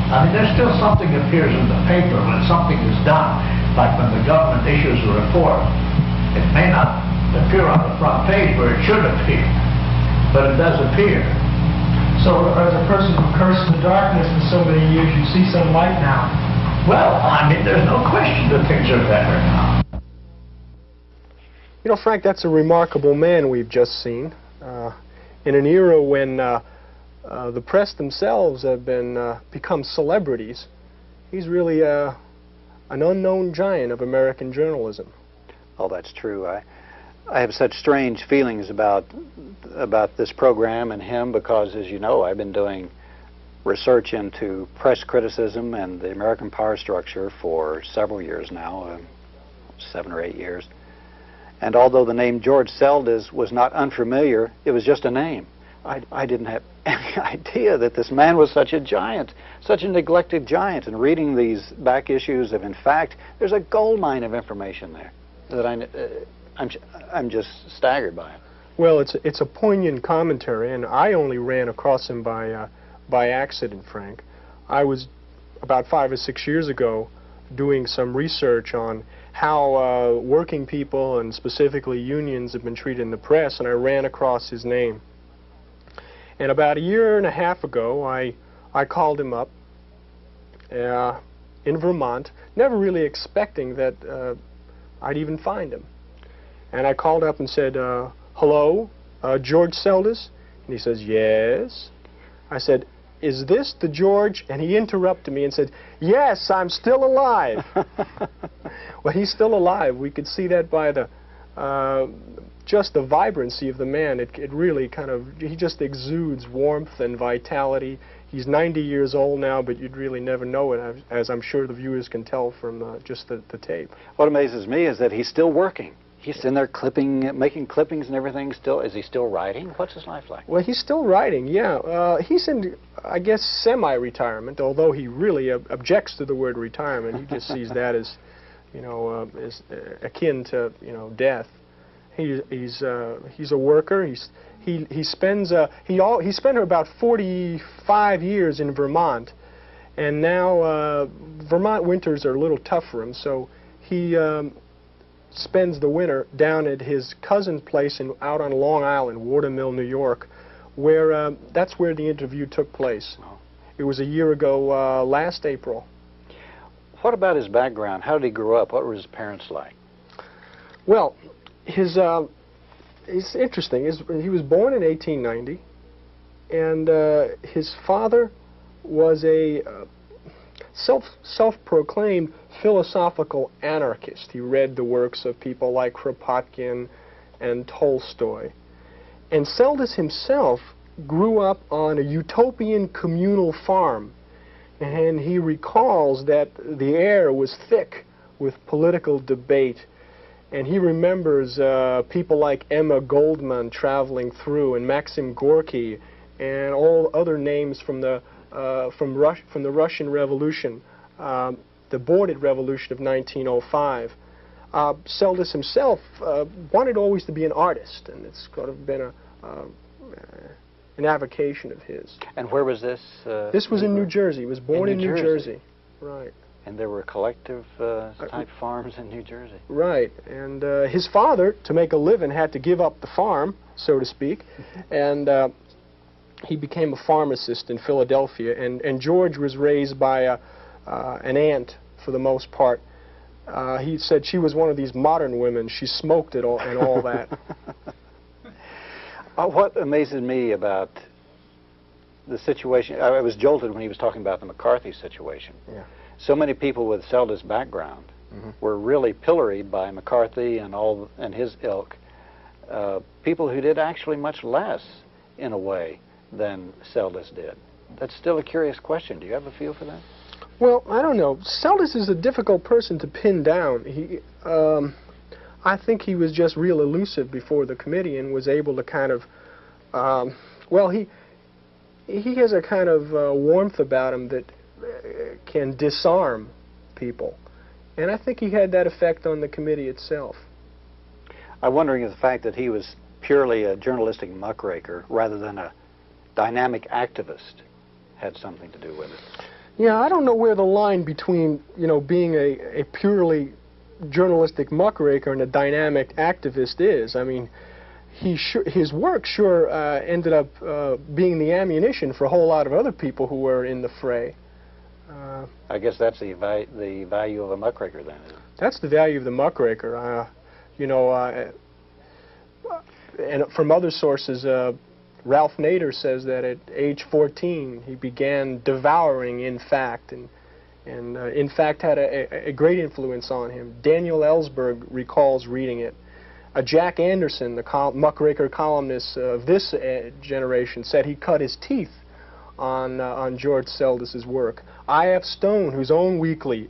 I mean, there's still something that appears in the paper when something is done, like when the government issues a report. It may not appear on the front page where it should appear, but it does appear. So, as a person who cursed the darkness for so many years, you see some light now. Well, I mean, there's no question that things are better now. You know, Frank, that's a remarkable man we've just seen. In an era when the press themselves have become celebrities, he's really an unknown giant of American journalism. Oh, that's true. I have such strange feelings about this program and him because, as you know, I've been doing research into press criticism and the American power structure for several years now, 7 or 8 years. And although the name George Seldes was not unfamiliar, it was just a name. I didn't have any idea that this man was such a giant, such a neglected giant. And reading these back issues of In Fact, there's a goldmine of information there that I'm just staggered by it. Well, it's a poignant commentary, and I only ran across him by accident, Frank. I was about 5 or 6 years ago doing some research on how working people and specifically unions have been treated in the press, and I ran across his name. And about 1.5 years ago, I called him up in Vermont, never really expecting that I'd even find him. And I called up and said, hello, George Seldes? And he says, yes. I said, is this the George? And he interrupted me and said, yes, I'm still alive. Well, he's still alive. We could see that by the just the vibrancy of the man. It really kind of, he just exudes warmth and vitality. He's 90 years old now, but you'd really never know it, as I'm sure the viewers can tell from just the tape. What amazes me is that he's still working. He's in there making clippings and everything still. Is he still writing? What's his life like? Well, he's still writing, yeah. He's in, I guess, semi-retirement, although he really objects to the word retirement. He just sees that as, you know, as akin to, you know, death. He's a worker. He spent about 45 years in Vermont, and now Vermont winters are a little tough for him, so he spends the winter down at his cousin's place out on Long Island, Watermill, New York, where that's where the interview took place. Oh. It was a year ago, last April. What about his background? How did he grow up? What were his parents like? Well, it's interesting. He was born in 1890, and his father was a self-proclaimed philosophical anarchist. He read the works of people like Kropotkin and Tolstoy. And Seldes himself grew up on a utopian communal farm, and he recalls that the air was thick with political debate. And he remembers people like Emma Goldman traveling through, and Maxim Gorky, and all other names from the Russian Revolution, the aborted revolution of 1905. Seldes himself wanted always to be an artist, and it's sort of been an avocation of his. And where was this? This was in New Jersey. He was born in New Jersey. Right. And there were collective type farms in New Jersey. Right. And his father, to make a living, had to give up the farm, so to speak, and he became a pharmacist in Philadelphia. And George was raised by an aunt, for the most part. He said she was one of these modern women. She smoked it all and all that. What amazes me about the situation, I was jolted when he was talking about the McCarthy situation. Yeah. So many people with Seldes' background were really pilloried by McCarthy and his ilk. People who did actually much less, in a way, than Seldes did. That's still a curious question. Do you have a feel for that? Well, I don't know. Seldes is a difficult person to pin down. I think he was just real elusive before the committee and was able to kind of, well, he has a kind of warmth about him that can disarm people. And I think he had that effect on the committee itself. I'm wondering if the fact that he was purely a journalistic muckraker rather than a dynamic activist had something to do with it. Yeah, I don't know where the line between, being a purely journalistic muckraker and a dynamic activist is. I mean, his work sure ended up being the ammunition for a whole lot of other people who were in the fray. I guess that's the value of a muckraker, then, isn't it? That's the value of the muckraker. And from other sources, Ralph Nader says that at age 14 he began devouring In Fact, and In Fact had a great influence on him. Daniel Ellsberg recalls reading it. Jack Anderson, the muckraker columnist of this generation, said he cut his teeth on George Seldes' work. I.F. Stone, whose own weekly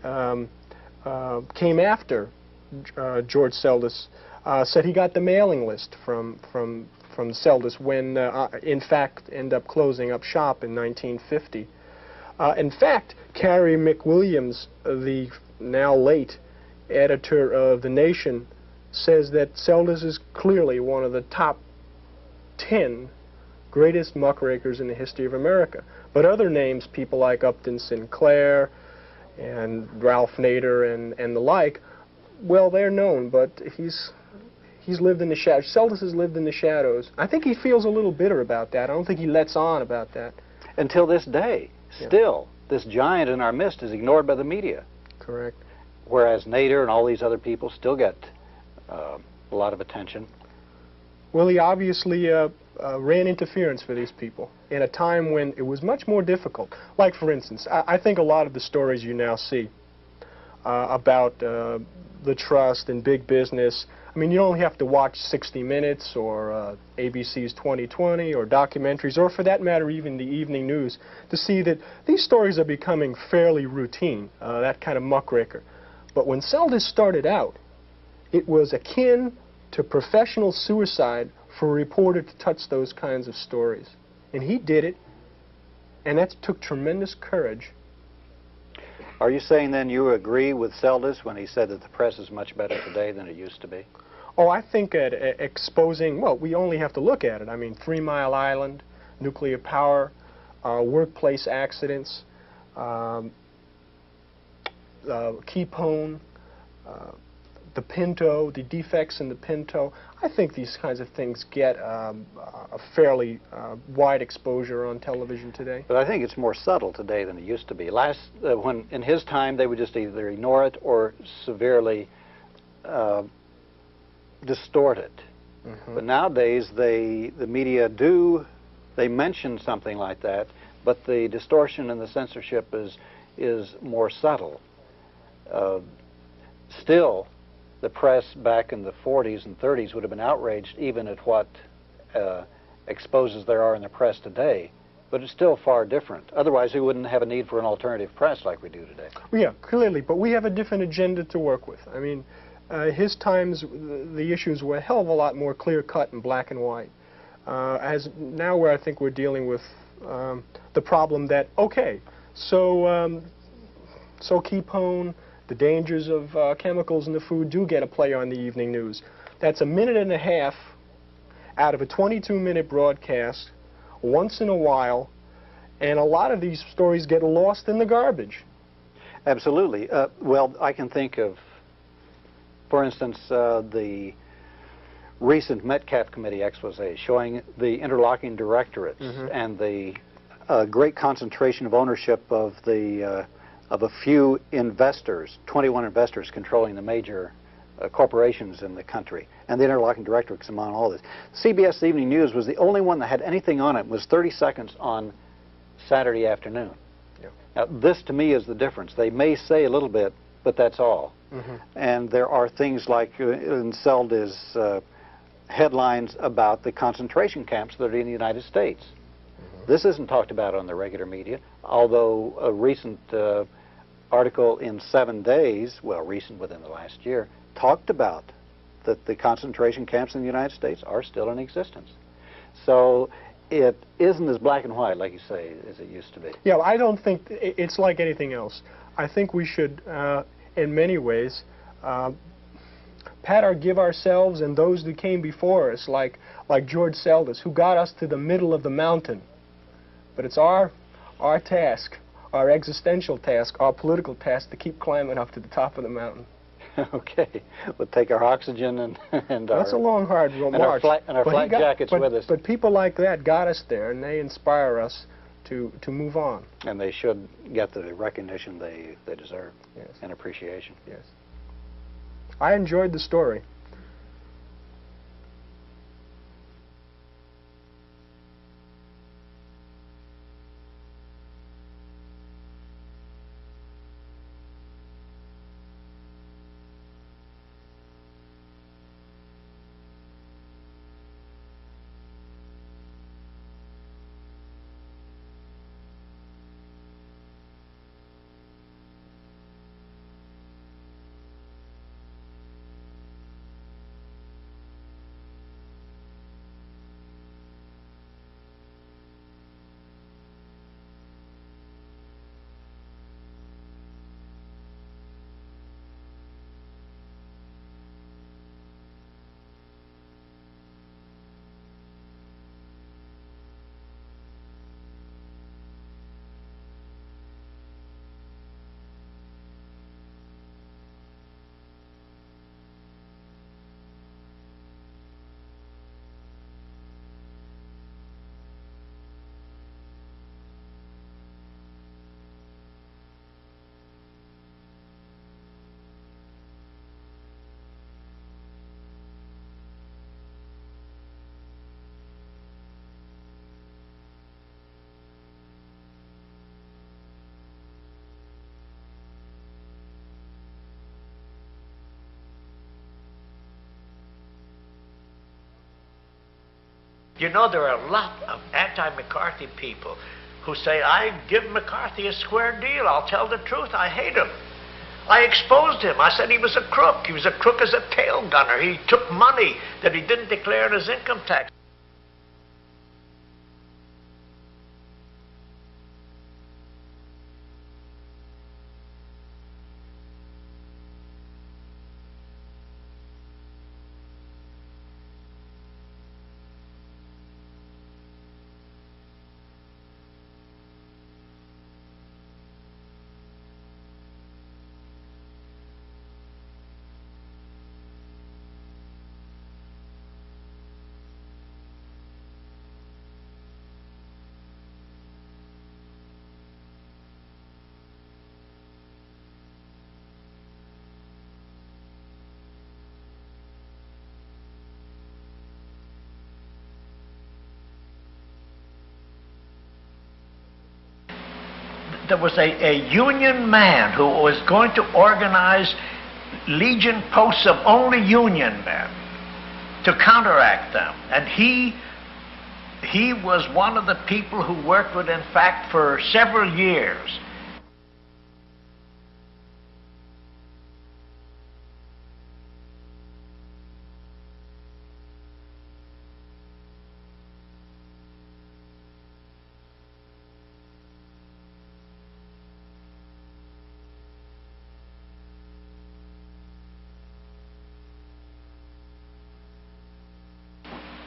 came after George Seldes, said he got the mailing list from Seldes when, In Fact, ended up closing up shop in 1950. In fact, Carrie McWilliams, the now late editor of The Nation, says that Seldes is clearly one of the top 10 greatest muckrakers in the history of America. But other names, people like Upton Sinclair and Ralph Nader and the like, well, they're known, but he's lived in the shadows. Seldes has lived in the shadows. I think he feels a little bitter about that. I don't think he lets on about that. Until this day, still, this giant in our midst is ignored by the media. Correct. Whereas Nader and all these other people still get a lot of attention. Well, he obviously ran interference for these people in a time when it was much more difficult. Like, for instance, I think a lot of the stories you now see about the trust and big business, I mean, you only have to watch 60 Minutes or ABC's 2020 or documentaries, or for that matter, even the evening news, to see that these stories are becoming fairly routine, that kind of muckraker. But when Seldes started out, it was akin to professional suicide for a reporter to touch those kinds of stories. And he did it, and that took tremendous courage. Are you saying then you agree with Seldes when he said that the press is much better today than it used to be? Oh, I think at exposing, well, we only have to look at it. I mean, 3 Mile Island, nuclear power, workplace accidents, Keepone, the Pinto, the defects in the Pinto. I think these kinds of things get a fairly wide exposure on television today. But I think it's more subtle today than it used to be. When in his time, they would just either ignore it or severely distort it. But nowadays, the media they mention something like that, but the distortion and the censorship is more subtle. Still, the press back in the 40s and 30s would have been outraged even at what exposes there are in the press today, but it's still far different. Otherwise, we wouldn't have a need for an alternative press like we do today. Well, yeah, clearly, but we have a different agenda to work with. I mean, his times, the issues were a hell of a lot more clear-cut and black and white. As now, where I think we're dealing with the problem that, okay, so Keepone, the dangers of chemicals in the food do get a play on the evening news. That's 1.5 minutes out of a 22-minute broadcast once in a while, and a lot of these stories get lost in the garbage. Absolutely. Well, I can think of, for instance, the recent Metcalf Committee expose showing the interlocking directorates and the great concentration of ownership of a few investors, 21 investors controlling the major corporations in the country, and the interlocking directorates among all this. CBS Evening News was the only one that had anything on it. It was 30 seconds on Saturday afternoon. Yeah. Now, this to me is the difference. They may say a little bit, but that's all. And there are things like in Seldes' headlines about the concentration camps that are in the United States. This isn't talked about on the regular media, although a recent article in 7 Days, well, recent within the last year, talked about that the concentration camps in the United States are still in existence. So it isn't as black and white, like you say, as it used to be. Yeah, I don't think it's like anything else. I think we should, in many ways, give ourselves and those that came before us, like George Seldes, who got us to the middle of the mountain. But it's our task, our existential task, our political task, to keep climbing up to the top of the mountain. Okay, we'll take our oxygen and that's a long, hard march. And our flak jackets with us. But people like that got us there, and they inspire us to move on. And they should get the recognition they deserve. Yes. And appreciation. Yes. I enjoyed the story. You know, there are a lot of anti-McCarthy people who say, I give McCarthy a square deal. I'll tell the truth. I hate him. I exposed him. I said he was a crook. He was a crook as a tail gunner. He took money that he didn't declare in his income tax. there was a union man who was going to organize legion posts of only union men to counteract them. And he was one of the people who worked with, in fact, for several years.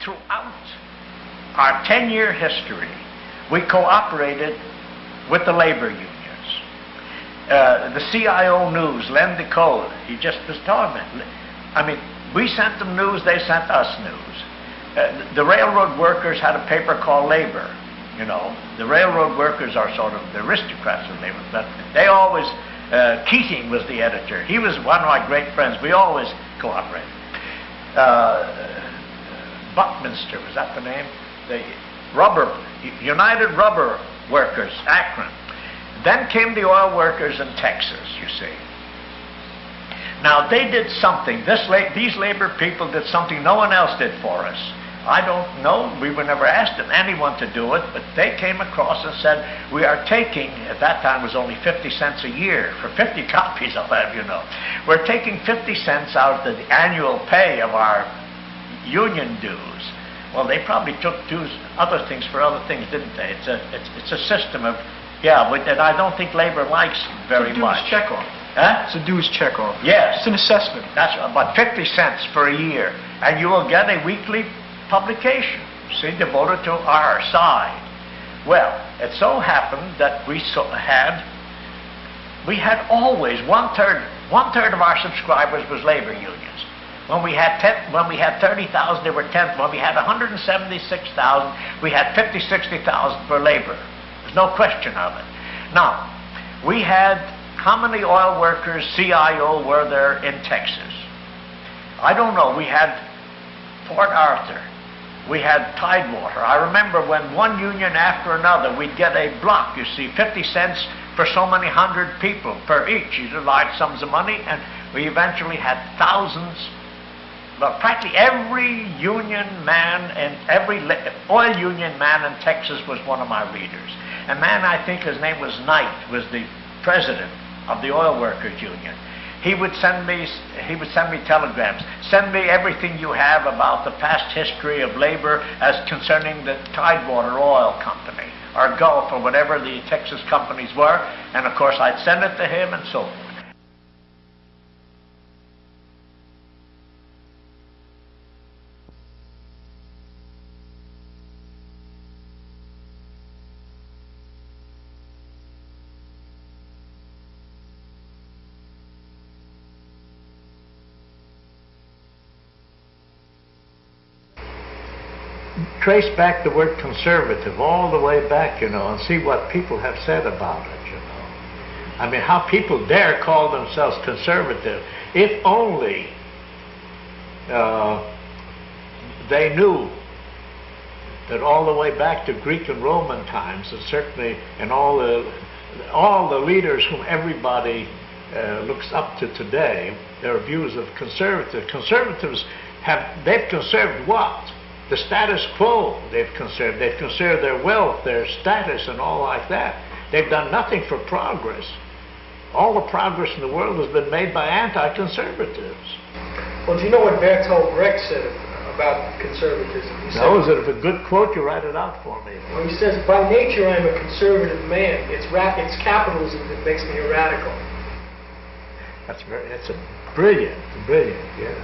Throughout our 10-year history, we cooperated with the labor unions. The CIO News, Len DeCole, he just was telling me. I mean, we sent them news, they sent us news. The railroad workers had a paper called Labor. You know, the railroad workers are sort of the aristocrats of labor, but they always, Keating was the editor. He was one of my great friends. We always cooperated. Buckminster, was that the name? The United Rubber Workers, Akron. Then came the oil workers in Texas, you see. Now they did something, these labor people did something no one else did for us. I don't know, we were never asked anyone to do it, but they came across and said, we are taking, at that time it was only 50 cents a year, for 50 copies I'll have you know. We're taking 50 cents out of the annual pay of our union dues. Well, they probably took dues, other things for other things, didn't they? It's a system of, yeah, and I don't think labor likes very much. It's a dues check-off. Huh? It's a dues check-off. Yes. It's an assessment. That's about 50 cents for a year, and you will get a weekly publication, see, devoted to our side. Well, it so happened that we had always one-third of our subscribers was labor unions. When we had 30,000, they were 10th. When we had 176,000, we had 60,000 for labor. There's no question of it. Now, we had, how many oil workers, CIO, were there in Texas? I don't know. We had Port Arthur. We had Tidewater. I remember when one union after another, we'd get a block, you see, 50 cents for so many hundred people per each. These are large sums of money, and we eventually had thousands. Well, practically every union man and every oil union man in Texas was one of my readers. A man, I think his name was Knight, was the president of the Oil Workers Union. He would send me telegrams. Send me everything you have about the past history of labor as concerning the Tidewater Oil Company or Gulf or whatever the Texas companies were. And of course, I'd send it to him and so forth. Trace back the word conservative all the way back, you know, and see what people have said about it, you know. I mean, how people dare call themselves conservative. If only they knew that all the way back to Greek and Roman times, and certainly in all the leaders whom everybody looks up to today, their views of conservatives they've conserved what? The status quo they've conserved. They've conserved their wealth, their status, and all like that. They've done nothing for progress. All the progress in the world has been made by anti-conservatives. Well, do you know what Bertolt Brecht said about conservatism? No, is it a good quote? You write it out for me. Well, he says, by nature I'm a conservative man. It's capitalism that makes me a radical. That's a brilliant, yes.